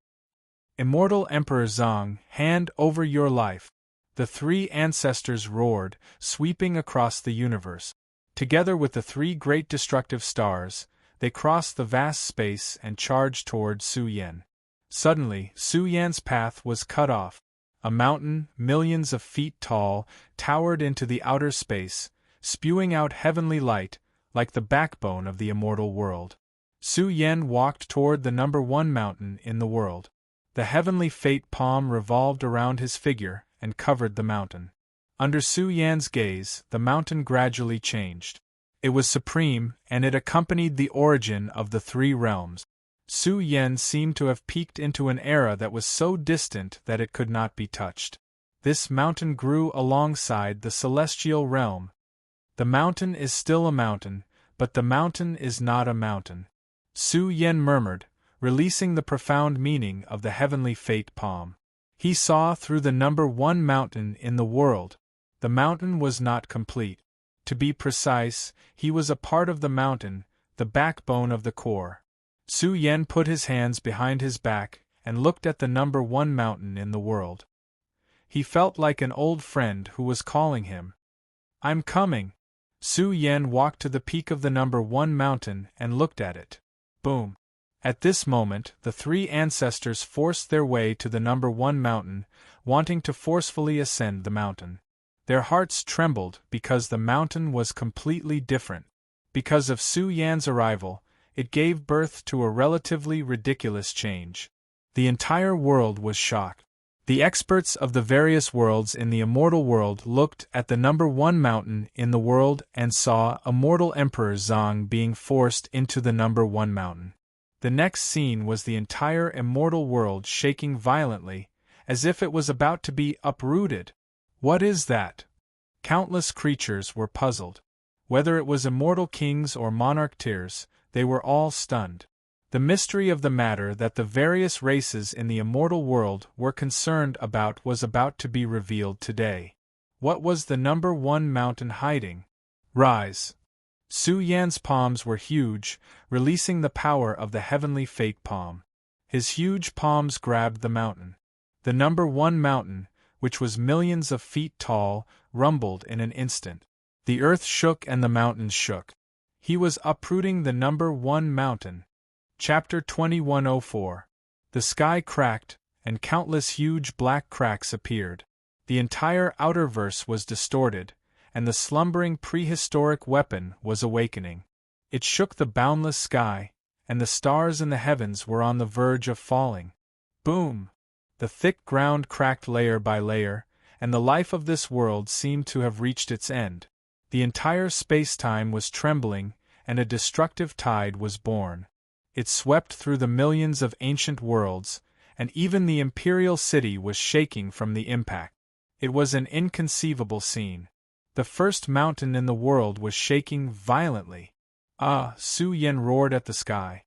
Immortal Emperor Zhang, hand over your life. The 3 ancestors roared, sweeping across the universe. Together with the 3 great destructive stars, they crossed the vast space and charged toward Su Yan. Suddenly, Su Yan's path was cut off. A mountain, millions of feet tall, towered into the outer space, spewing out heavenly light, like the backbone of the immortal world. Su Yan walked toward the number 1 mountain in the world. The heavenly fate palm revolved around his figure and covered the mountain. Under Su Yan's gaze, the mountain gradually changed. It was supreme, and it accompanied the origin of the three realms. Su Yan seemed to have peeked into an era that was so distant that it could not be touched. This mountain grew alongside the celestial realm. The mountain is still a mountain, but the mountain is not a mountain, Su Yan murmured, releasing the profound meaning of the heavenly fate palm. He saw through the number one mountain in the world. The mountain was not complete. To be precise, he was a part of the mountain, the backbone of the core. Su Yan put his hands behind his back and looked at the number one mountain in the world. He felt like an old friend who was calling him. I'm coming. Su Yan walked to the peak of the number one mountain and looked at it. Boom. At this moment, the three ancestors forced their way to the number one mountain, wanting to forcefully ascend the mountain. Their hearts trembled because the mountain was completely different. Because of Su Yan's arrival, it gave birth to a relatively ridiculous change. The entire world was shocked. The experts of the various worlds in the immortal world looked at the number one mountain in the world and saw immortal Emperor Zhang being forced into the number one mountain. The next scene was the entire immortal world shaking violently, as if it was about to be uprooted. What is that? Countless creatures were puzzled. Whether it was immortal kings or monarch tiers, they were all stunned. The mystery of the matter that the various races in the immortal world were concerned about was about to be revealed today. What was the number one mountain hiding? Rise! Su Yan's palms were huge, releasing the power of the heavenly fate palm. His huge palms grabbed the mountain. The number one mountain, which was millions of feet tall, rumbled in an instant. The earth shook and the mountains shook. He was uprooting the number one mountain. Chapter 2104. The sky cracked, and countless huge black cracks appeared. The entire outerverse was distorted, and the slumbering prehistoric weapon was awakening. It shook the boundless sky, and the stars in the heavens were on the verge of falling. Boom! The thick ground cracked layer by layer, and the life of this world seemed to have reached its end. The entire space-time was trembling, and a destructive tide was born. It swept through the millions of ancient worlds, and even the imperial city was shaking from the impact. It was an inconceivable scene. The first mountain in the world was shaking violently. Ah! Su Yan roared at the sky.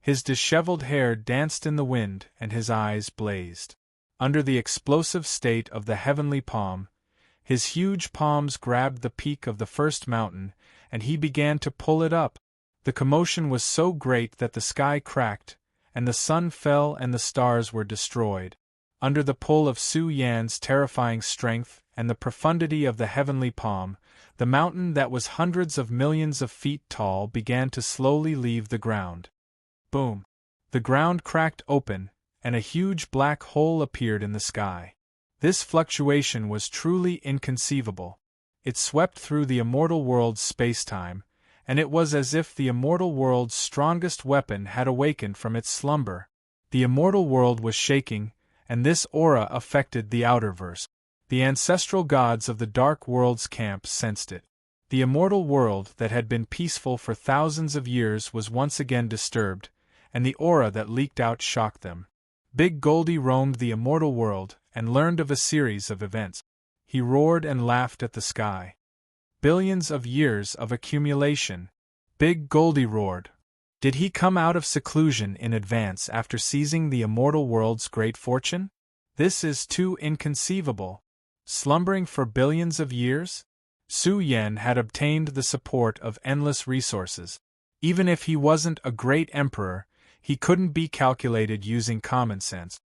His disheveled hair danced in the wind and his eyes blazed. Under the explosive state of the heavenly palm, his huge palms grabbed the peak of the first mountain, and he began to pull it up. The commotion was so great that the sky cracked, and the sun fell and the stars were destroyed. Under the pull of Su Yan's terrifying strength and the profundity of the heavenly palm, the mountain that was hundreds of millions of feet tall began to slowly leave the ground. Boom! The ground cracked open, and a huge black hole appeared in the sky. This fluctuation was truly inconceivable. It swept through the immortal world's space-time, and it was as if the immortal world's strongest weapon had awakened from its slumber. The immortal world was shaking, and this aura affected the outerverse. The ancestral gods of the Dark World's camp sensed it. The immortal world that had been peaceful for thousands of years was once again disturbed, and the aura that leaked out shocked them. Big Goldie roamed the immortal world and learned of a series of events. He roared and laughed at the sky. Billions of years of accumulation. Big Goldie roared. Did he come out of seclusion in advance after seizing the immortal world's great fortune? This is too inconceivable. Slumbering for billions of years? Su Yan had obtained the support of endless resources. Even if he wasn't a great emperor, he couldn't be calculated using common sense.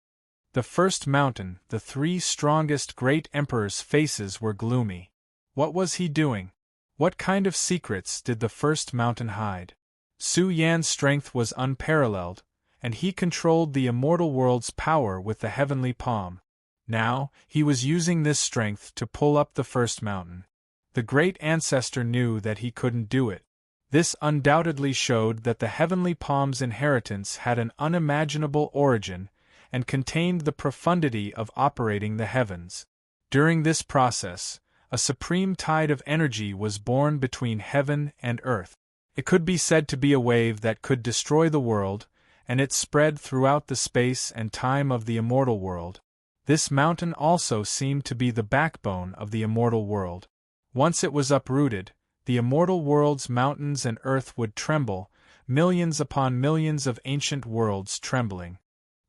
The first mountain, the three strongest great emperors' faces were gloomy. What was he doing? What kind of secrets did the first mountain hide? Su Yan's strength was unparalleled, and he controlled the immortal world's power with the heavenly palm. Now, he was using this strength to pull up the first mountain. The great ancestor knew that he couldn't do it. This undoubtedly showed that the heavenly palm's inheritance had an unimaginable origin, and contained the profundity of operating the heavens. During this process, a supreme tide of energy was born between heaven and earth. It could be said to be a wave that could destroy the world, and it spread throughout the space and time of the immortal world. This mountain also seemed to be the backbone of the immortal world. Once it was uprooted, the immortal world's mountains and earth would tremble, millions upon millions of ancient worlds trembling.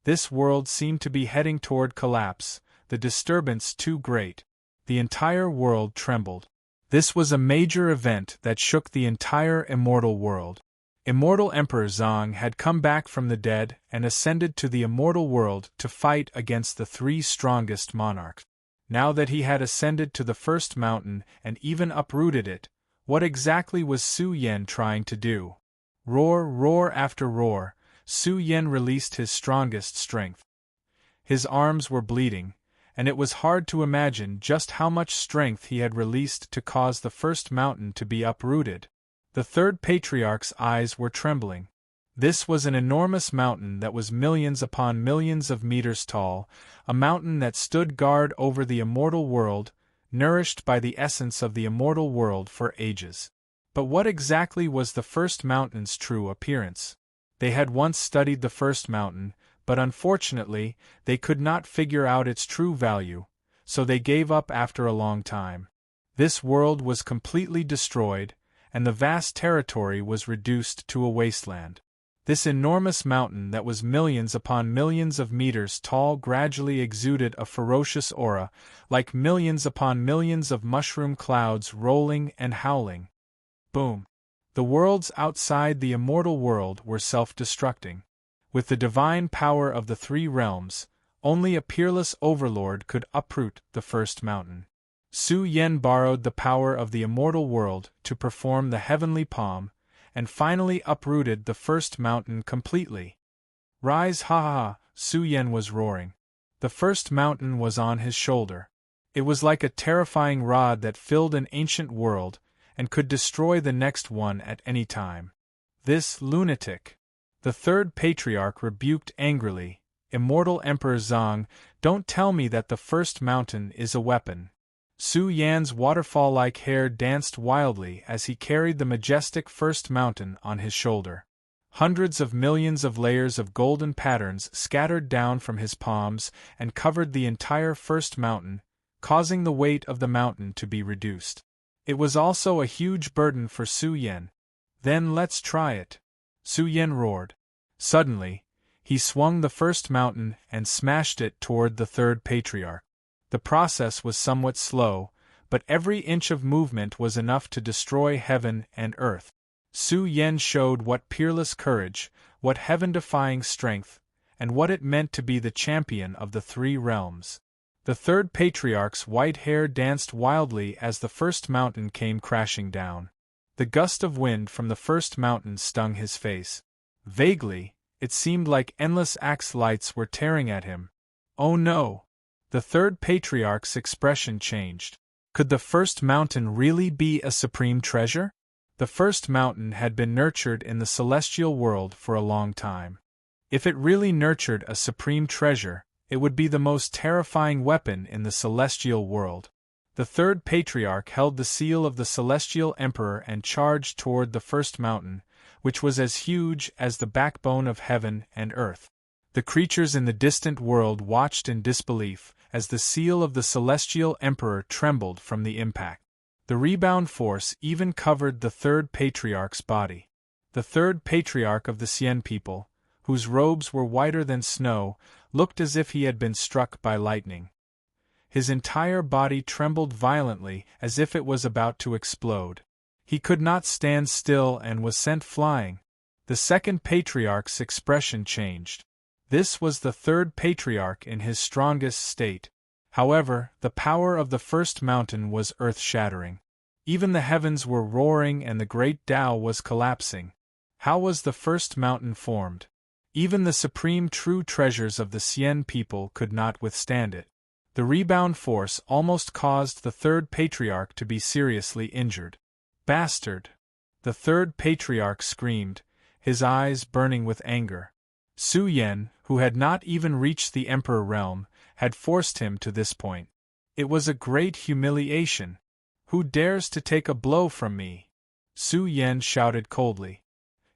This world seemed to be heading toward collapse, the disturbance too great. The entire world trembled. This was a major event that shook the entire immortal world. Immortal Emperor Zhang had come back from the dead and ascended to the immortal world to fight against the three strongest monarchs. Now that he had ascended to the first mountain and even uprooted it, what exactly was Su Yan trying to do? Roar, roar after roar, Su Yan released his strongest strength. His arms were bleeding, and it was hard to imagine just how much strength he had released to cause the first mountain to be uprooted. The third patriarch's eyes were trembling. This was an enormous mountain that was millions upon millions of meters tall, a mountain that stood guard over the immortal world, nourished by the essence of the immortal world for ages. But what exactly was the first mountain's true appearance? They had once studied the first mountain, but unfortunately, they could not figure out its true value, so they gave up after a long time. This world was completely destroyed, and the vast territory was reduced to a wasteland. This enormous mountain that was millions upon millions of meters tall gradually exuded a ferocious aura, like millions upon millions of mushroom clouds rolling and howling. Boom! The worlds outside the immortal world were self-destructing. With the divine power of the three realms, only a peerless overlord could uproot the first mountain. Su Yan borrowed the power of the immortal world to perform the heavenly palm, and finally uprooted the first mountain completely. Rise, ha ha ha, Su Yan was roaring. The first mountain was on his shoulder. It was like a terrifying rod that filled an ancient world, and could destroy the next one at any time. This lunatic! The third patriarch rebuked angrily, Immortal Emperor Zhang, don't tell me that the first mountain is a weapon. Su Yan's waterfall-like hair danced wildly as he carried the majestic first mountain on his shoulder. Hundreds of millions of layers of golden patterns scattered down from his palms and covered the entire first mountain, causing the weight of the mountain to be reduced. It was also a huge burden for Su Yan. Then let's try it, Su Yan roared. Suddenly, he swung the first mountain and smashed it toward the third patriarch. The process was somewhat slow, but every inch of movement was enough to destroy heaven and earth. Su Yan showed what peerless courage, what heaven-defying strength, and what it meant to be the champion of the three realms. The third patriarch's white hair danced wildly as the first mountain came crashing down. The gust of wind from the first mountain stung his face. Vaguely, it seemed like endless axe lights were tearing at him. Oh no! The third patriarch's expression changed. Could the first mountain really be a supreme treasure? The first mountain had been nurtured in the celestial world for a long time. If it really nurtured a supreme treasure, it would be the most terrifying weapon in the celestial world. The third patriarch held the seal of the celestial emperor and charged toward the first mountain, which was as huge as the backbone of heaven and earth. The creatures in the distant world watched in disbelief as the seal of the celestial emperor trembled from the impact. The rebound force even covered the third patriarch's body. The third patriarch of the Xian people, whose robes were whiter than snow, looked as if he had been struck by lightning. His entire body trembled violently as if it was about to explode. He could not stand still and was sent flying. The second patriarch's expression changed. This was the third patriarch in his strongest state. However, the power of the first mountain was earth-shattering. Even the heavens were roaring and the great Tao was collapsing. How was the first mountain formed? Even the supreme true treasures of the Xian people could not withstand it. The rebound force almost caused the third patriarch to be seriously injured. Bastard! The third patriarch screamed, his eyes burning with anger. Su Yan, who had not even reached the emperor realm, had forced him to this point. It was a great humiliation. Who dares to take a blow from me? Su Yen shouted coldly.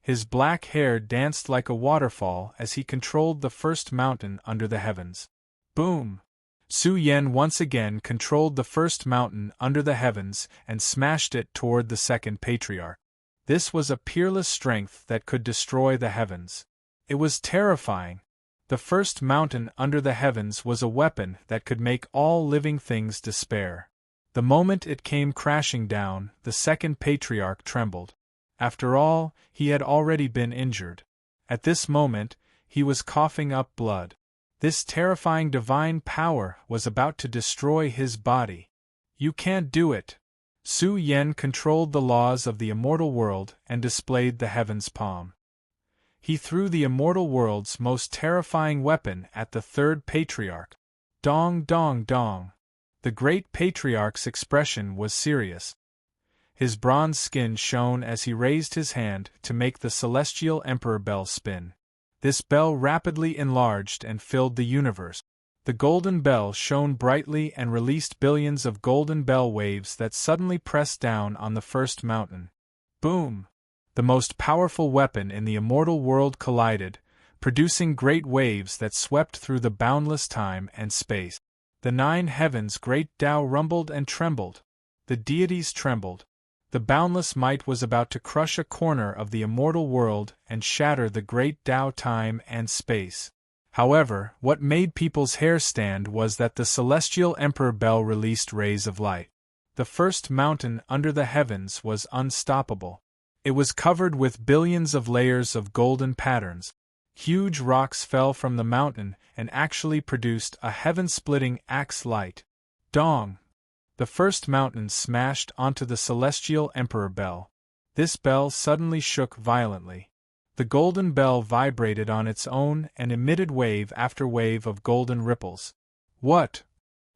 His black hair danced like a waterfall as he controlled the first mountain under the heavens. Boom! Su Yen once again controlled the first mountain under the heavens and smashed it toward the second patriarch. This was a peerless strength that could destroy the heavens. It was terrifying. The first mountain under the heavens was a weapon that could make all living things despair. The moment it came crashing down, the second patriarch trembled. After all, he had already been injured. At this moment, he was coughing up blood. This terrifying divine power was about to destroy his body. You can't do it. Su Yen controlled the laws of the immortal world and displayed the heaven's palm. He threw the immortal world's most terrifying weapon at the third patriarch. Dong dong dong. The great patriarch's expression was serious. His bronze skin shone as he raised his hand to make the celestial emperor bell spin. This bell rapidly enlarged and filled the universe. The golden bell shone brightly and released billions of golden bell waves that suddenly pressed down on the first mountain. Boom! The most powerful weapon in the immortal world collided, producing great waves that swept through the boundless time and space. The 9 heavens' great Tao rumbled and trembled. The deities trembled. The boundless might was about to crush a corner of the immortal world and shatter the great Tao time and space. However, what made people's hair stand was that the celestial emperor bell released rays of light. The first mountain under the heavens was unstoppable. It was covered with billions of layers of golden patterns. Huge rocks fell from the mountain and actually produced a heaven-splitting axe light. Dong! The first mountain smashed onto the celestial emperor bell. This bell suddenly shook violently. The golden bell vibrated on its own and emitted wave after wave of golden ripples. What?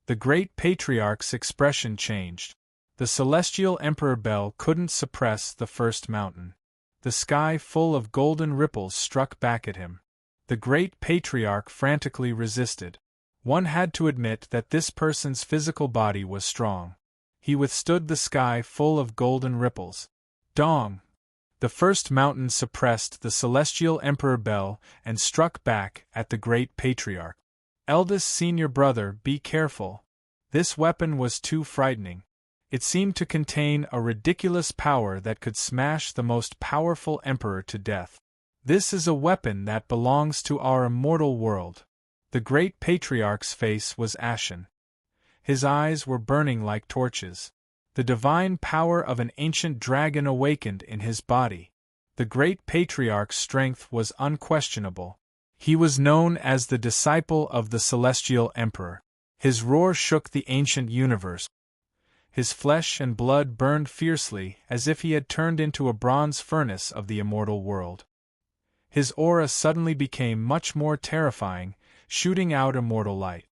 The great patriarch's expression changed. The celestial emperor bell couldn't suppress the first mountain. The sky full of golden ripples struck back at him. The great patriarch frantically resisted. One had to admit that this person's physical body was strong. He withstood the sky full of golden ripples. Dong! The first mountain suppressed the celestial emperor bell and struck back at the great patriarch. Eldest senior brother, be careful. This weapon was too frightening. It seemed to contain a ridiculous power that could smash the most powerful emperor to death. This is a weapon that belongs to our immortal world. The great patriarch's face was ashen. His eyes were burning like torches. The divine power of an ancient dragon awakened in his body. The great patriarch's strength was unquestionable. He was known as the disciple of the celestial emperor. His roar shook the ancient universe. His flesh and blood burned fiercely as if he had turned into a bronze furnace of the immortal world. His aura suddenly became much more terrifying, shooting out immortal light.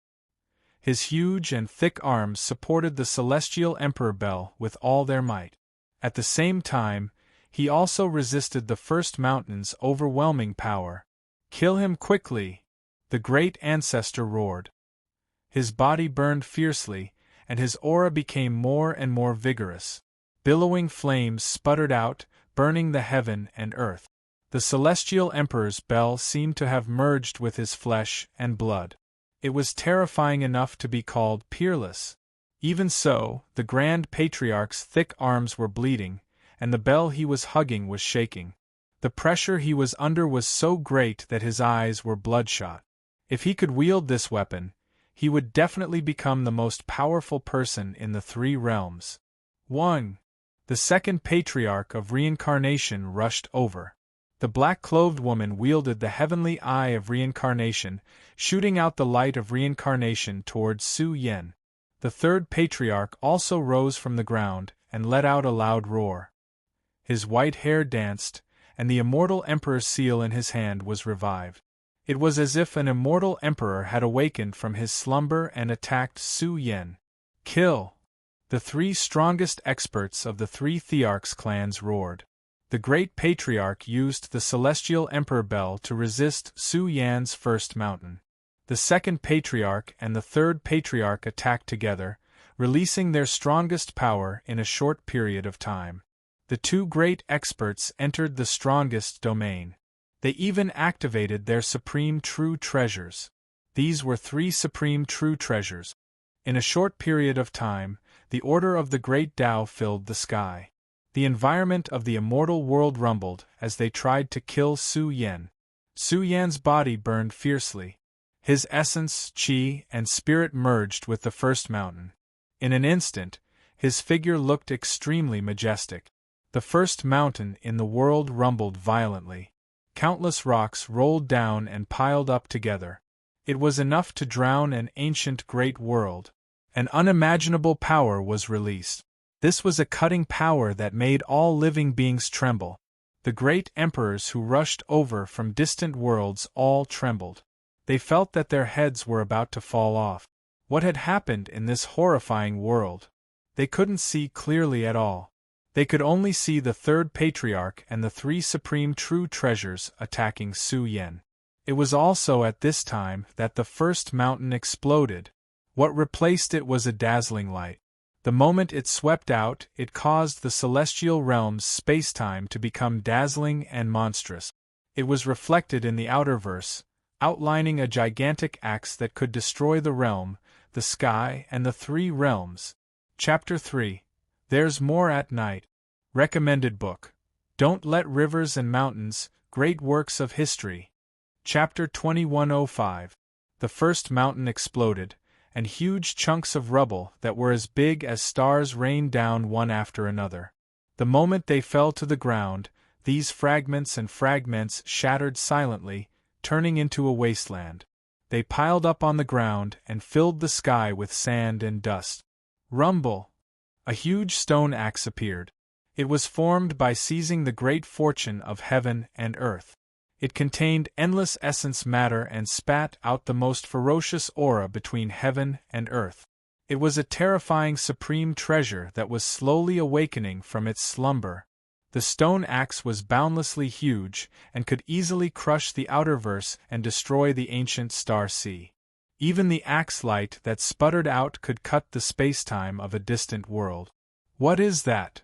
His huge and thick arms supported the celestial emperor bell with all their might. At the same time, he also resisted the first mountain's overwhelming power. Kill him quickly! The great ancestor roared. His body burned fiercely, and his aura became more and more vigorous. Billowing flames sputtered out, burning the heaven and earth. The celestial emperor's bell seemed to have merged with his flesh and blood. It was terrifying enough to be called peerless. Even so, the grand patriarch's thick arms were bleeding, and the bell he was hugging was shaking. The pressure he was under was so great that his eyes were bloodshot. If he could wield this weapon, he would definitely become the most powerful person in the 3 realms. 1. The second patriarch of reincarnation rushed over. The black-clothed woman wielded the heavenly eye of reincarnation, shooting out the light of reincarnation towards Su Yen. The third patriarch also rose from the ground and let out a loud roar. His white hair danced, and the immortal emperor's seal in his hand was revived. It was as if an immortal emperor had awakened from his slumber and attacked Su Yen. Kill! The 3 strongest experts of the 3 Thearchs clans roared. The great patriarch used the celestial emperor bell to resist Su Yan's first mountain. The second patriarch and the third patriarch attacked together, releasing their strongest power in a short period of time. The two great experts entered the strongest domain. They even activated their supreme true treasures. These were 3 supreme true treasures. In a short period of time, the order of the great Tao filled the sky. The environment of the immortal world rumbled as they tried to kill Su Yan. Su Yan's body burned fiercely. His essence, qi, and spirit merged with the first mountain. In an instant, his figure looked extremely majestic. The first mountain in the world rumbled violently. Countless rocks rolled down and piled up together. It was enough to drown an ancient great world. An unimaginable power was released. This was a cutting power that made all living beings tremble. The great emperors who rushed over from distant worlds all trembled. They felt that their heads were about to fall off. What had happened in this horrifying world? They couldn't see clearly at all. They could only see the third patriarch and the 3 supreme true treasures attacking Su Yan. It was also at this time that the first mountain exploded. What replaced it was a dazzling light. The moment it swept out, it caused the celestial realm's space-time to become dazzling and monstrous. It was reflected in the outerverse, outlining a gigantic axe that could destroy the realm, the sky, and the 3 realms. Chapter 3. There's More at Night. Recommended book. Don't Let Rivers and Mountains, Great Works of History. Chapter 2105. The first mountain exploded, and huge chunks of rubble that were as big as stars rained down one after another. The moment they fell to the ground, these fragments shattered silently, turning into a wasteland. They piled up on the ground and filled the sky with sand and dust. Rumble! A huge stone axe appeared. It was formed by seizing the great fortune of heaven and earth. It contained endless essence matter and spat out the most ferocious aura between heaven and earth. It was a terrifying supreme treasure that was slowly awakening from its slumber. The stone axe was boundlessly huge and could easily crush the outerverse and destroy the ancient star sea. Even the axe light that sputtered out could cut the space-time of a distant world. What is that?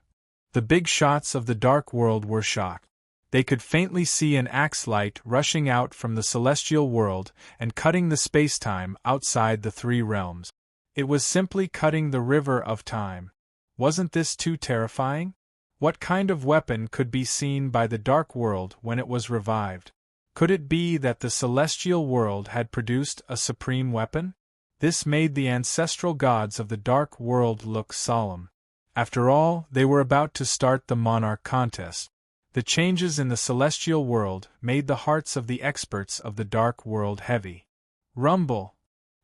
The big shots of the dark world were shocked. They could faintly see an axe light rushing out from the celestial world and cutting the space-time outside the 3 realms. It was simply cutting the river of time. Wasn't this too terrifying? What kind of weapon could be seen by the dark world when it was revived? Could it be that the celestial world had produced a supreme weapon? This made the ancestral gods of the dark world look solemn. After all, they were about to start the monarch contest. The changes in the celestial world made the hearts of the experts of the dark world heavy. Rumble!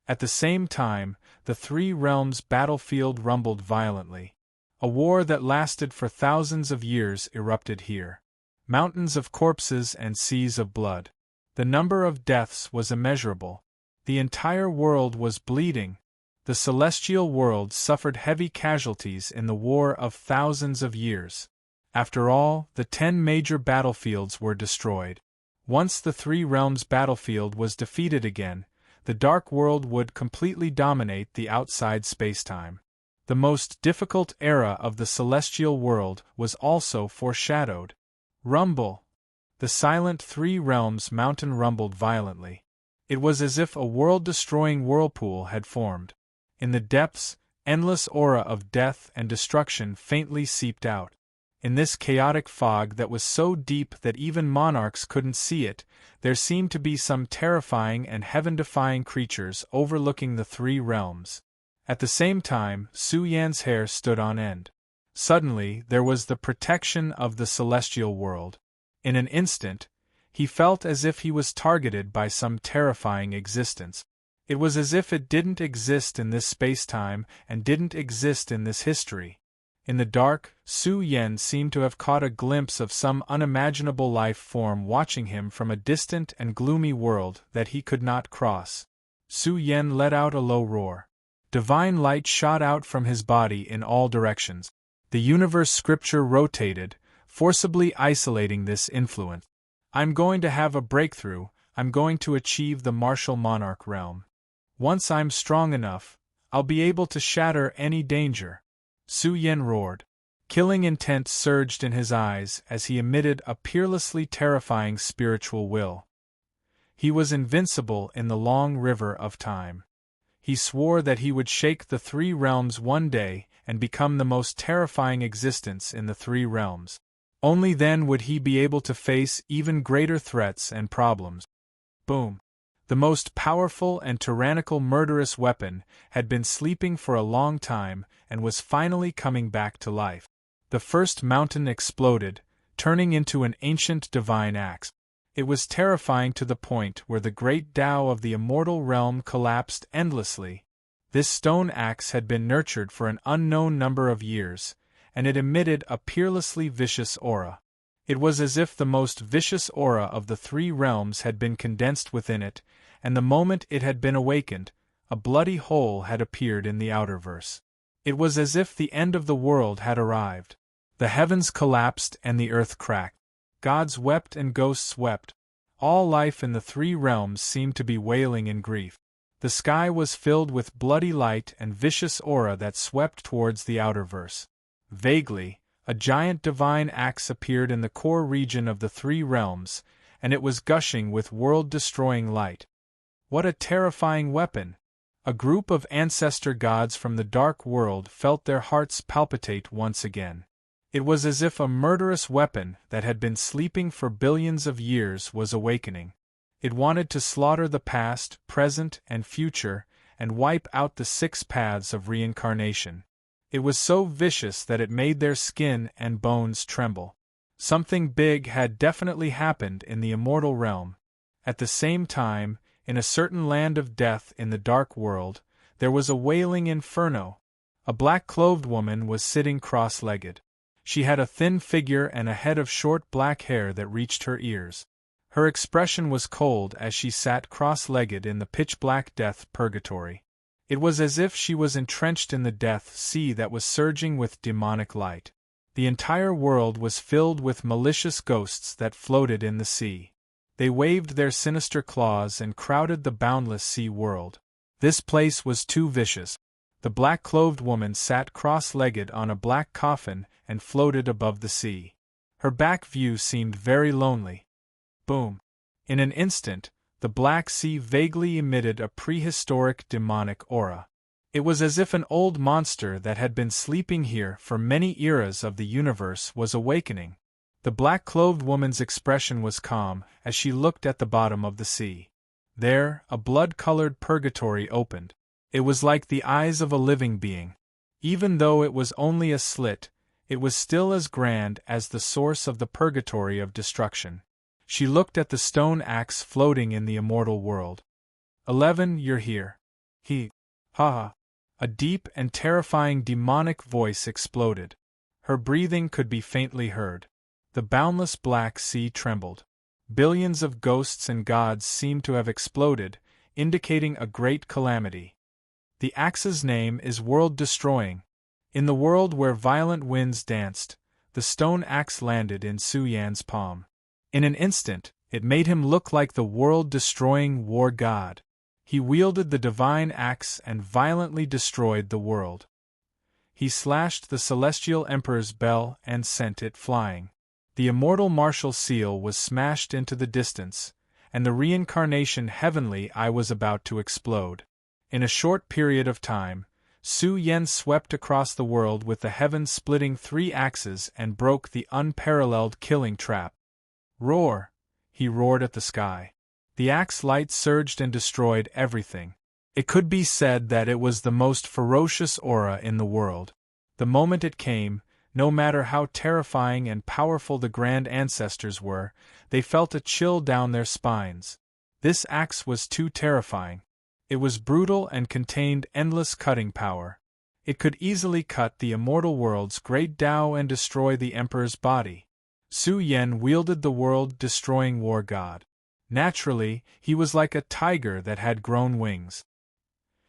At the same time, the 3 realms' battlefield rumbled violently. A war that lasted for thousands of years erupted here. Mountains of corpses and seas of blood. The number of deaths was immeasurable. The entire world was bleeding. The celestial world suffered heavy casualties in the war of thousands of years. After all, the 10 major battlefields were destroyed. Once the 3 realms' battlefield was defeated again, the dark world would completely dominate the outside spacetime. The most difficult era of the celestial world was also foreshadowed. Rumble! The silent 3 realms mountain rumbled violently. It was as if a world-destroying whirlpool had formed. In the depths, endless aura of death and destruction faintly seeped out. In this chaotic fog that was so deep that even monarchs couldn't see it, there seemed to be some terrifying and heaven-defying creatures overlooking the 3 realms. At the same time, Su Yan's hair stood on end. Suddenly, there was the protection of the celestial world. In an instant, he felt as if he was targeted by some terrifying existence. It was as if it didn't exist in this space-time and didn't exist in this history. In the dark, Su Yan seemed to have caught a glimpse of some unimaginable life form watching him from a distant and gloomy world that he could not cross. Su Yan let out a low roar. Divine light shot out from his body in all directions. The universe scripture rotated, forcibly isolating this influence. "I'm going to have a breakthrough," I'm going to achieve the martial monarch realm. Once I'm strong enough, I'll be able to shatter any danger. Su Yen roared. Killing intent surged in his eyes as he emitted a peerlessly terrifying spiritual will. He was invincible in the long river of time. He swore that he would shake the three realms one day and become the most terrifying existence in the three realms. Only then would he be able to face even greater threats and problems. Boom! The most powerful and tyrannical murderous weapon had been sleeping for a long time and was finally coming back to life. The first mountain exploded, turning into an ancient divine axe. It was terrifying to the point where the great Tao of the immortal realm collapsed endlessly. This stone axe had been nurtured for an unknown number of years, and it emitted a peerlessly vicious aura. It was as if the most vicious aura of the three realms had been condensed within it, and the moment it had been awakened, a bloody hole had appeared in the outerverse. It was as if the end of the world had arrived. The heavens collapsed and the earth cracked. Gods wept and ghosts wept. All life in the three realms seemed to be wailing in grief. The sky was filled with bloody light and vicious aura that swept towards the outerverse. Vaguely, a giant divine axe appeared in the core region of the three realms, and it was gushing with world-destroying light. What a terrifying weapon! A group of ancestor gods from the dark world felt their hearts palpitate once again. It was as if a murderous weapon that had been sleeping for billions of years was awakening. It wanted to slaughter the past, present, and future, and wipe out the 6 paths of reincarnation. It was so vicious that it made their skin and bones tremble. Something big had definitely happened in the immortal realm. At the same time, in a certain land of death in the dark world, there was a wailing inferno. A black-clothed woman was sitting cross-legged. She had a thin figure and a head of short black hair that reached her ears. Her expression was cold as she sat cross-legged in the pitch-black death purgatory. It was as if she was entrenched in the death sea that was surging with demonic light. The entire world was filled with malicious ghosts that floated in the sea. They waved their sinister claws and crowded the boundless sea world. This place was too vicious. The black-clothed woman sat cross-legged on a black coffin and floated above the sea. Her back view seemed very lonely. Boom! In an instant, the Black Sea vaguely emitted a prehistoric demonic aura. It was as if an old monster that had been sleeping here for many eras of the universe was awakening. The black-clothed woman's expression was calm as she looked at the bottom of the sea. There, a blood-colored purgatory opened. It was like the eyes of a living being. Even though it was only a slit, it was still as grand as the source of the purgatory of destruction. She looked at the stone axe floating in the immortal world. 11, you're here. Ha. A deep and terrifying demonic voice exploded. Her breathing could be faintly heard. The boundless Black Sea trembled. Billions of ghosts and gods seemed to have exploded, indicating a great calamity. The axe's name is world-destroying. In the world where violent winds danced, the stone axe landed in Su Yan's palm. In an instant, it made him look like the world-destroying war god. He wielded the divine axe and violently destroyed the world. He slashed the celestial emperor's bell and sent it flying. The immortal martial seal was smashed into the distance, and the reincarnation heavenly eye was about to explode. In a short period of time, Su Yen swept across the world with the heaven-splitting 3 axes and broke the unparalleled killing trap. Roar! He roared at the sky. The axe light surged and destroyed everything. It could be said that it was the most ferocious aura in the world. The moment it came, no matter how terrifying and powerful the grand ancestors were, they felt a chill down their spines. This axe was too terrifying. It was brutal and contained endless cutting power. It could easily cut the immortal world's great Tao and destroy the emperor's body. Su Yen wielded the world-destroying war god. Naturally, he was like a tiger that had grown wings.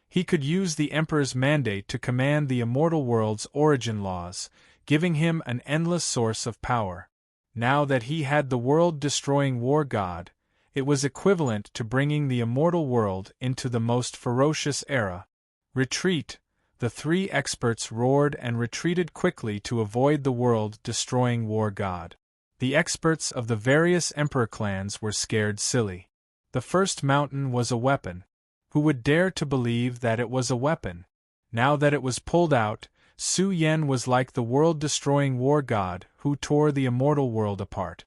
He could use the emperor's mandate to command the immortal world's origin laws, giving him an endless source of power. Now that he had the world-destroying war god, It was equivalent to bringing the immortal world into the most ferocious era. Retreat! The three experts roared and retreated quickly to avoid the world-destroying war god. The experts of the various emperor clans were scared silly. The first mountain was a weapon. Who would dare to believe that it was a weapon? Now that it was pulled out, Su Yen was like the world-destroying war god who tore the immortal world apart.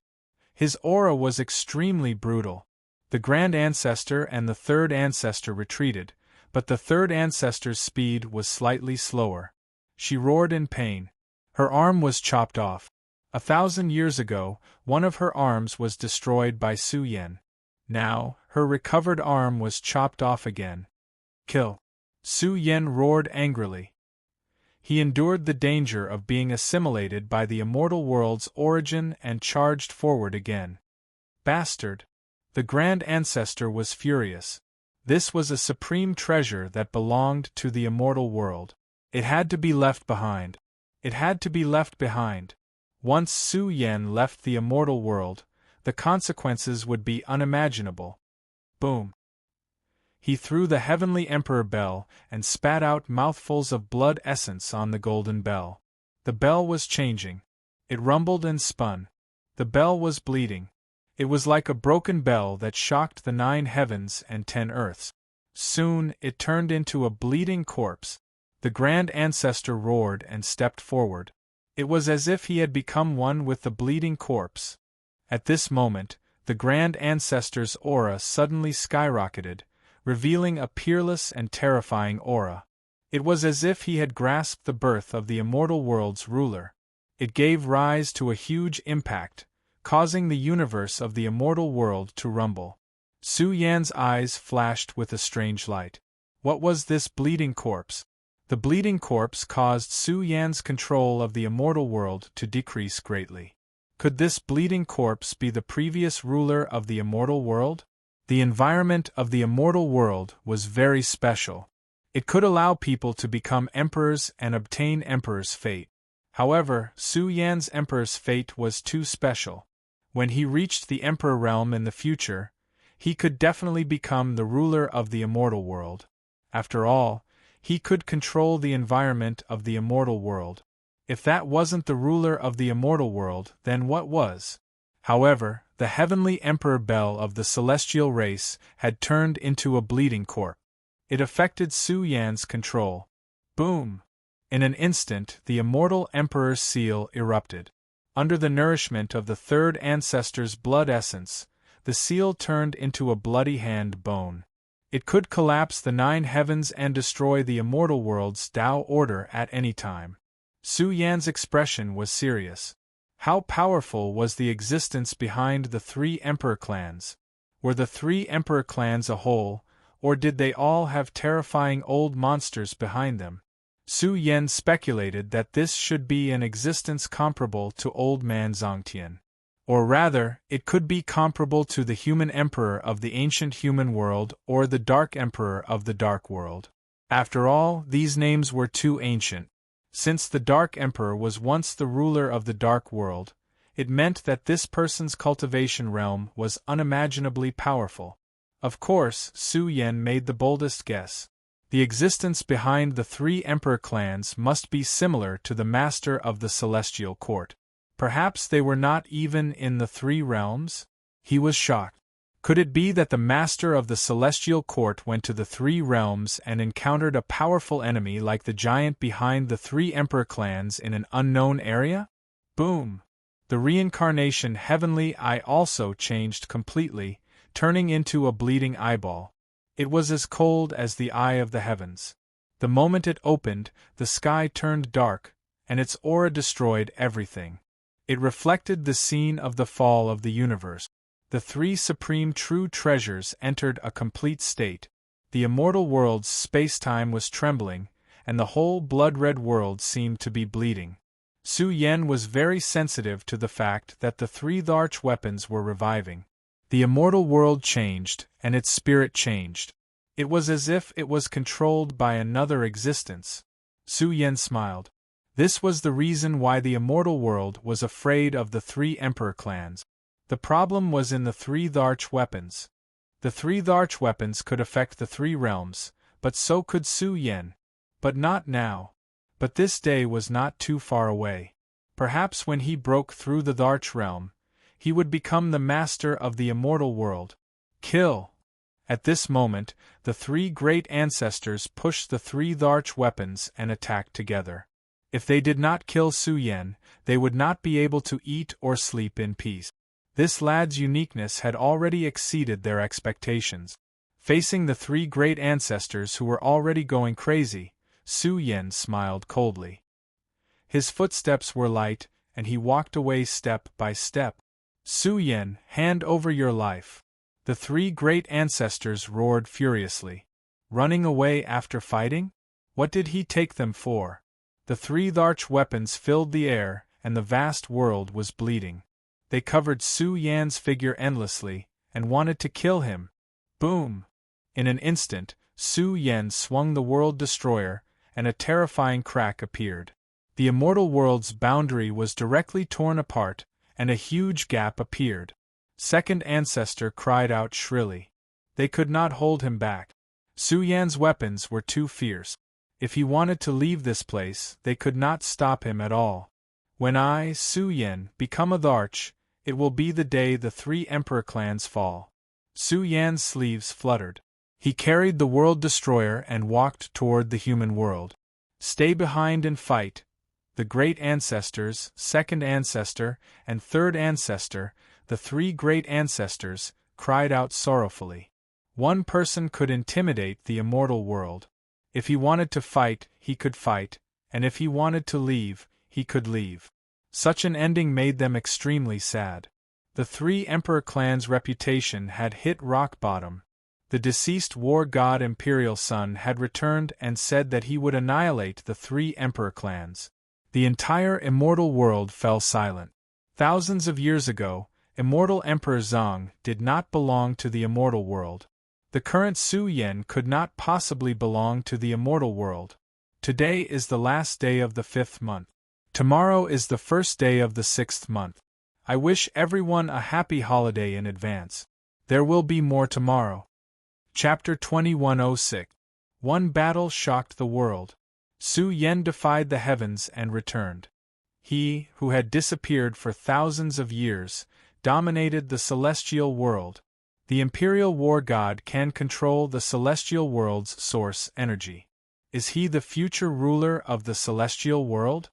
His aura was extremely brutal. The Grand Ancestor and the Third Ancestor retreated, but the Third Ancestor's speed was slightly slower. She roared in pain. Her arm was chopped off. 1,000 years ago, one of her arms was destroyed by Su Yen. Now, her recovered arm was chopped off again. Kill! Su Yen roared angrily. He endured the danger of being assimilated by the immortal world's origin and charged forward again. Bastard! The Grand Ancestor was furious. This was a supreme treasure that belonged to the immortal world. It had to be left behind. It had to be left behind. Once Su Yen left the immortal world, the consequences would be unimaginable. Boom! He threw the heavenly emperor bell and spat out mouthfuls of blood essence on the golden bell. The bell was changing. It rumbled and spun. The bell was bleeding. It was like a broken bell that shocked the 9 heavens and 10 earths. Soon, it turned into a bleeding corpse. The Grand Ancestor roared and stepped forward. It was as if he had become one with the bleeding corpse. At this moment, the Grand Ancestor's aura suddenly skyrocketed, revealing a peerless and terrifying aura. It was as if he had grasped the birth of the immortal world's ruler. It gave rise to a huge impact, causing the universe of the immortal world to rumble. Su Yan's eyes flashed with a strange light. What was this bleeding corpse? The bleeding corpse caused Su Yan's control of the immortal world to decrease greatly. Could this bleeding corpse be the previous ruler of the immortal world? The environment of the immortal world was very special. It could allow people to become emperors and obtain emperor's fate. However, Su Yan's emperor's fate was too special. When he reached the emperor realm in the future, he could definitely become the ruler of the immortal world. After all, he could control the environment of the immortal world. If that wasn't the ruler of the immortal world, then what was? However, the heavenly emperor bell of the celestial race had turned into a bleeding corpse. It affected Su Yan's control. Boom! In an instant, the immortal emperor's seal erupted. Under the nourishment of the Third Ancestor's blood essence, the seal turned into a bloody hand bone. It could collapse the 9 heavens and destroy the immortal world's Tao order at any time. Su Yan's expression was serious. How powerful was the existence behind the 3 emperor clans? Were the 3 emperor clans a whole, or did they all have terrifying old monsters behind them? Su Yen speculated that this should be an existence comparable to Old Man Zongtian. Or rather, it could be comparable to the human emperor of the ancient human world or the dark emperor of the dark world. After all, these names were too ancient. Since the Dark Emperor was once the ruler of the Dark World, it meant that this person's cultivation realm was unimaginably powerful. Of course, Su Yen made the boldest guess. The existence behind the 3 emperor clans must be similar to the master of the celestial court. Perhaps they were not even in the 3 realms? He was shocked. Could it be that the master of the celestial court went to the 3 realms and encountered a powerful enemy like the giant behind the 3 emperor clans in an unknown area? Boom! The reincarnation heavenly eye also changed completely, turning into a bleeding eyeball. It was as cold as the eye of the heavens. The moment it opened, the sky turned dark, and its aura destroyed everything. It reflected the scene of the fall of the universe. The 3 supreme true treasures entered a complete state. The immortal world's space-time was trembling, and the whole blood-red world seemed to be bleeding. Su Yen was very sensitive to the fact that the 3 large weapons were reviving. The immortal world changed, and its spirit changed. It was as if it was controlled by another existence. Su Yen smiled. This was the reason why the immortal world was afraid of the 3 emperor clans. The problem was in the three Tharch weapons. The three Tharch weapons could affect the three realms, but so could Su Yen. But not now. But this day was not too far away. Perhaps when he broke through the Tharch realm, he would become the master of the immortal world. Kill! At this moment, the three great ancestors pushed the three Tharch weapons and attacked together. If they did not kill Su Yen, they would not be able to eat or sleep in peace. This lad's uniqueness had already exceeded their expectations. Facing the three great ancestors who were already going crazy, Su Yen smiled coldly. His footsteps were light, and he walked away step by step. Su Yen, hand over your life. The three great ancestors roared furiously. Running away after fighting? What did he take them for? The three Tharch weapons filled the air, and the vast world was bleeding. They covered Su Yan's figure endlessly, and wanted to kill him. Boom! In an instant, Su Yan swung the world destroyer, and a terrifying crack appeared. The immortal world's boundary was directly torn apart, and a huge gap appeared. Second ancestor cried out shrilly. They could not hold him back. Su Yan's weapons were too fierce. If he wanted to leave this place, they could not stop him at all. When I, Su Yan, become a Tharch, it will be the day the three emperor clans fall. Su Yan's sleeves fluttered. He carried the world destroyer and walked toward the human world. Stay behind and fight. The great ancestors, second ancestor, and third ancestor, the three great ancestors, cried out sorrowfully. One person could intimidate the immortal world. If he wanted to fight, he could fight, and if he wanted to leave, he could leave. Such an ending made them extremely sad. The three emperor clans' reputation had hit rock bottom. The deceased war god Imperial Sun had returned and said that he would annihilate the three emperor clans. The entire immortal world fell silent. Thousands of years ago, immortal Emperor Zhang did not belong to the immortal world. The current Su Yen could not possibly belong to the immortal world. Today is the last day of the 5th month. Tomorrow is the first day of the 6th month. I wish everyone a happy holiday in advance. There will be more tomorrow. Chapter 2106. One battle shocked the world. Su Yen defied the heavens and returned. He, who had disappeared for thousands of years, dominated the celestial world. The imperial war god can control the celestial world's source energy. Is he the future ruler of the celestial world?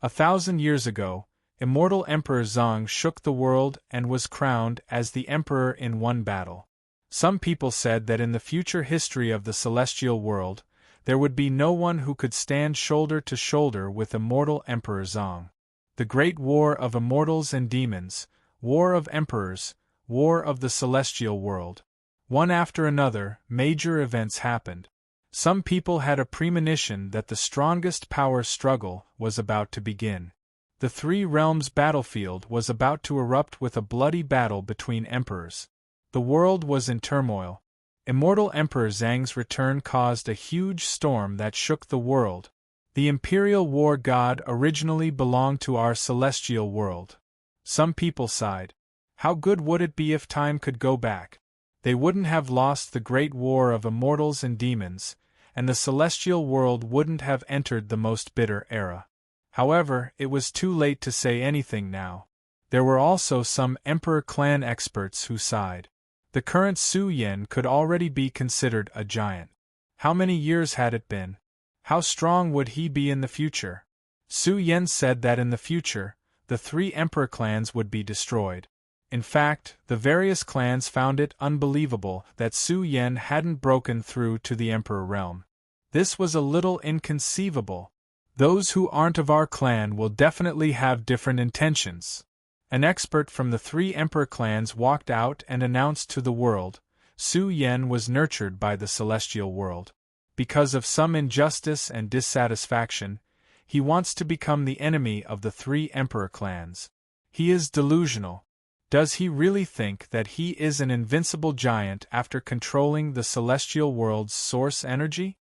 1,000 years ago, immortal Emperor Zhang shook the world and was crowned as the emperor in one battle. Some people said that in the future history of the celestial world, there would be no one who could stand shoulder to shoulder with immortal Emperor Zhang. The great war of immortals and demons, war of emperors, war of the celestial world. One after another, major events happened. Some people had a premonition that the strongest power struggle was about to begin. The three realms battlefield was about to erupt with a bloody battle between emperors. The world was in turmoil. Immortal Emperor Zhang's return caused a huge storm that shook the world. The imperial war god originally belonged to our celestial world. Some people sighed. How good would it be if time could go back? They wouldn't have lost the great war of immortals and demons, and the celestial world wouldn't have entered the most bitter era. However, it was too late to say anything now. There were also some Emperor clan experts who sighed. The current Su Yen could already be considered a giant. How many years had it been? How strong would he be in the future? Su Yen said that in the future, the three Emperor clans would be destroyed. In fact, the various clans found it unbelievable that Su Yen hadn't broken through to the Emperor realm. This was a little inconceivable. Those who aren't of our clan will definitely have different intentions. An expert from the three Emperor clans walked out and announced to the world, Su Yen was nurtured by the celestial world. Because of some injustice and dissatisfaction, he wants to become the enemy of the three Emperor clans. He is delusional. Does he really think that he is an invincible giant after controlling the celestial world's source energy?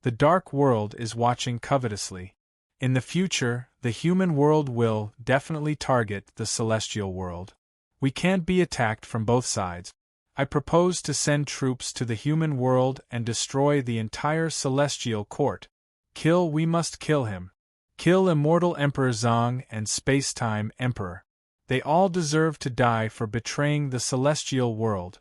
The dark world is watching covetously. In the future, the human world will definitely target the celestial world. We can't be attacked from both sides. I propose to send troops to the human world and destroy the entire celestial court. We must kill him. Kill Immortal Emperor Zhang and Spacetime Emperor. They all deserve to die for betraying the celestial world.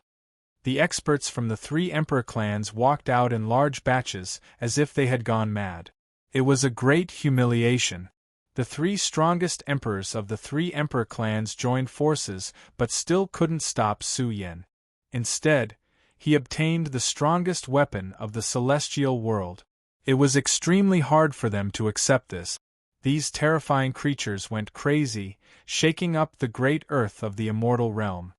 The experts from the 3 emperor clans walked out in large batches, as if they had gone mad. It was a great humiliation. The 3 strongest emperors of the 3 emperor clans joined forces but still couldn't stop Su Yan. Instead, he obtained the strongest weapon of the celestial world. It was extremely hard for them to accept this. These terrifying creatures went crazy, shaking up the great earth of the immortal realm.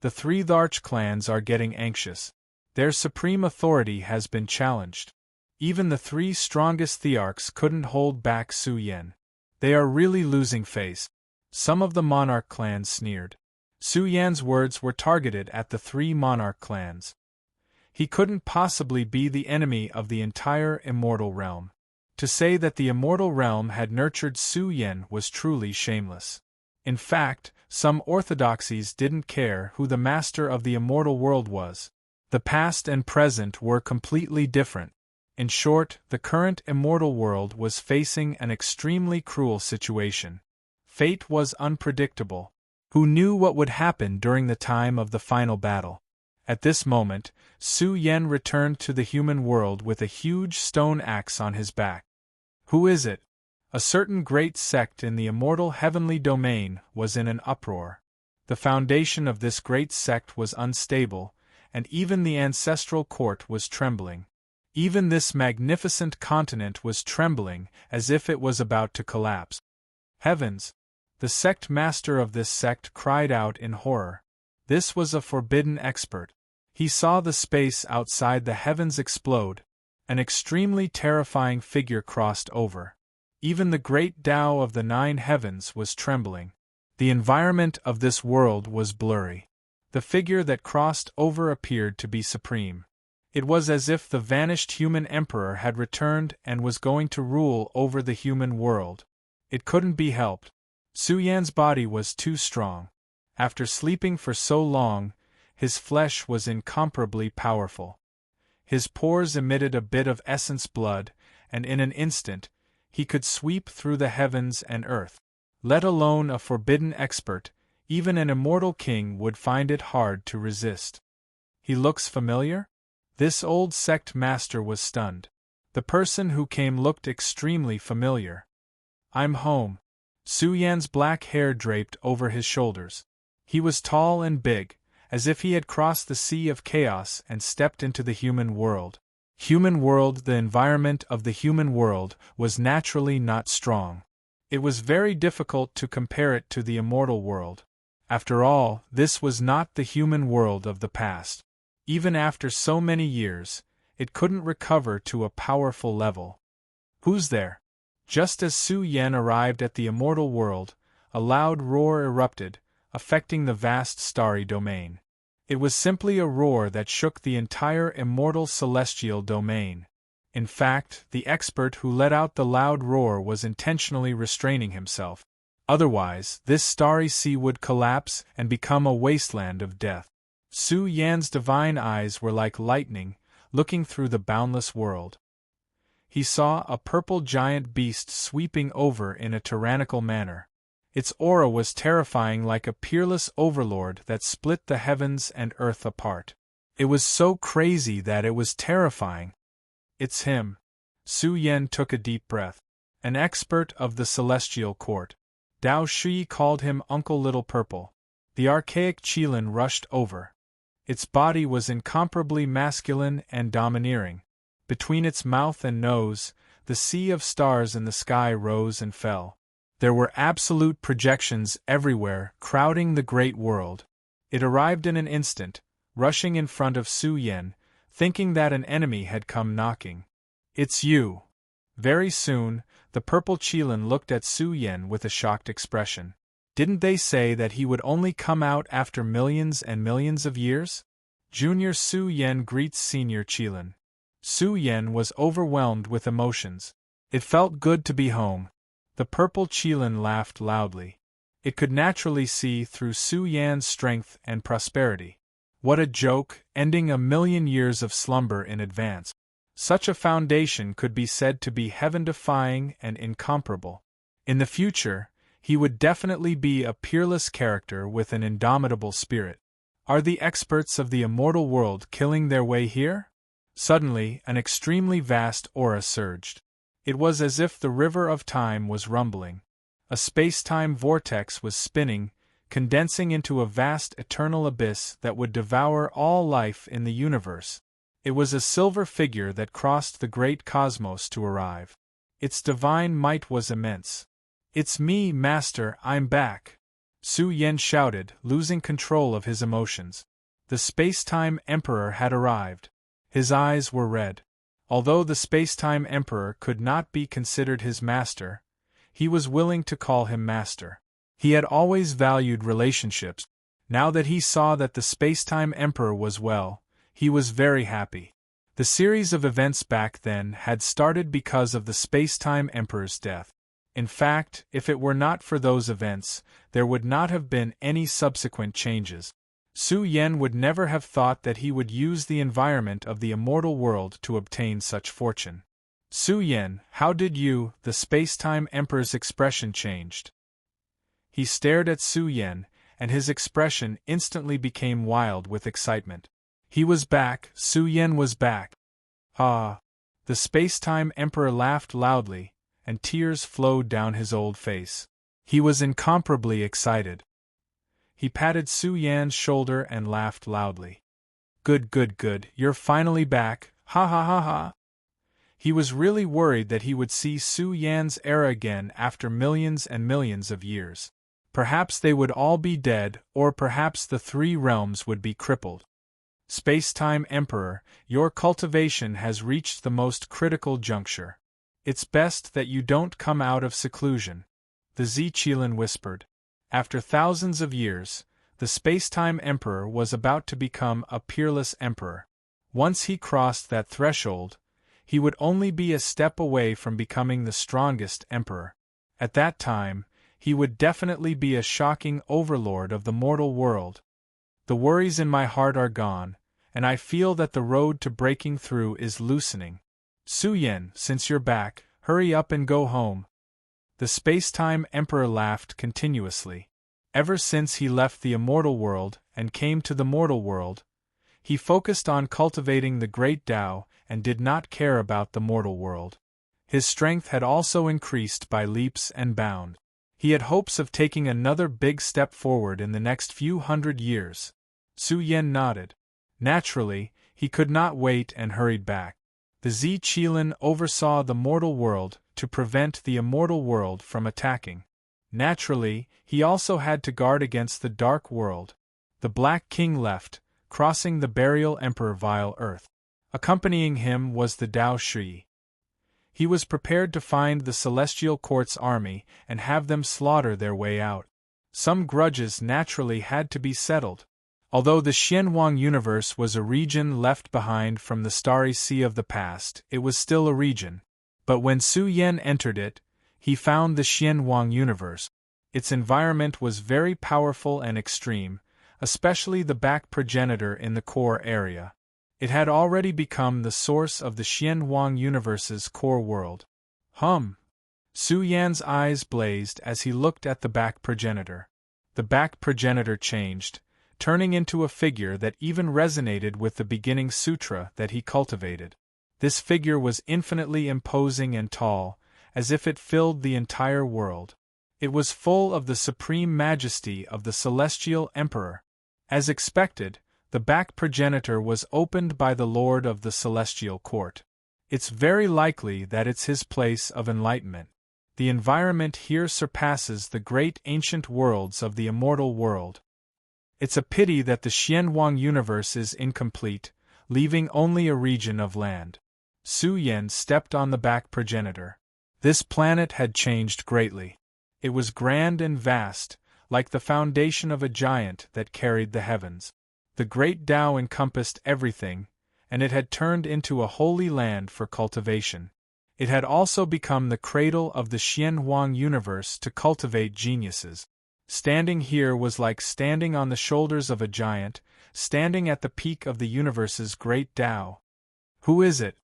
The 3 Tharch clans are getting anxious. Their supreme authority has been challenged. Even the 3 strongest Thearchs couldn't hold back Su Yan. They are really losing face. Some of the monarch clans sneered. Su Yan's words were targeted at the 3 monarch clans. He couldn't possibly be the enemy of the entire immortal realm. To say that the immortal realm had nurtured Su Yan was truly shameless. In fact, some orthodoxies didn't care who the master of the immortal world was. The past and present were completely different. In short, the current immortal world was facing an extremely cruel situation. Fate was unpredictable. Who knew what would happen during the time of the final battle? At this moment, Su Yan returned to the human world with a huge stone axe on his back. Who is it? A certain great sect in the immortal heavenly domain was in an uproar. The foundation of this great sect was unstable, and even the ancestral court was trembling. Even this magnificent continent was trembling as if it was about to collapse. Heavens! The sect master of this sect cried out in horror. This was a forbidden expert. He saw the space outside the heavens explode. An extremely terrifying figure crossed over. Even the great Tao of the 9 heavens was trembling. The environment of this world was blurry. The figure that crossed over appeared to be supreme. It was as if the vanished human emperor had returned and was going to rule over the human world. It couldn't be helped. Su Yan's body was too strong. After sleeping for so long, his flesh was incomparably powerful. His pores emitted a bit of essence blood, and in an instant, he could sweep through the heavens and earth. Let alone a forbidden expert, even an immortal king would find it hard to resist. He looks familiar? This old sect master was stunned. The person who came looked extremely familiar. I'm home. Su Yan's black hair draped over his shoulders. He was tall and big, as if he had crossed the sea of chaos and stepped into the human world. The environment of the human world was naturally not strong. It was very difficult to compare it to the immortal world. After all, this was not the human world of the past. Even after so many years, it couldn't recover to a powerful level. Who's there? Just as Su Yan arrived at the immortal world, a loud roar erupted, affecting the vast starry domain. It was simply a roar that shook the entire immortal celestial domain. In fact, the expert who let out the loud roar was intentionally restraining himself. Otherwise, this starry sea would collapse and become a wasteland of death. Su Yan's divine eyes were like lightning, looking through the boundless world. He saw a purple giant beast sweeping over in a tyrannical manner. Its aura was terrifying, like a peerless overlord that split the heavens and earth apart. It was so crazy that it was terrifying. It's him. Su Yan took a deep breath. An expert of the celestial court. Dao Shui called him Uncle Little Purple. The archaic Qilin rushed over. Its body was incomparably masculine and domineering. Between its mouth and nose, the sea of stars in the sky rose and fell. There were absolute projections everywhere, crowding the great world. It arrived in an instant, rushing in front of Su Yan, thinking that an enemy had come knocking. It's you. Very soon, the purple Qilin looked at Su Yan with a shocked expression. Didn't they say that he would only come out after millions and millions of years? Junior Su Yan greets Senior Qilin. Su Yan was overwhelmed with emotions. It felt good to be home. The purple Qilin laughed loudly. It could naturally see through Su Yan's strength and prosperity. What a joke, ending 1,000,000 years of slumber in advance. Such a foundation could be said to be heaven-defying and incomparable. In the future, he would definitely be a peerless character with an indomitable spirit. Are the experts of the immortal world killing their way here? Suddenly, an extremely vast aura surged. It was as if the river of time was rumbling. A space-time vortex was spinning, condensing into a vast eternal abyss that would devour all life in the universe. It was a silver figure that crossed the great cosmos to arrive. Its divine might was immense. "It's me, Master, I'm back!" Su Yan shouted, losing control of his emotions. The space-time Emperor had arrived. His eyes were red. Although the space-time Emperor could not be considered his master, he was willing to call him master. He had always valued relationships. Now that he saw that the space-time Emperor was well, he was very happy. The series of events back then had started because of the space-time Emperor's death. In fact, if it were not for those events, there would not have been any subsequent changes. Su Yan would never have thought that he would use the environment of the immortal world to obtain such fortune. "Su Yan, how did you?" The space-time Emperor's expression changed. He stared at Su Yan, and his expression instantly became wild with excitement. He was back, Su Yan was back. Ah! The space-time Emperor laughed loudly, and tears flowed down his old face. He was incomparably excited. He patted Su Yan's shoulder and laughed loudly. "Good, good, good, you're finally back, ha ha ha ha!" He was really worried that he would see Su Yan's era again after millions and millions of years. Perhaps they would all be dead, or perhaps the three realms would be crippled. "Space-time Emperor, your cultivation has reached the most critical juncture. It's best that you don't come out of seclusion," the Zhiqilan whispered. After thousands of years, the space-time Emperor was about to become a peerless emperor. Once he crossed that threshold, he would only be a step away from becoming the strongest emperor. At that time, he would definitely be a shocking overlord of the mortal world. "The worries in my heart are gone, and I feel that the road to breaking through is loosening. Su Yan, since you're back, hurry up and go home." The space-time Emperor laughed continuously. Ever since he left the immortal world and came to the mortal world, he focused on cultivating the great Tao and did not care about the mortal world. His strength had also increased by leaps and bounds. He had hopes of taking another big step forward in the next few hundred years. Su Yan nodded. Naturally, he could not wait and hurried back. The Zhiqilan oversaw the mortal world to prevent the immortal world from attacking. Naturally, he also had to guard against the dark world. The Black King left, crossing the burial Emperor Vile Earth. Accompanying him was the Tao Shi. He was prepared to find the Celestial Court's army and have them slaughter their way out. Some grudges naturally had to be settled. Although the Xianwang universe was a region left behind from the Starry Sea of the past, it was still a region. But when Su Yan entered it, he found the Xianwang universe. Its environment was very powerful and extreme, especially the back progenitor in the core area. It had already become the source of the Xianwang universe's core world. Su Yan's eyes blazed as he looked at the back progenitor. The back progenitor changed, turning into a figure that even resonated with the beginning sutra that he cultivated. This figure was infinitely imposing and tall, as if it filled the entire world. It was full of the supreme majesty of the celestial emperor. As expected, the back progenitor was opened by the Lord of the Celestial Court. It's very likely that it's his place of enlightenment. The environment here surpasses the great ancient worlds of the immortal world. It's a pity that the Xianwang universe is incomplete, leaving only a region of land. Su Yan stepped on the back progenitor. This planet had changed greatly. It was grand and vast, like the foundation of a giant that carried the heavens. The great Tao encompassed everything, and it had turned into a holy land for cultivation. It had also become the cradle of the Xianwang universe to cultivate geniuses. Standing here was like standing on the shoulders of a giant, standing at the peak of the universe's great Tao. Who is it?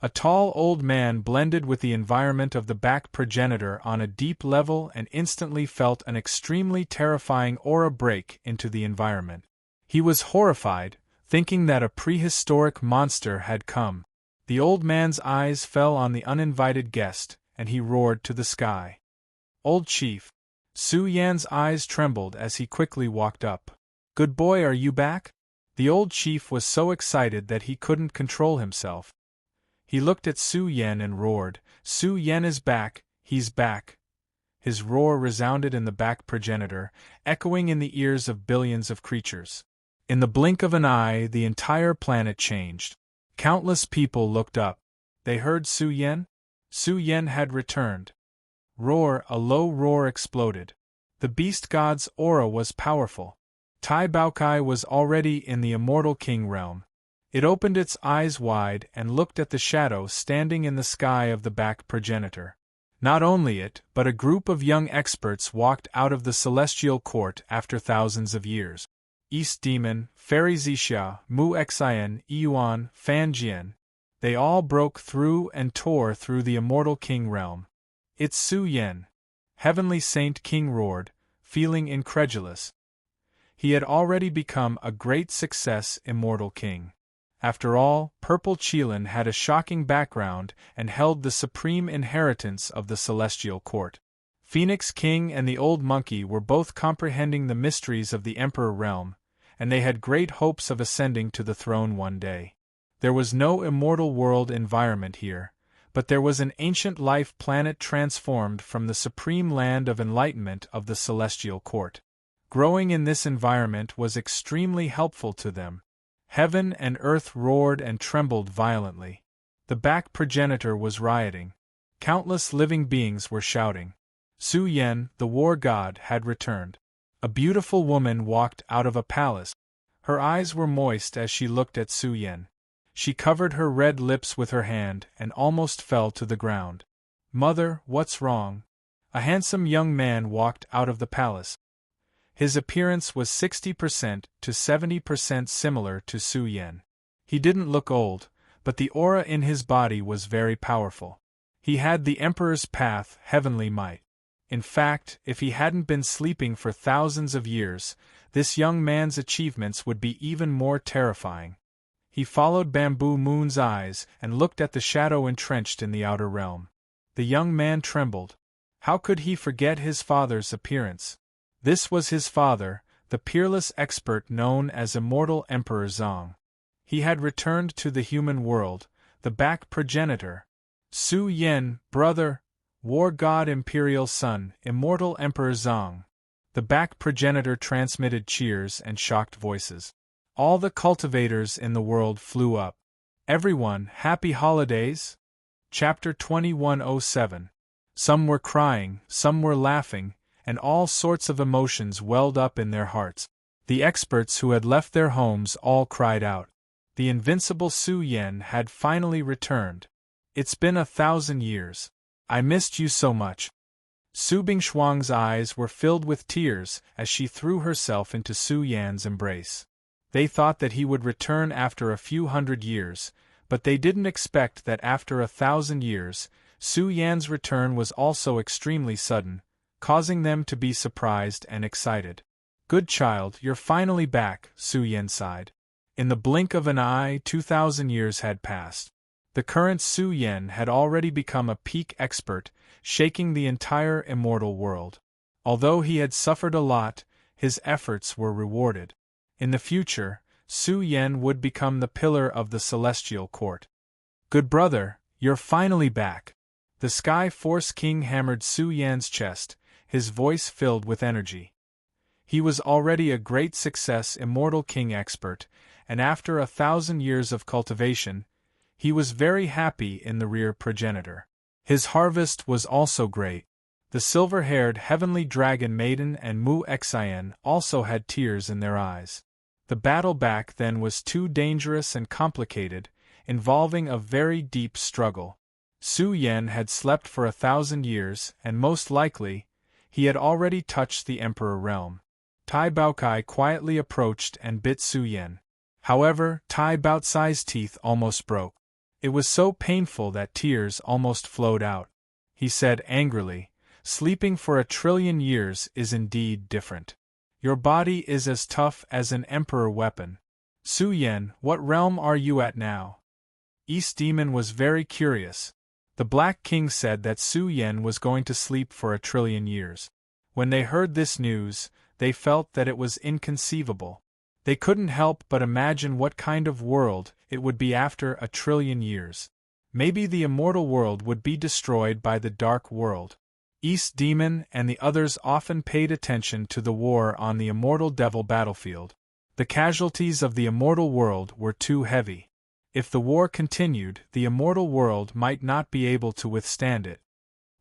A tall old man blended with the environment of the back progenitor on a deep level and instantly felt an extremely terrifying aura break into the environment. He was horrified, thinking that a prehistoric monster had come. The old man's eyes fell on the uninvited guest, and he roared to the sky. "Old chief!" Su Yan's eyes trembled as he quickly walked up. "Good boy, are you back?" The old chief was so excited that he couldn't control himself. He looked at Su Yan and roared, "Su Yan is back, he's back!" His roar resounded in the back progenitor, echoing in the ears of billions of creatures. In the blink of an eye, the entire planet changed. Countless people looked up. They heard Su Yan? Su Yan had returned. Roar, a low roar exploded. The beast god's aura was powerful. Tai Baokai was already in the immortal king realm. It opened its eyes wide and looked at the shadow standing in the sky of the back progenitor. Not only it, but a group of young experts walked out of the celestial court after thousands of years. East Demon, Fairy Zixia, Mu Xian, Yuan, Fan Jian. They all broke through and tore through the immortal king realm. "It's Su Yan!" Heavenly Saint King roared, feeling incredulous. He had already become a great success immortal king. After all, Purple Qilin had a shocking background and held the supreme inheritance of the celestial court. Phoenix King and the Old Monkey were both comprehending the mysteries of the Emperor realm, and they had great hopes of ascending to the throne one day. There was no immortal world environment here, but there was an ancient life planet transformed from the supreme land of enlightenment of the celestial court. Growing in this environment was extremely helpful to them. Heaven and earth roared and trembled violently. The back progenitor was rioting. Countless living beings were shouting. Su Yan, the war god, had returned. A beautiful woman walked out of a palace. Her eyes were moist as she looked at Su Yan. She covered her red lips with her hand and almost fell to the ground. "Mother, what's wrong?" A handsome young man walked out of the palace. His appearance was 60% to 70% similar to Su Yan. He didn't look old, but the aura in his body was very powerful. He had the Emperor's path, heavenly might. In fact, if he hadn't been sleeping for thousands of years, this young man's achievements would be even more terrifying. He followed Bamboo Moon's eyes and looked at the shadow entrenched in the outer realm. The young man trembled. How could he forget his father's appearance? This was his father, the peerless expert known as Immortal Emperor Zong. He had returned to the human world, the back progenitor. Su Yan, brother, war god imperial son, Immortal Emperor Zong. The back progenitor transmitted cheers and shocked voices. All the cultivators in the world flew up. Everyone, happy holidays? Chapter 2107. Some were crying, some were laughing, and all sorts of emotions welled up in their hearts. The experts who had left their homes all cried out. The invincible Su Yan had finally returned. "It's been 1,000 years. I missed you so much." Su Bingshuang's eyes were filled with tears as she threw herself into Su Yan's embrace. They thought that he would return after a few hundred years, but they didn't expect that after 1,000 years, Su Yan's return was also extremely sudden, causing them to be surprised and excited. "Good child, you're finally back," Su Yan sighed. In the blink of an eye, 2,000 years had passed. The current Su Yan had already become a peak expert, shaking the entire immortal world. Although he had suffered a lot, his efforts were rewarded. In the future, Su Yan would become the pillar of the celestial court. "Good brother, you're finally back." The Sky Force King hammered Su Yan's chest, his voice filled with energy. He was already a great success immortal king expert, and after 1,000 years of cultivation, he was very happy in the rear progenitor. His harvest was also great. The silver-haired heavenly dragon maiden and Mu Xian also had tears in their eyes. The battle back then was too dangerous and complicated, involving a very deep struggle. Su Yan had slept for 1,000 years, and most likely, He had already touched the Emperor realm. Tai Baokai quietly approached and bit Su Yan. However, Tai Baocai's teeth almost broke. It was so painful that tears almost flowed out. He said angrily, "Sleeping for 1,000,000,000 years is indeed different. Your body is as tough as an emperor weapon." "Su Yan, what realm are you at now?" East Demon was very curious. The Black King said that Su Yan was going to sleep for 1,000,000,000 years. When they heard this news, they felt that it was inconceivable. They couldn't help but imagine what kind of world it would be after 1,000,000,000 years. Maybe the immortal world would be destroyed by the Dark World. East Demon and the others often paid attention to the war on the Immortal Devil battlefield. The casualties of the immortal world were too heavy. If the war continued, the immortal world might not be able to withstand it.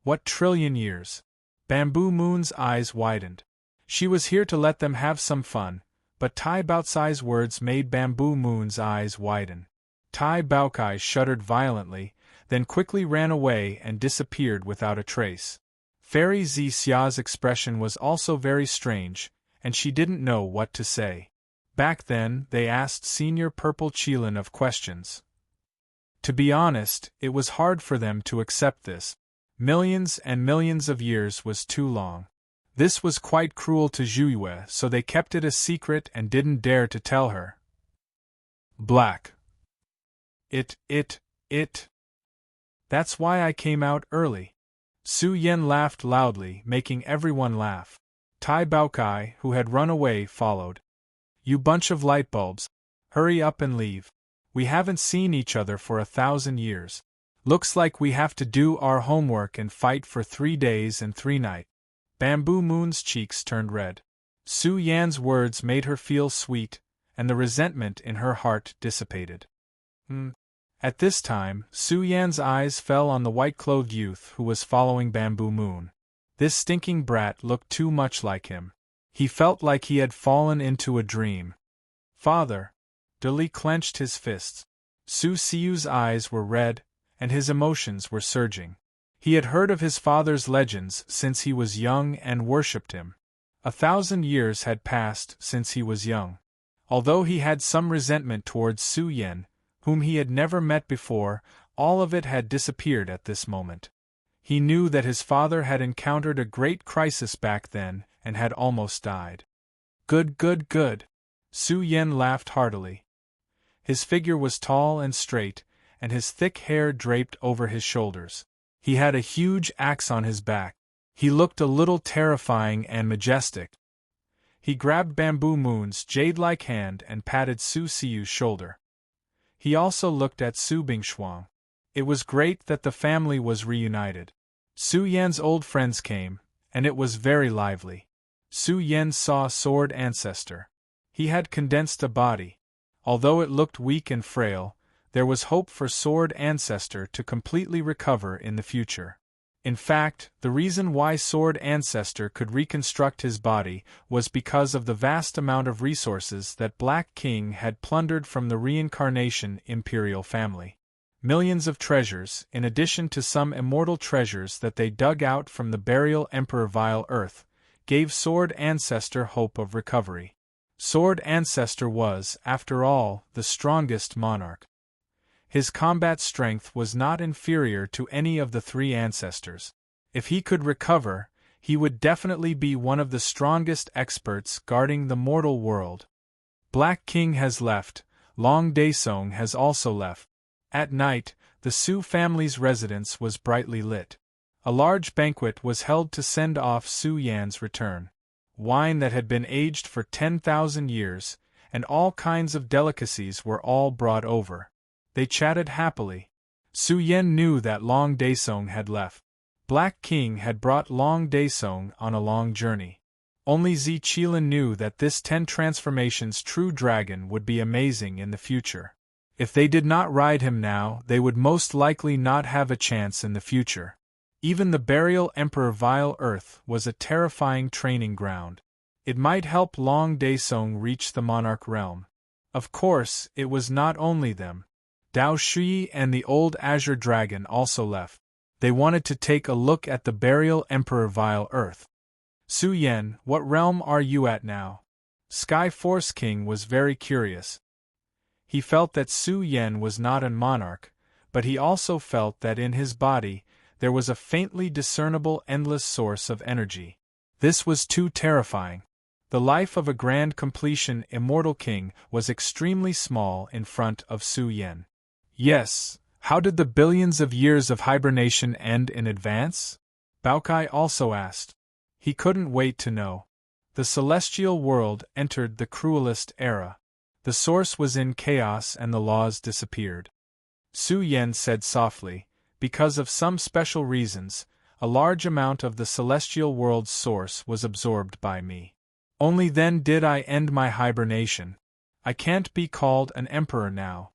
What 1,000,000,000 years? Bamboo Moon's eyes widened. She was here to let them have some fun, but Tai Baocai's words made Bamboo Moon's eyes widen. Tai Baokai shuddered violently, then quickly ran away and disappeared without a trace. Fairy Xia's expression was also very strange, and she didn't know what to say. Back then, they asked Senior Purple Qilin of questions. To be honest, it was hard for them to accept this. Millions and millions of years was too long. This was quite cruel to Zhuyue, so they kept it a secret and didn't dare to tell her. Black. That's why I came out early. Su Yan laughed loudly, making everyone laugh. Tai Baokai, who had run away, followed. You bunch of light bulbs, hurry up and leave. We haven't seen each other for 1,000 years. Looks like we have to do our homework and fight for 3 days and 3 nights. Bamboo Moon's cheeks turned red. Su Yan's words made her feel sweet, and the resentment in her heart dissipated. At this time, Su Yan's eyes fell on the white-clothed youth who was following Bamboo Moon. This stinking brat looked too much like him. He felt like he had fallen into a dream. Father! Dali clenched his fists. Su Xiu's eyes were red, and his emotions were surging. He had heard of his father's legends since he was young and worshipped him. 1,000 years had passed since he was young. Although he had some resentment towards Su Yan, whom he had never met before, all of it had disappeared at this moment. He knew that his father had encountered a great crisis back then and had almost died. Good. Su Yan laughed heartily. His figure was tall and straight, and his thick hair draped over his shoulders. He had a huge axe on his back. He looked a little terrifying and majestic. He grabbed Bamboo Moon's jade-like hand and patted Su Xiu's shoulder. He also looked at Su Bingshuang. It was great that the family was reunited. Su Yan's old friends came, and it was very lively. Su Yan saw Sword Ancestor. He had condensed a body. Although it looked weak and frail, there was hope for Sword Ancestor to completely recover in the future. In fact, the reason why Sword Ancestor could reconstruct his body was because of the vast amount of resources that Black King had plundered from the reincarnation imperial family. Millions of treasures, in addition to some immortal treasures that they dug out from the burial Emperor Vile Earth, gave Sword Ancestor hope of recovery. Sword Ancestor was, after all, the strongest monarch. His combat strength was not inferior to any of the 3 ancestors. If he could recover, he would definitely be one of the strongest experts guarding the mortal world. Black King has left, Long Daesong has also left. At night, the Su family's residence was brightly lit. A large banquet was held to send off Su Yan's return. Wine that had been aged for 10,000 years, and all kinds of delicacies were all brought over. They chatted happily. Su Yan knew that Long Daesong had left. Black King had brought Long Daesong on a long journey. Only Zi Qilin knew that this 10 transformations true dragon would be amazing in the future. If they did not ride him now, they would most likely not have a chance in the future. Even the burial Emperor Vile Earth was a terrifying training ground. It might help Long Daesong reach the monarch realm. Of course, it was not only them. Dao Shui and the old Azure Dragon also left. They wanted to take a look at the burial Emperor Vile Earth. Su Yen, what realm are you at now? Sky Force King was very curious. He felt that Su Yen was not a monarch, but he also felt that in his body there was a faintly discernible endless source of energy. This was too terrifying. The life of a grand completion immortal king was extremely small in front of Su Yen. Yes, how did the billions of years of hibernation end in advance? Baokai also asked. He couldn't wait to know. The celestial world entered the cruelest era. The source was in chaos and the laws disappeared. Su Yen said softly, because of some special reasons, a large amount of the celestial world's source was absorbed by me. Only then did I end my hibernation. I can't be called an emperor now.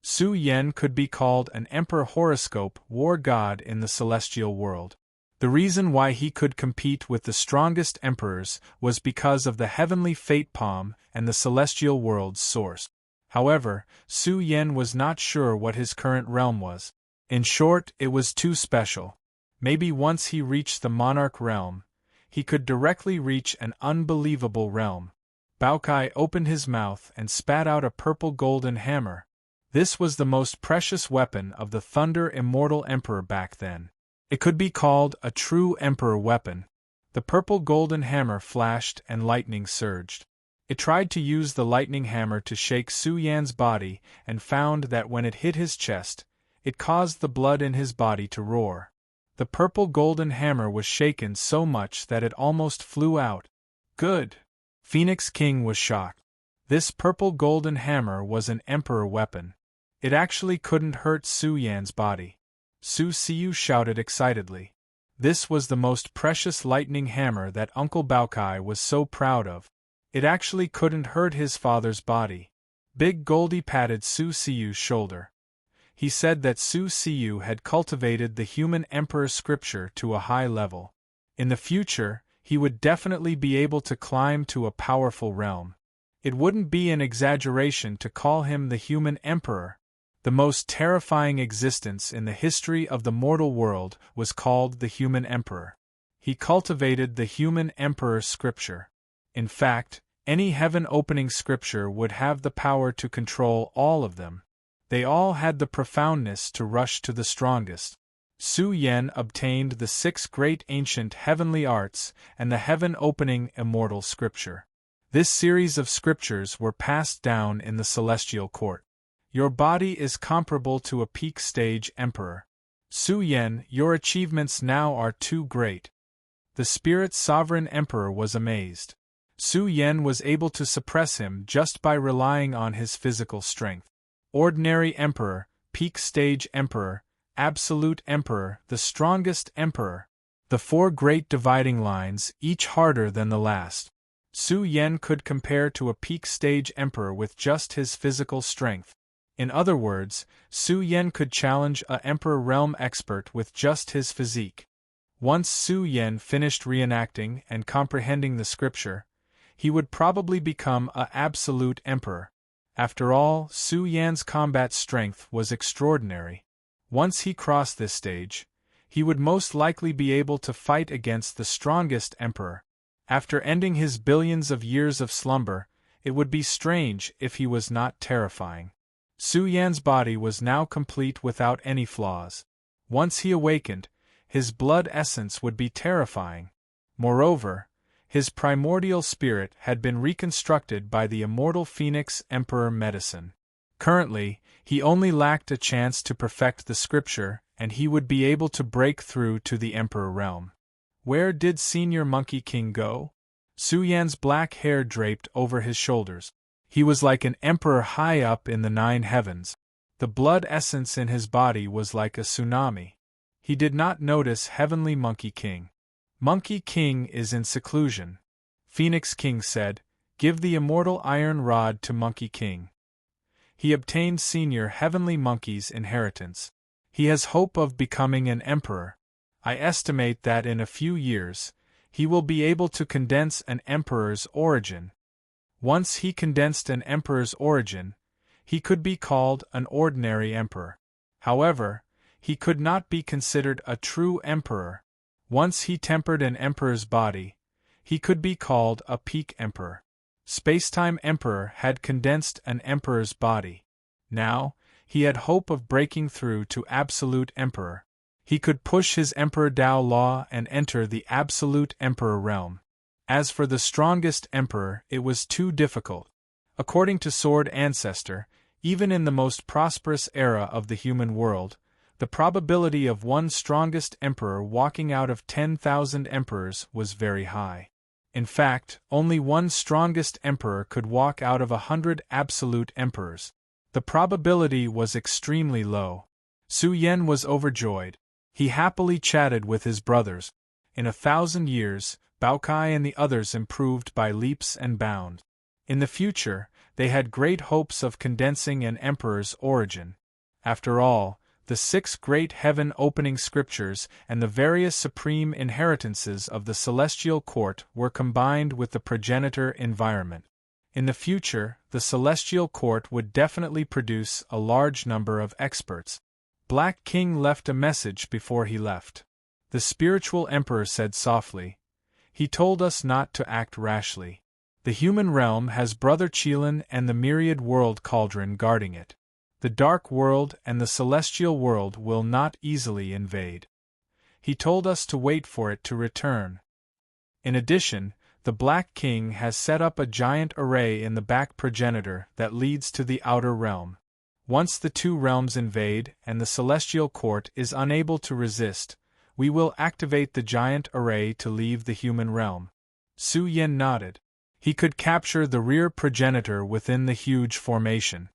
Su Yen could be called an emperor horoscope war god in the celestial world. The reason why he could compete with the strongest emperors was because of the heavenly fate palm and the celestial world's source. However, Su Yen was not sure what his current realm was. In short, it was too special. Maybe once he reached the monarch realm, he could directly reach an unbelievable realm. Baokai opened his mouth and spat out a purple golden hammer. This was the most precious weapon of the Thunder Immortal Emperor back then. It could be called a true emperor weapon. The purple golden hammer flashed and lightning surged. It tried to use the lightning hammer to shake Su Yan's body and found that when it hit his chest, it caused the blood in his body to roar. The purple golden hammer was shaken so much that it almost flew out. Good! Phoenix King was shocked. This purple golden hammer was an emperor weapon. It actually couldn't hurt Su Yan's body. Su Siu shouted excitedly. This was the most precious lightning hammer that Uncle Baokai was so proud of. It actually couldn't hurt his father's body. Big Goldie patted Su Siu's shoulder. He said that Su Siu had cultivated the human emperor scripture to a high level. In the future, he would definitely be able to climb to a powerful realm. It wouldn't be an exaggeration to call him the human emperor. The most terrifying existence in the history of the mortal world was called the human emperor. He cultivated the human emperor scripture. In fact, any heaven-opening scripture would have the power to control all of them. They all had the profoundness to rush to the strongest. Su Yen obtained the 6 great ancient heavenly arts and the heaven-opening immortal scripture. This series of scriptures were passed down in the celestial court. Your body is comparable to a peak stage emperor. Su Yen, your achievements now are too great. The spirit sovereign emperor was amazed. Su Yen was able to suppress him just by relying on his physical strength. Ordinary emperor, peak stage emperor, absolute emperor, the strongest emperor. The 4 great dividing lines, each harder than the last. Su Yen could compare to a peak stage emperor with just his physical strength. In other words, Su Yen could challenge a emperor realm expert with just his physique. Once Su Yen finished reenacting and comprehending the scripture, he would probably become a absolute emperor. After all, Su Yan's combat strength was extraordinary. Once he crossed this stage, he would most likely be able to fight against the strongest emperor. After ending his billions of years of slumber, it would be strange if he was not terrifying. Su Yan's body was now complete without any flaws. Once he awakened, his blood essence would be terrifying. Moreover, his primordial spirit had been reconstructed by the immortal Phoenix Emperor medicine. Currently, he only lacked a chance to perfect the scripture, and he would be able to break through to the Emperor realm. Where did Senior Monkey King go? Su Yan's black hair draped over his shoulders. He was like an emperor high up in the 9 heavens. The blood essence in his body was like a tsunami. He did not notice Heavenly Monkey King. Monkey King is in seclusion. Phoenix King said, "Give the immortal iron rod to Monkey King." He obtained Senior Heavenly Monkey's inheritance. He has hope of becoming an emperor. I estimate that in a few years, he will be able to condense an emperor's origin. Once he condensed an emperor's origin, he could be called an ordinary emperor. However, he could not be considered a true emperor. Once he tempered an emperor's body, He could be called a peak emperor. Spacetime Emperor had condensed an emperor's body. Now, he had hope of breaking through to Absolute Emperor. He could push his Emperor Dao Law and enter the Absolute Emperor realm. As for the strongest emperor, it was too difficult. According to Sword Ancestor, even in the most prosperous era of the human world, the probability of one strongest emperor walking out of 10,000 emperors was very high. In fact, only one strongest emperor could walk out of 100 absolute emperors. The probability was extremely low. Su Yen was overjoyed. He happily chatted with his brothers. In 1,000 years, Baokai and the others improved by leaps and bounds. In the future, they had great hopes of condensing an emperor's origin. After all, the 6 great heaven-opening scriptures and the various supreme inheritances of the celestial court were combined with the progenitor environment. In the future, the celestial court would definitely produce a large number of experts. Black King left a message before he left. The spiritual emperor said softly, "He told us not to act rashly. The human realm has Brother Qilin and the myriad world cauldron guarding it. The dark world and the celestial world will not easily invade. He told us to wait for it to return. In addition, the Black King has set up a giant array in the back progenitor that leads to the outer realm. Once the 2 realms invade and the celestial court is unable to resist, we will activate the giant array to leave the human realm." Su Yen nodded. He could capture the rear progenitor within the huge formation.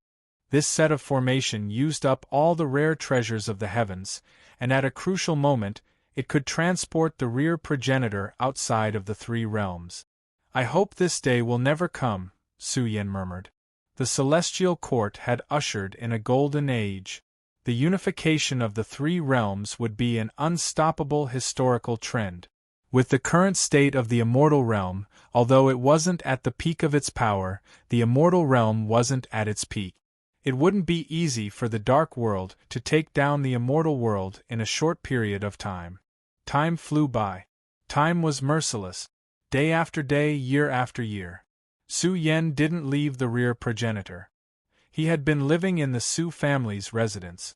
This set of formation used up all the rare treasures of the heavens, and at a crucial moment, it could transport the rear progenitor outside of the 3 realms. "I hope this day will never come," Su Yen murmured. The celestial court had ushered in a golden age. The unification of the 3 realms would be an unstoppable historical trend. With the current state of the immortal realm, although it wasn't at the peak of its power, the immortal realm wasn't at its peak. It wouldn't be easy for the Dark World to take down the immortal world in a short period of time. Time flew by. Time was merciless. Day after day, year after year. Su Yen didn't leave the rear progenitor. He had been living in the Su family's residence.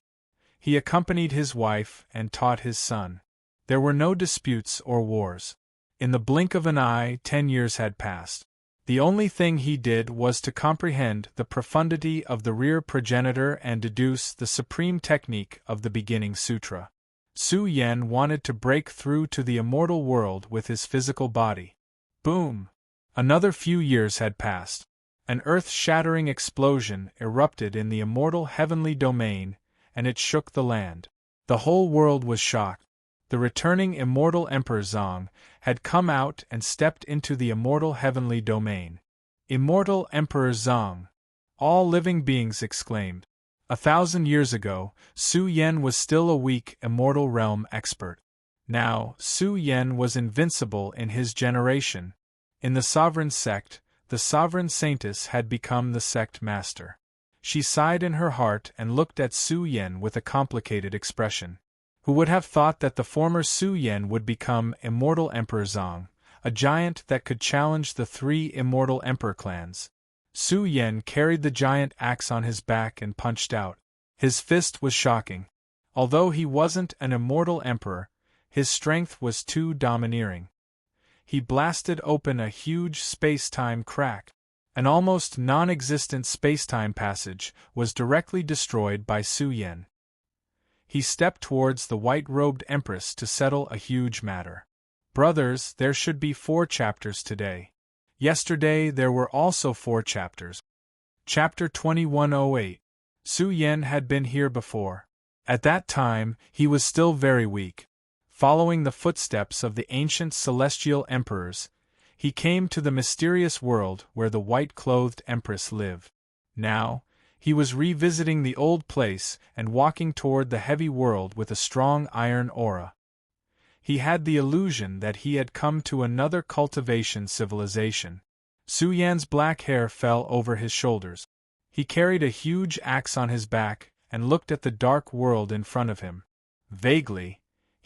He accompanied his wife and taught his son. There were no disputes or wars. In the blink of an eye, 10 years had passed. The only thing he did was to comprehend the profundity of the rear progenitor and deduce the supreme technique of the beginning sutra. Su Yen wanted to break through to the immortal world with his physical body. Boom! Another few years had passed. An earth-shattering explosion erupted in the immortal heavenly domain, and it shook the land. The whole world was shocked. The returning immortal Emperor Zong had come out and stepped into the immortal heavenly domain. Immortal Emperor Zong! All living beings exclaimed. 1,000 years ago, Su Yen was still a weak immortal realm expert. Now, Su Yen was invincible in his generation. In the sovereign sect, the sovereign saintess had become the sect master. She sighed in her heart and looked at Su Yen with a complicated expression. Who would have thought that the former Su Yen would become Immortal Emperor Zong, a giant that could challenge the 3 immortal emperor clans? Su Yen carried the giant axe on his back and punched out. His fist was shocking. Although he wasn't an immortal emperor, his strength was too domineering. He blasted open a huge space-time crack. An almost non-existent space-time passage was directly destroyed by Su Yen. He stepped towards the white-robed empress to settle a huge matter. "Brothers, there should be 4 chapters today. Yesterday there were also 4 chapters. Chapter 2108. Su Yen had been here before. At that time, he was still very weak. Following the footsteps of the ancient celestial emperors, he came to the mysterious world where the white-clothed empress lived. Now, he was revisiting the old place and walking toward the heavy world with a strong iron aura. He had the illusion that he had come to another cultivation civilization. Su Yan's black hair fell over his shoulders. He carried a huge axe on his back and looked at the dark world in front of him. Vaguely,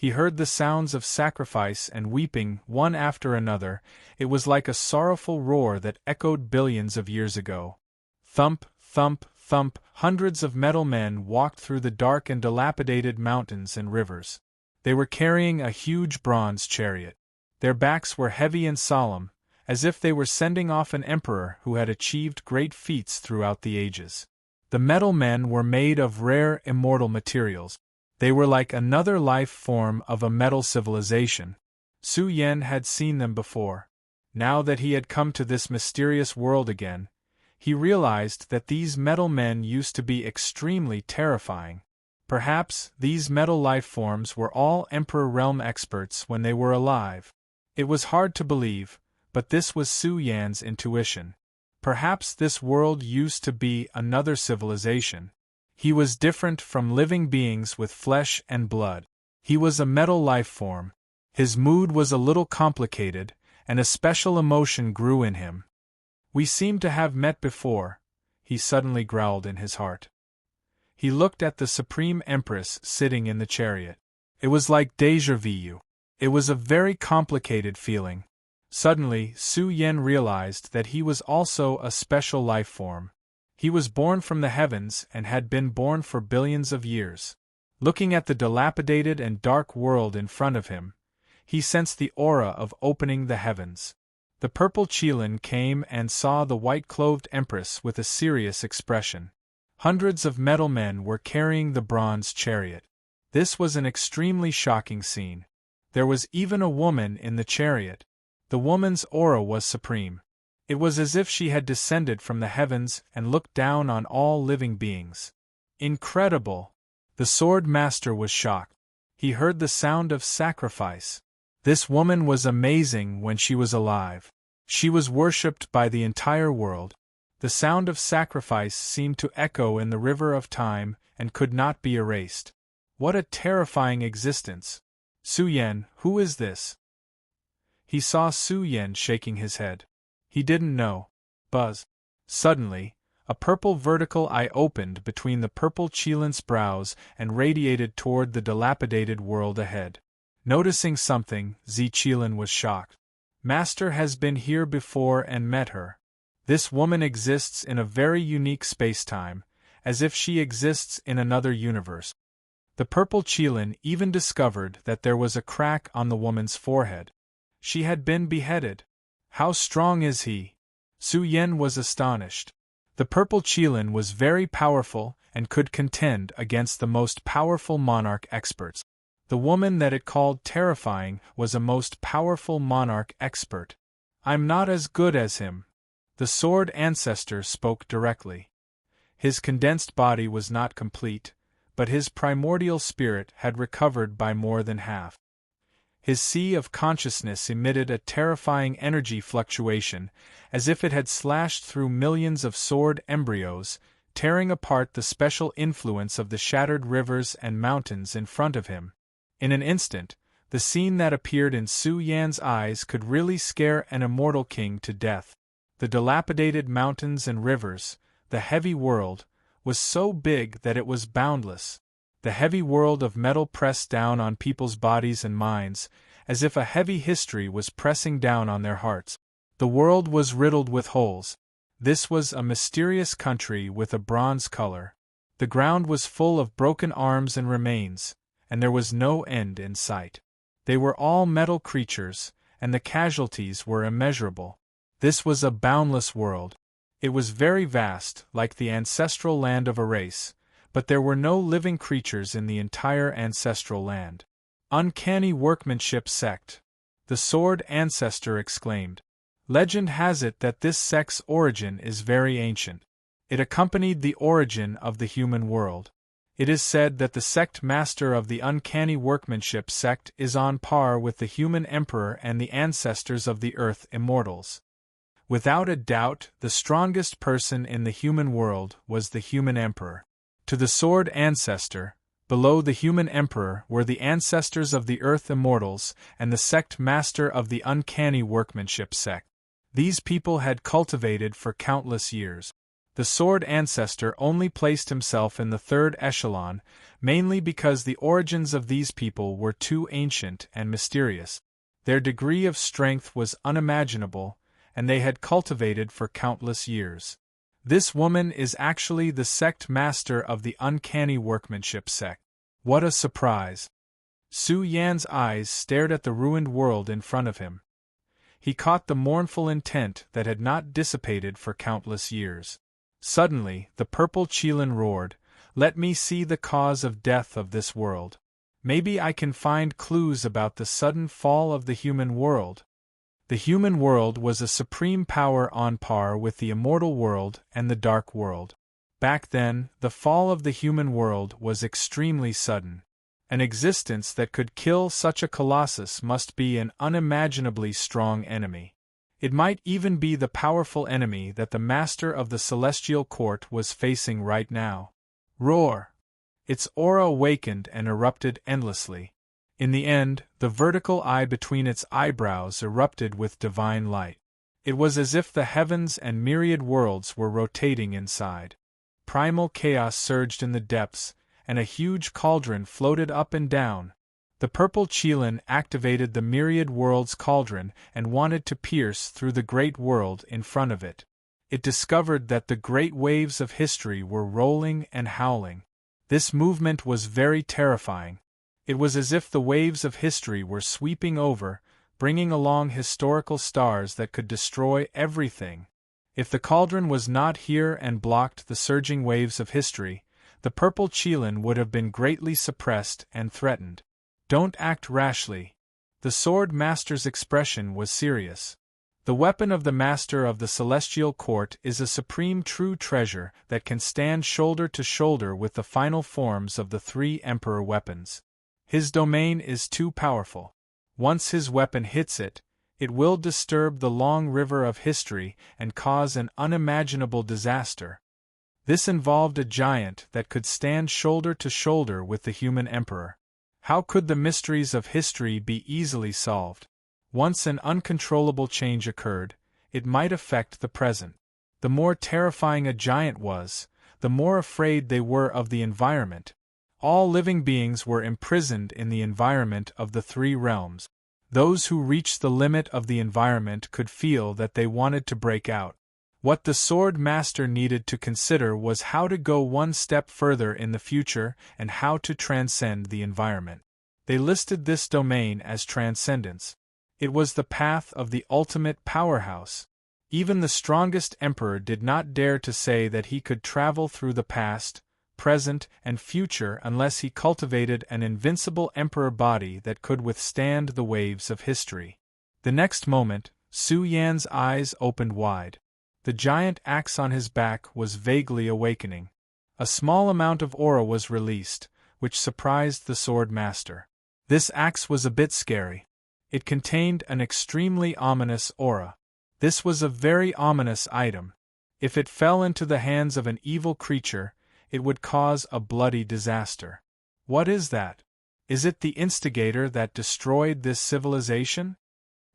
He heard the sounds of sacrifice and weeping one after another. It was like a sorrowful roar that echoed billions of years ago. Thump, thump, thump, hundreds of metal men walked through the dark and dilapidated mountains and rivers. They were carrying a huge bronze chariot. Their backs were heavy and solemn, as if they were sending off an emperor who had achieved great feats throughout the ages. The metal men were made of rare, immortal materials. They were like another life form of a metal civilization. Su Yen had seen them before. Now that he had come to this mysterious world again, he realized that these metal men used to be extremely terrifying. Perhaps these metal life forms were all Emperor Realm experts when they were alive. It was hard to believe, but this was Su Yan's intuition. Perhaps this world used to be another civilization. He was different from living beings with flesh and blood. He was a metal life form. His mood was a little complicated, and a special emotion grew in him. "We seem to have met before," he suddenly growled in his heart. He looked at the Supreme Empress sitting in the chariot. It was like déjà vu. It was a very complicated feeling. Suddenly, Su Yen realized that he was also a special life form. He was born from the heavens and had been born for billions of years. Looking at the dilapidated and dark world in front of him, he sensed the aura of opening the heavens. The purple Qilin came and saw the white-clothed Empress with a serious expression. Hundreds of metal men were carrying the bronze chariot. This was an extremely shocking scene. There was even a woman in the chariot. The woman's aura was supreme. It was as if she had descended from the heavens and looked down on all living beings. Incredible! The sword master was shocked. He heard the sound of sacrifice. This woman was amazing when she was alive. She was worshipped by the entire world. The sound of sacrifice seemed to echo in the river of time and could not be erased. What a terrifying existence! Su Yen, who is this? He saw Su Yen shaking his head. He didn't know. Buzz. Suddenly, a purple vertical eye opened between the purple Qilin's brows and radiated toward the dilapidated world ahead. Noticing something, Zi Qilin was shocked. Master has been here before and met her. This woman exists in a very unique space-time, as if she exists in another universe. The purple Qilin even discovered that there was a crack on the woman's forehead. She had been beheaded. How strong is he? Su Yen was astonished. The purple Qilin was very powerful and could contend against the most powerful monarch experts. The woman that it called terrifying was a most powerful monarch expert. I'm not as good as him. The sword ancestor spoke directly. His condensed body was not complete, but his primordial spirit had recovered by more than half. His sea of consciousness emitted a terrifying energy fluctuation, as if it had slashed through millions of sword embryos, tearing apart the special influence of the shattered rivers and mountains in front of him. In an instant, the scene that appeared in Su Yan's eyes could really scare an immortal king to death. The dilapidated mountains and rivers, the heavy world, was so big that it was boundless. The heavy world of metal pressed down on people's bodies and minds, as if a heavy history was pressing down on their hearts. The world was riddled with holes. This was a mysterious country with a bronze color. The ground was full of broken arms and remains, and there was no end in sight. They were all metal creatures, and the casualties were immeasurable. This was a boundless world. It was very vast, like the ancestral land of a race, but there were no living creatures in the entire ancestral land. Uncanny workmanship sect. The sword ancestor exclaimed. Legend has it that this sect's origin is very ancient. It accompanied the origin of the human world. It is said that the sect master of the uncanny workmanship sect is on par with the human emperor and the ancestors of the earth immortals. Without a doubt, the strongest person in the human world was the human emperor. To the sword ancestor, below the human emperor were the ancestors of the earth immortals and the sect master of the uncanny workmanship sect. These people had cultivated for countless years. The sword ancestor only placed himself in the third echelon, mainly because the origins of these people were too ancient and mysterious. Their degree of strength was unimaginable, and they had cultivated for countless years. This woman is actually the sect master of the uncanny workmanship sect. What a surprise! Su Yan's eyes stared at the ruined world in front of him. He caught the mournful intent that had not dissipated for countless years. Suddenly, the purple Qilin roared, "Let me see the cause of death of this world. Maybe I can find clues about the sudden fall of the human world." The human world was a supreme power on par with the immortal world and the dark world. Back then, the fall of the human world was extremely sudden. An existence that could kill such a colossus must be an unimaginably strong enemy. It might even be the powerful enemy that the master of the celestial court was facing right now. Roar! Its aura awakened and erupted endlessly. In the end, the vertical eye between its eyebrows erupted with divine light. It was as if the heavens and myriad worlds were rotating inside. Primal chaos surged in the depths, and a huge cauldron floated up and down. The purple Qilin activated the myriad worlds cauldron and wanted to pierce through the great world in front of it. It discovered that the great waves of history were rolling and howling. This movement was very terrifying. It was as if the waves of history were sweeping over, bringing along historical stars that could destroy everything. If the cauldron was not here and blocked the surging waves of history, the purple Qilin would have been greatly suppressed and threatened. Don't act rashly. The sword master's expression was serious. The weapon of the master of the celestial court is a supreme true treasure that can stand shoulder to shoulder with the final forms of the three emperor weapons. His domain is too powerful. Once his weapon hits it, it will disturb the long river of history and cause an unimaginable disaster. This involved a giant that could stand shoulder to shoulder with the human emperor. How could the mysteries of history be easily solved? Once an uncontrollable change occurred, it might affect the present. The more terrifying a giant was, the more afraid they were of the environment. All living beings were imprisoned in the environment of the three realms. Those who reached the limit of the environment could feel that they wanted to break out. What the sword master needed to consider was how to go one step further in the future and how to transcend the environment. They listed this domain as transcendence. It was the path of the ultimate powerhouse. Even the strongest emperor did not dare to say that he could travel through the past, present, and future unless he cultivated an invincible emperor body that could withstand the waves of history. The next moment, Su Yan's eyes opened wide. The giant axe on his back was vaguely awakening. A small amount of aura was released, which surprised the sword master. This axe was a bit scary. It contained an extremely ominous aura. This was a very ominous item. If it fell into the hands of an evil creature, it would cause a bloody disaster. What is that? Is it the instigator that destroyed this civilization?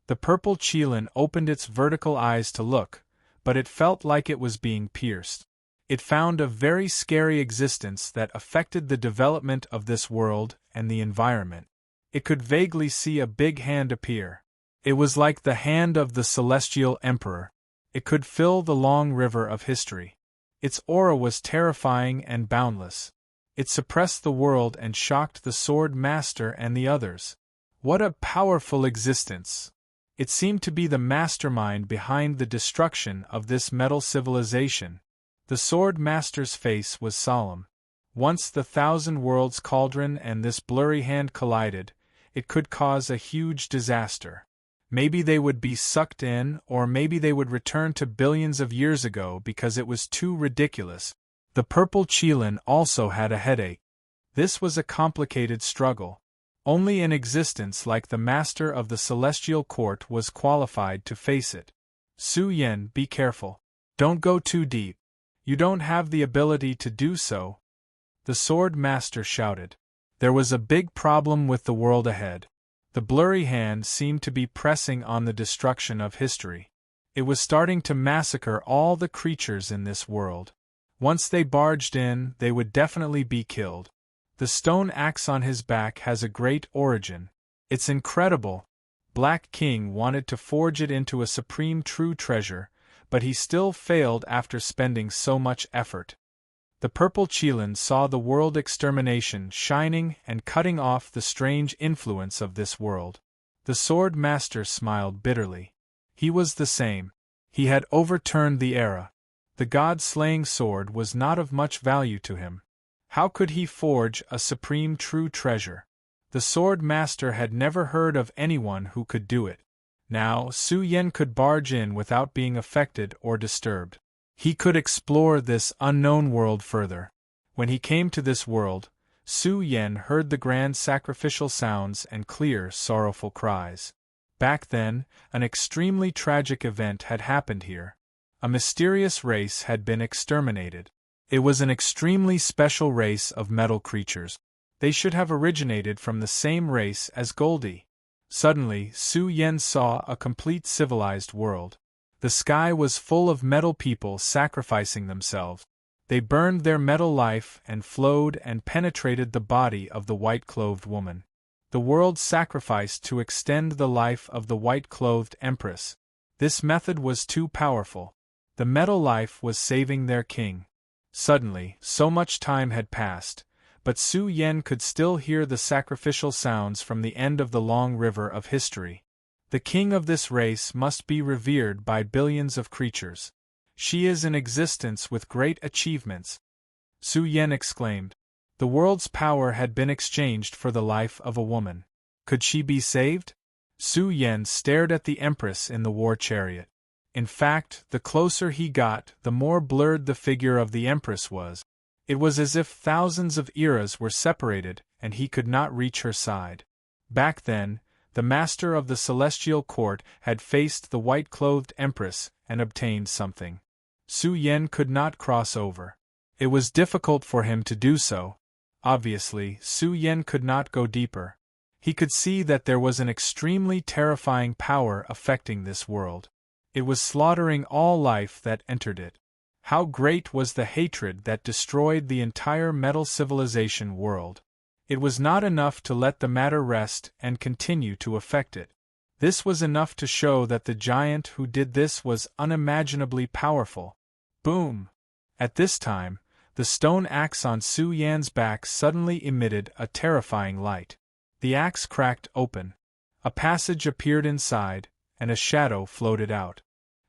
The purple Qilin opened its vertical eyes to look, but it felt like it was being pierced. It found a very scary existence that affected the development of this world and the environment. It could vaguely see a big hand appear. It was like the hand of the celestial emperor. It could fill the long river of history. Its aura was terrifying and boundless. It suppressed the world and shocked the sword master and the others. What a powerful existence! It seemed to be the mastermind behind the destruction of this metal civilization. The sword master's face was solemn. Once the thousand worlds cauldron and this blurry hand collided, it could cause a huge disaster. Maybe they would be sucked in, or maybe they would return to billions of years ago because it was too ridiculous. The purple Qilin also had a headache. This was a complicated struggle. Only an existence like the master of the celestial court was qualified to face it. Su Yan, be careful. Don't go too deep. You don't have the ability to do so. The sword master shouted. There was a big problem with the world ahead. The blurry hand seemed to be pressing on the destruction of history. It was starting to massacre all the creatures in this world. Once they barged in, they would definitely be killed. The stone axe on his back has a great origin. It's incredible. Black King wanted to forge it into a supreme true treasure, but he still failed after spending so much effort. The purple Chelan saw the world extermination shining and cutting off the strange influence of this world. The sword master smiled bitterly. He was the same. He had overturned the era. The god-slaying sword was not of much value to him. How could he forge a supreme true treasure? The sword master had never heard of anyone who could do it. Now Su Yen could barge in without being affected or disturbed. He could explore this unknown world further. When he came to this world, Su Yen heard the grand sacrificial sounds and clear, sorrowful cries. Back then, an extremely tragic event had happened here. A mysterious race had been exterminated. It was an extremely special race of metal creatures. They should have originated from the same race as Goldie. Suddenly, Su Yen saw a complete civilized world. The sky was full of metal people sacrificing themselves. They burned their metal life and flowed and penetrated the body of the white-clothed woman. The world sacrificed to extend the life of the white-clothed empress. This method was too powerful. The metal life was saving their king. Suddenly, so much time had passed, but Su Yen could still hear the sacrificial sounds from the end of the long river of history. The king of this race must be revered by billions of creatures. She is in existence with great achievements. Su Yen exclaimed. The world's power had been exchanged for the life of a woman. Could she be saved? Su Yen stared at the empress in the war chariot. In fact, the closer he got, the more blurred the figure of the empress was. It was as if thousands of eras were separated, and he could not reach her side. Back then, the master of the celestial court had faced the white-clothed empress and obtained something. Su Yen could not cross over. It was difficult for him to do so. Obviously, Su Yen could not go deeper. He could see that there was an extremely terrifying power affecting this world. It was slaughtering all life that entered it. How great was the hatred that destroyed the entire metal civilization world. It was not enough to let the matter rest and continue to affect it. This was enough to show that the giant who did this was unimaginably powerful. Boom! At this time, the stone axe on Su Yan's back suddenly emitted a terrifying light. The axe cracked open. A passage appeared inside, and a shadow floated out.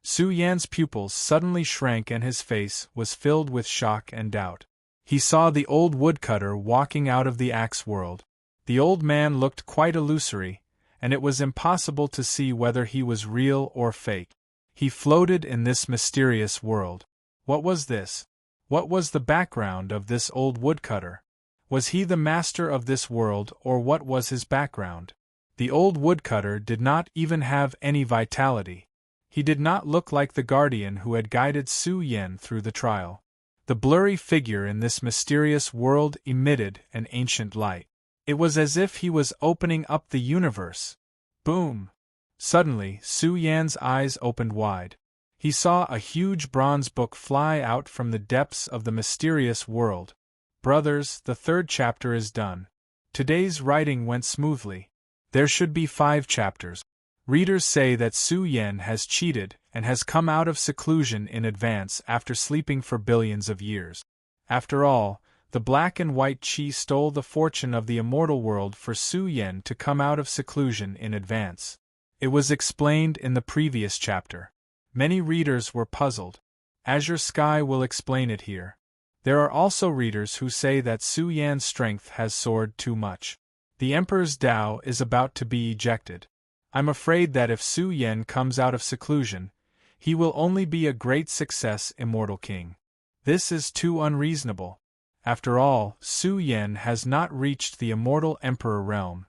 Su Yan's pupils suddenly shrank and his face was filled with shock and doubt. He saw the old woodcutter walking out of the axe world. The old man looked quite illusory, and it was impossible to see whether he was real or fake. He floated in this mysterious world. What was this? What was the background of this old woodcutter? Was he the master of this world, or what was his background? The old woodcutter did not even have any vitality. He did not look like the guardian who had guided Su Yen through the trial. The blurry figure in this mysterious world emitted an ancient light. It was as if he was opening up the universe. Boom! Suddenly, Su Yan's eyes opened wide. He saw a huge bronze book fly out from the depths of the mysterious world. Brothers, the 3rd chapter is done. Today's writing went smoothly. There should be 5 chapters. Readers say that Su Yen has cheated and has come out of seclusion in advance after sleeping for billions of years. After all, the black and white Qi stole the fortune of the immortal world for Su Yen to come out of seclusion in advance. It was explained in the previous chapter. Many readers were puzzled. Azure Sky will explain it here. There are also readers who say that Su Yan's strength has soared too much. The Emperor's Tao is about to be ejected. I'm afraid that if Su Yen comes out of seclusion, he will only be a great success immortal king. This is too unreasonable. After all, Su Yen has not reached the immortal emperor realm.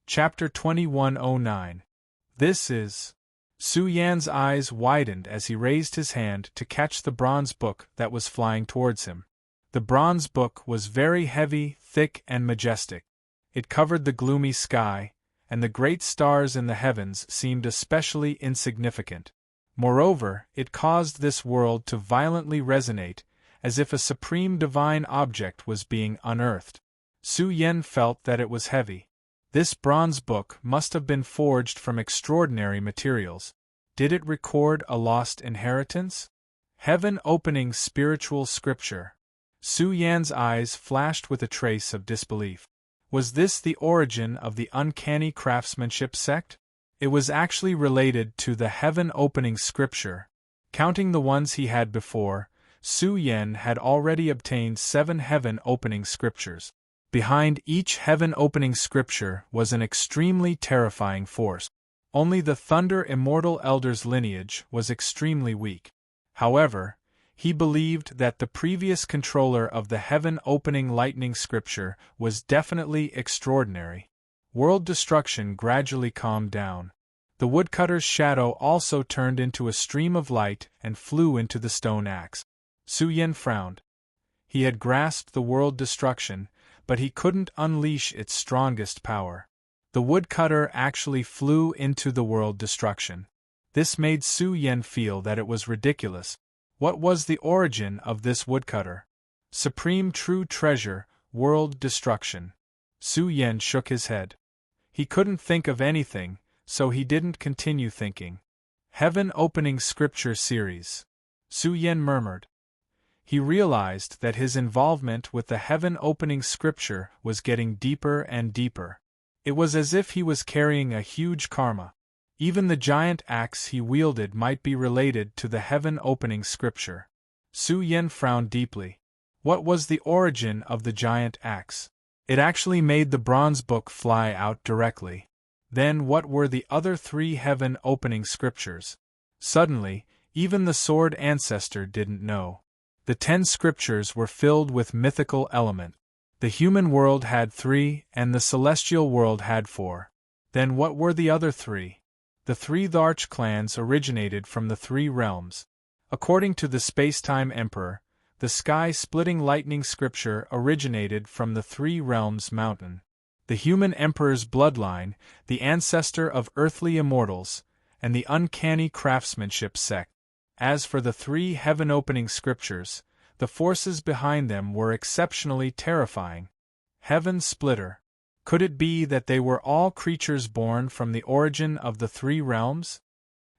Chapter 2109. This is... Su Yan's eyes widened as he raised his hand to catch the bronze book that was flying towards him. The bronze book was very heavy, thick, and majestic. It covered the gloomy sky, and the great stars in the heavens seemed especially insignificant. Moreover, it caused this world to violently resonate, as if a supreme divine object was being unearthed. Su Yen felt that it was heavy. This bronze book must have been forged from extraordinary materials. Did it record a lost inheritance? Heaven-opening spiritual scripture. Su Yan's eyes flashed with a trace of disbelief. Was this the origin of the uncanny craftsmanship sect? It was actually related to the heaven-opening scripture. Counting the ones he had before, Su Yen had already obtained 7 heaven-opening scriptures. Behind each heaven-opening scripture was an extremely terrifying force. Only the Thunder Immortal Elder's lineage was extremely weak. However, he believed that the previous controller of the heaven-opening lightning scripture was definitely extraordinary. World destruction gradually calmed down. The woodcutter's shadow also turned into a stream of light and flew into the stone axe. Su Yen frowned. He had grasped the world destruction, but he couldn't unleash its strongest power. The woodcutter actually flew into the world destruction. This made Su Yen feel that it was ridiculous. What was the origin of this woodcutter? Supreme true treasure, world destruction. Su Yen shook his head. He couldn't think of anything, so he didn't continue thinking. Heaven-opening scripture series. Su Yen murmured. He realized that his involvement with the heaven-opening scripture was getting deeper and deeper. It was as if he was carrying a huge karma. Even the giant axe he wielded might be related to the heaven-opening scripture. Su Yen frowned deeply. What was the origin of the giant axe? It actually made the bronze book fly out directly. Then what were the other 3 heaven-opening scriptures? Suddenly, even the sword ancestor didn't know. The 10 scriptures were filled with mythical element. The human world had 3, and the celestial world had 4. Then what were the other 3? The 3 Tharch clans originated from the 3 realms. According to the Spacetime Emperor, the sky-splitting lightning scripture originated from the 3 realms mountain. The human emperor's bloodline, the ancestor of earthly immortals, and the uncanny craftsmanship sect. As for the 3 heaven-opening scriptures, the forces behind them were exceptionally terrifying. Heaven Splitter. Could it be that they were all creatures born from the origin of the 3 realms?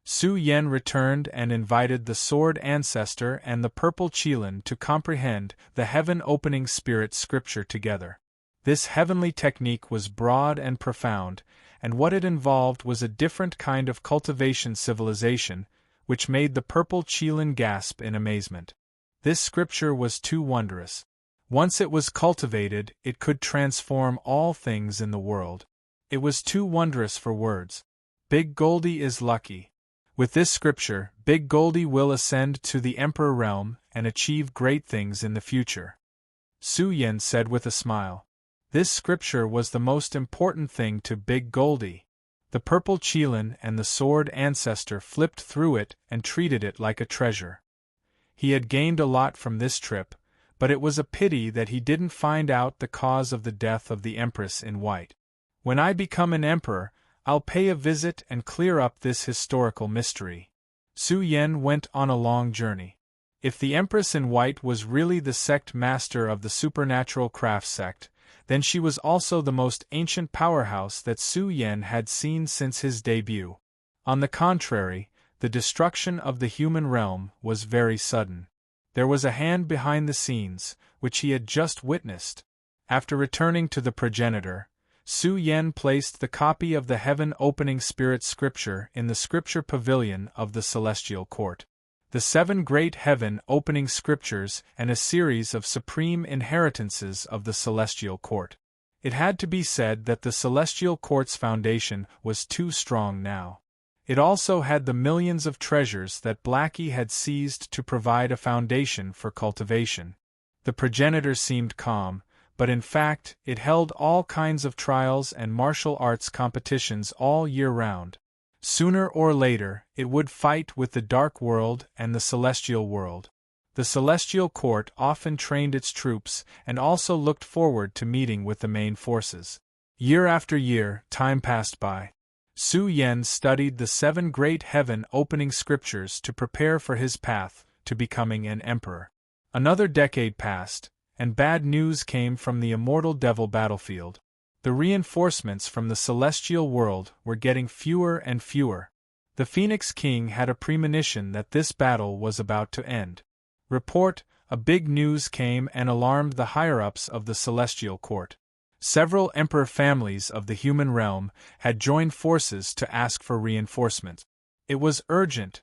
Su Yen returned and invited the Sword Ancestor and the Purple Qilin to comprehend the heaven-opening spirit scripture together. This heavenly technique was broad and profound, and what it involved was a different kind of cultivation civilization, which made the Purple Qilin gasp in amazement. This scripture was too wondrous. Once it was cultivated, it could transform all things in the world. It was too wondrous for words. Big Goldie is lucky. With this scripture, Big Goldie will ascend to the Emperor realm and achieve great things in the future. Su Yen said with a smile. This scripture was the most important thing to Big Goldie. The Purple Qilin and the Sword Ancestor flipped through it and treated it like a treasure. He had gained a lot from this trip, but it was a pity that he didn't find out the cause of the death of the Empress in White. When I become an emperor, I'll pay a visit and clear up this historical mystery. Su Yen went on a long journey. If the Empress in White was really the sect master of the supernatural craft sect, then she was also the most ancient powerhouse that Su Yen had seen since his debut. On the contrary, the destruction of the human realm was very sudden. There was a hand behind the scenes, which he had just witnessed. After returning to the progenitor, Su Yen placed the copy of the heaven-opening spirit scripture in the scripture pavilion of the celestial court. The 7 great heaven-opening scriptures and a series of supreme inheritances of the celestial court. It had to be said that the celestial court's foundation was too strong now. It also had the millions of treasures that Blackie had seized to provide a foundation for cultivation. The progenitor seemed calm, but in fact it held all kinds of trials and martial arts competitions all year round. Sooner or later, it would fight with the Dark World and the Celestial World. The Celestial Court often trained its troops and also looked forward to meeting with the main forces. Year after year, time passed by. Su Yen studied the 7 great heaven-opening scriptures to prepare for his path to becoming an emperor. Another decade passed, and bad news came from the immortal devil battlefield. The reinforcements from the celestial world were getting fewer and fewer. The Phoenix King had a premonition that this battle was about to end. Report, a big news came and alarmed the higher-ups of the celestial court. Several emperor families of the human realm had joined forces to ask for reinforcements. It was urgent.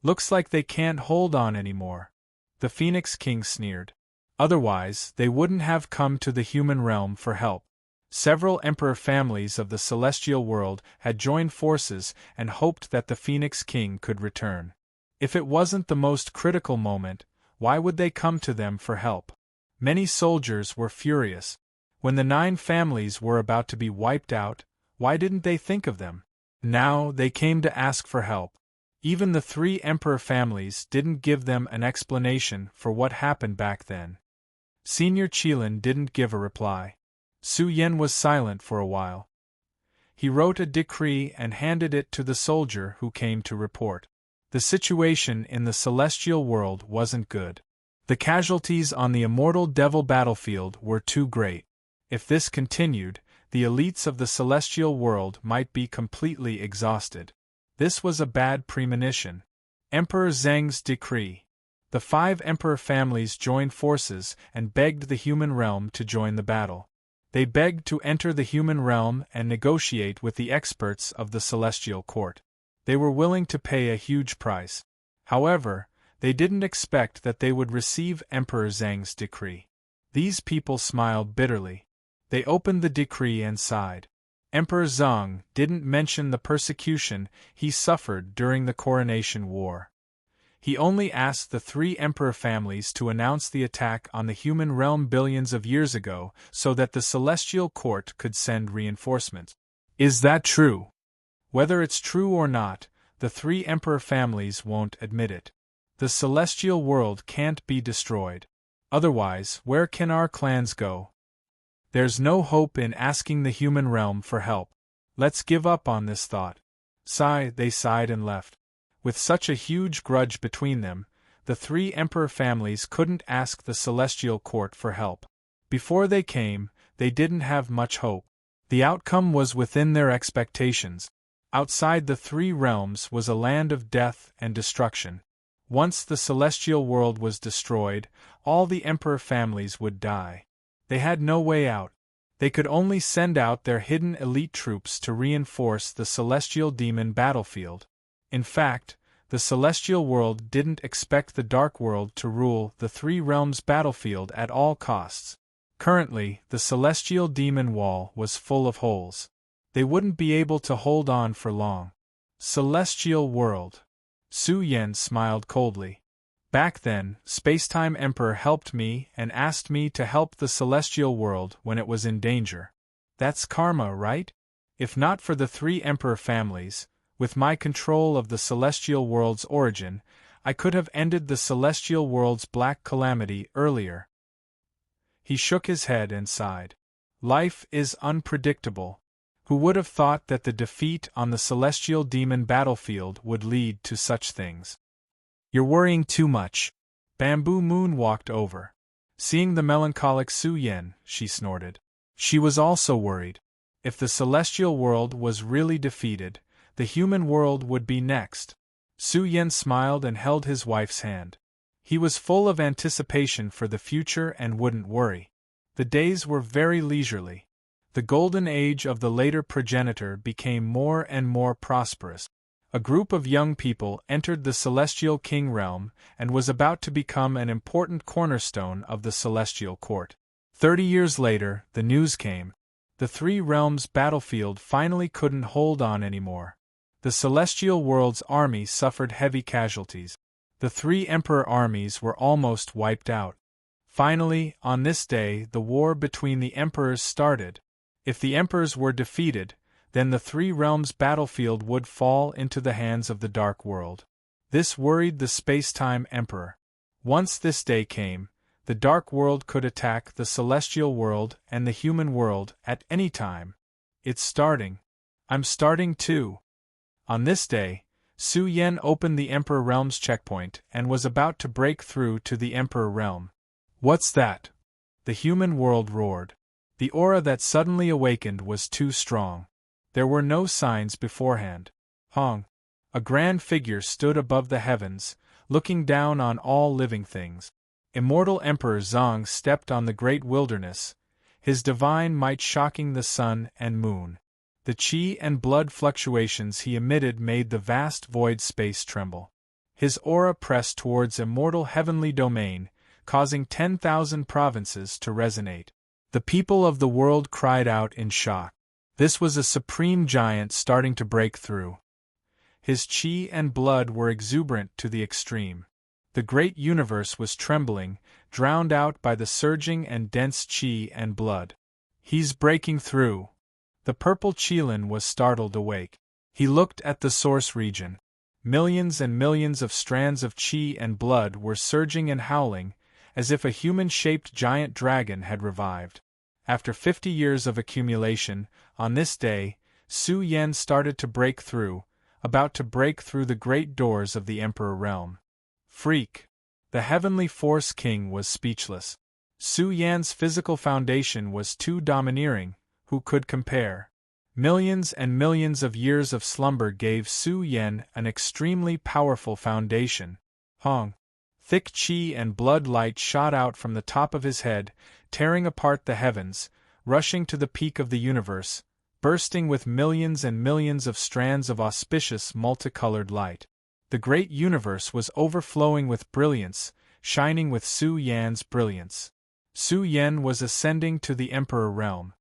Looks like they can't hold on anymore, the Phoenix King sneered. Otherwise, they wouldn't have come to the human realm for help. Several emperor families of the celestial world had joined forces and hoped that the Phoenix King could return. If it wasn't the most critical moment, why would they come to them for help? Many soldiers were furious. When the 9 families were about to be wiped out, why didn't they think of them? Now they came to ask for help. Even the 3 emperor families didn't give them an explanation for what happened back then. Senior Qilin didn't give a reply. Su Yen was silent for a while. He wrote a decree and handed it to the soldier who came to report. The situation in the celestial world wasn't good. The casualties on the immortal devil battlefield were too great. If this continued, the elites of the celestial world might be completely exhausted. This was a bad premonition. Emperor Zheng's decree. The 5 emperor families joined forces and begged the human realm to join the battle. They begged to enter the human realm and negotiate with the experts of the celestial court. They were willing to pay a huge price. However, they didn't expect that they would receive Emperor Zheng's decree. These people smiled bitterly. They opened the decree and sighed. Emperor Zheng didn't mention the persecution he suffered during the coronation war. He only asked the 3 emperor families to announce the attack on the human realm billions of years ago so that the celestial court could send reinforcements. Is that true? Whether it's true or not, the 3 emperor families won't admit it. The celestial world can't be destroyed. Otherwise, where can our clans go? There's no hope in asking the human realm for help. Let's give up on this thought. They sighed and left. With such a huge grudge between them, the 3 emperor families couldn't ask the celestial court for help. Before they came, they didn't have much hope. The outcome was within their expectations. Outside the 3 realms was a land of death and destruction. Once the celestial world was destroyed, all the emperor families would die. They had no way out. They could only send out their hidden elite troops to reinforce the celestial demon battlefield. In fact, the celestial world didn't expect the dark world to rule the 3 realms battlefield at all costs. Currently, the celestial demon wall was full of holes. They wouldn't be able to hold on for long. Celestial world. Su Yen smiled coldly. Back then, Spacetime Emperor helped me and asked me to help the celestial world when it was in danger. That's karma, right? If not for the 3 emperor families, with my control of the celestial world's origin, I could have ended the celestial world's black calamity earlier. He shook his head and sighed. Life is unpredictable. Who would have thought that the defeat on the celestial demon battlefield would lead to such things? You're worrying too much. Bamboo Moon walked over. Seeing the melancholic Su Yen, she snorted. She was also worried. If the celestial world was really defeated, the human world would be next. Su Yen smiled and held his wife's hand. He was full of anticipation for the future and wouldn't worry. The days were very leisurely. The golden age of the later progenitor became more and more prosperous. A group of young people entered the celestial king realm and was about to become an important cornerstone of the celestial court. 30 years later, the news came. The 3 realms battlefield finally couldn't hold on anymore. The celestial world's army suffered heavy casualties. The 3 emperor armies were almost wiped out. Finally, on this day, the war between the emperors started. If the emperors were defeated, then the 3 realms battlefield would fall into the hands of the dark world. This worried the Spacetime Emperor. Once this day came, the dark world could attack the celestial world and the human world at any time. It's starting. I'm starting too. On this day, Su Yen opened the Emperor Realm's checkpoint and was about to break through to the Emperor Realm. What's that? The human world roared. The aura that suddenly awakened was too strong. There were no signs beforehand. Hong. A grand figure stood above the heavens, looking down on all living things. Immortal Emperor Zhang stepped on the great wilderness, his divine might shocking the sun and moon. The chi and blood fluctuations he emitted made the vast void space tremble. His aura pressed towards immortal heavenly domain, causing 10,000 provinces to resonate. The people of the world cried out in shock. This was a supreme giant starting to break through. His chi and blood were exuberant to the extreme. The great universe was trembling, drowned out by the surging and dense chi and blood. He's breaking through. The purple Qilin was startled awake. He looked at the source region. Millions and millions of strands of chi and blood were surging and howling, as if a human-shaped giant dragon had revived. After 50 years of accumulation, on this day, Su Yen started to break through, about to break through the great doors of the Emperor Realm. Freak! The Heavenly Force King was speechless. Su Yan's physical foundation was too domineering. Who could compare? Millions and millions of years of slumber gave Su Yen an extremely powerful foundation. Hong. Thick chi and blood light shot out from the top of his head, tearing apart the heavens, rushing to the peak of the universe, bursting with millions and millions of strands of auspicious multicolored light. The great universe was overflowing with brilliance, shining with Su Yan's brilliance. Su Yen was ascending to the Emperor Realm.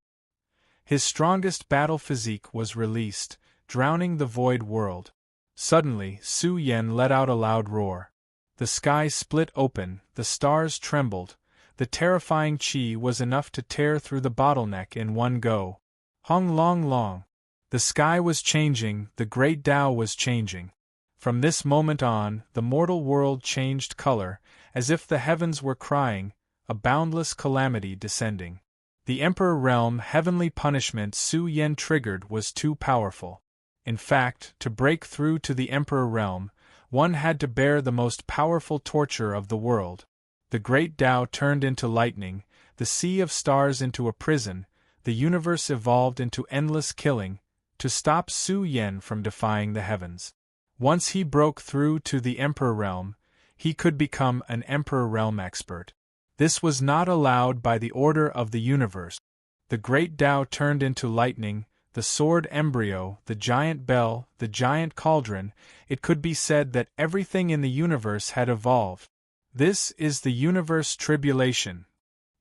His strongest battle physique was released, drowning the void world. Suddenly, Su Yen let out a loud roar. The sky split open, the stars trembled. The terrifying chi was enough to tear through the bottleneck in one go. Hong long long. The sky was changing, the great Tao was changing. From this moment on, the mortal world changed color, as if the heavens were crying, a boundless calamity descending. The Emperor Realm heavenly punishment Su Yen triggered was too powerful. In fact, to break through to the Emperor Realm, one had to bear the most powerful torture of the world. The great Tao turned into lightning, the sea of stars into a prison, the universe evolved into endless killing, to stop Su Yen from defying the heavens. Once he broke through to the Emperor Realm, he could become an Emperor Realm expert. This was not allowed by the order of the universe. The great Tao turned into lightning, the sword embryo, the giant bell, the giant cauldron. It could be said that everything in the universe had evolved. This is the universe tribulation.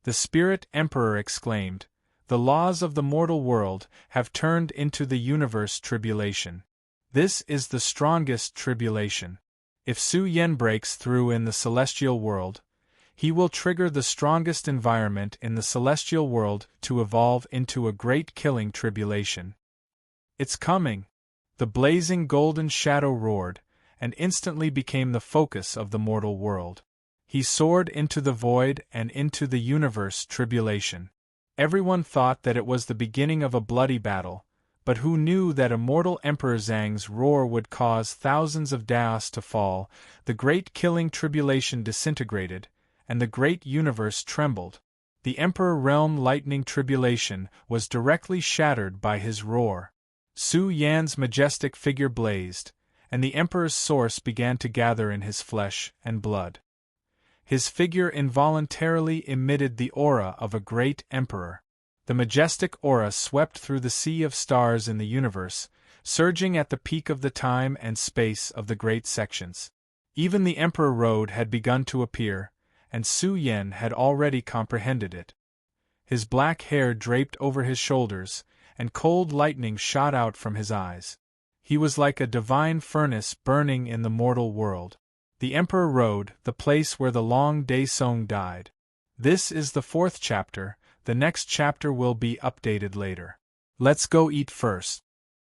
The Spirit Emperor exclaimed, the laws of the mortal world have turned into the universe tribulation. This is the strongest tribulation. If Su Yen breaks through in the celestial world, he will trigger the strongest environment in the celestial world to evolve into a great killing tribulation. It's coming! The blazing golden shadow roared, and instantly became the focus of the mortal world. He soared into the void and into the universe tribulation. Everyone thought that it was the beginning of a bloody battle, but who knew that immortal Emperor Zhang's roar would cause thousands of Daos to fall? The great killing tribulation disintegrated, and the great universe trembled. The Emperor Realm lightning tribulation was directly shattered by his roar. Su Yan's majestic figure blazed, and the Emperor's source began to gather in his flesh and blood. His figure involuntarily emitted the aura of a great emperor. The majestic aura swept through the sea of stars in the universe, surging at the peak of the time and space of the great sections. Even the Emperor Road had begun to appear, and Su Yen had already comprehended it. His black hair draped over his shoulders, and cold lightning shot out from his eyes. He was like a divine furnace burning in the mortal world. The Emperor Road, the place where the long Day Song died. This is the 4th chapter, the next chapter will be updated later. Let's go eat first.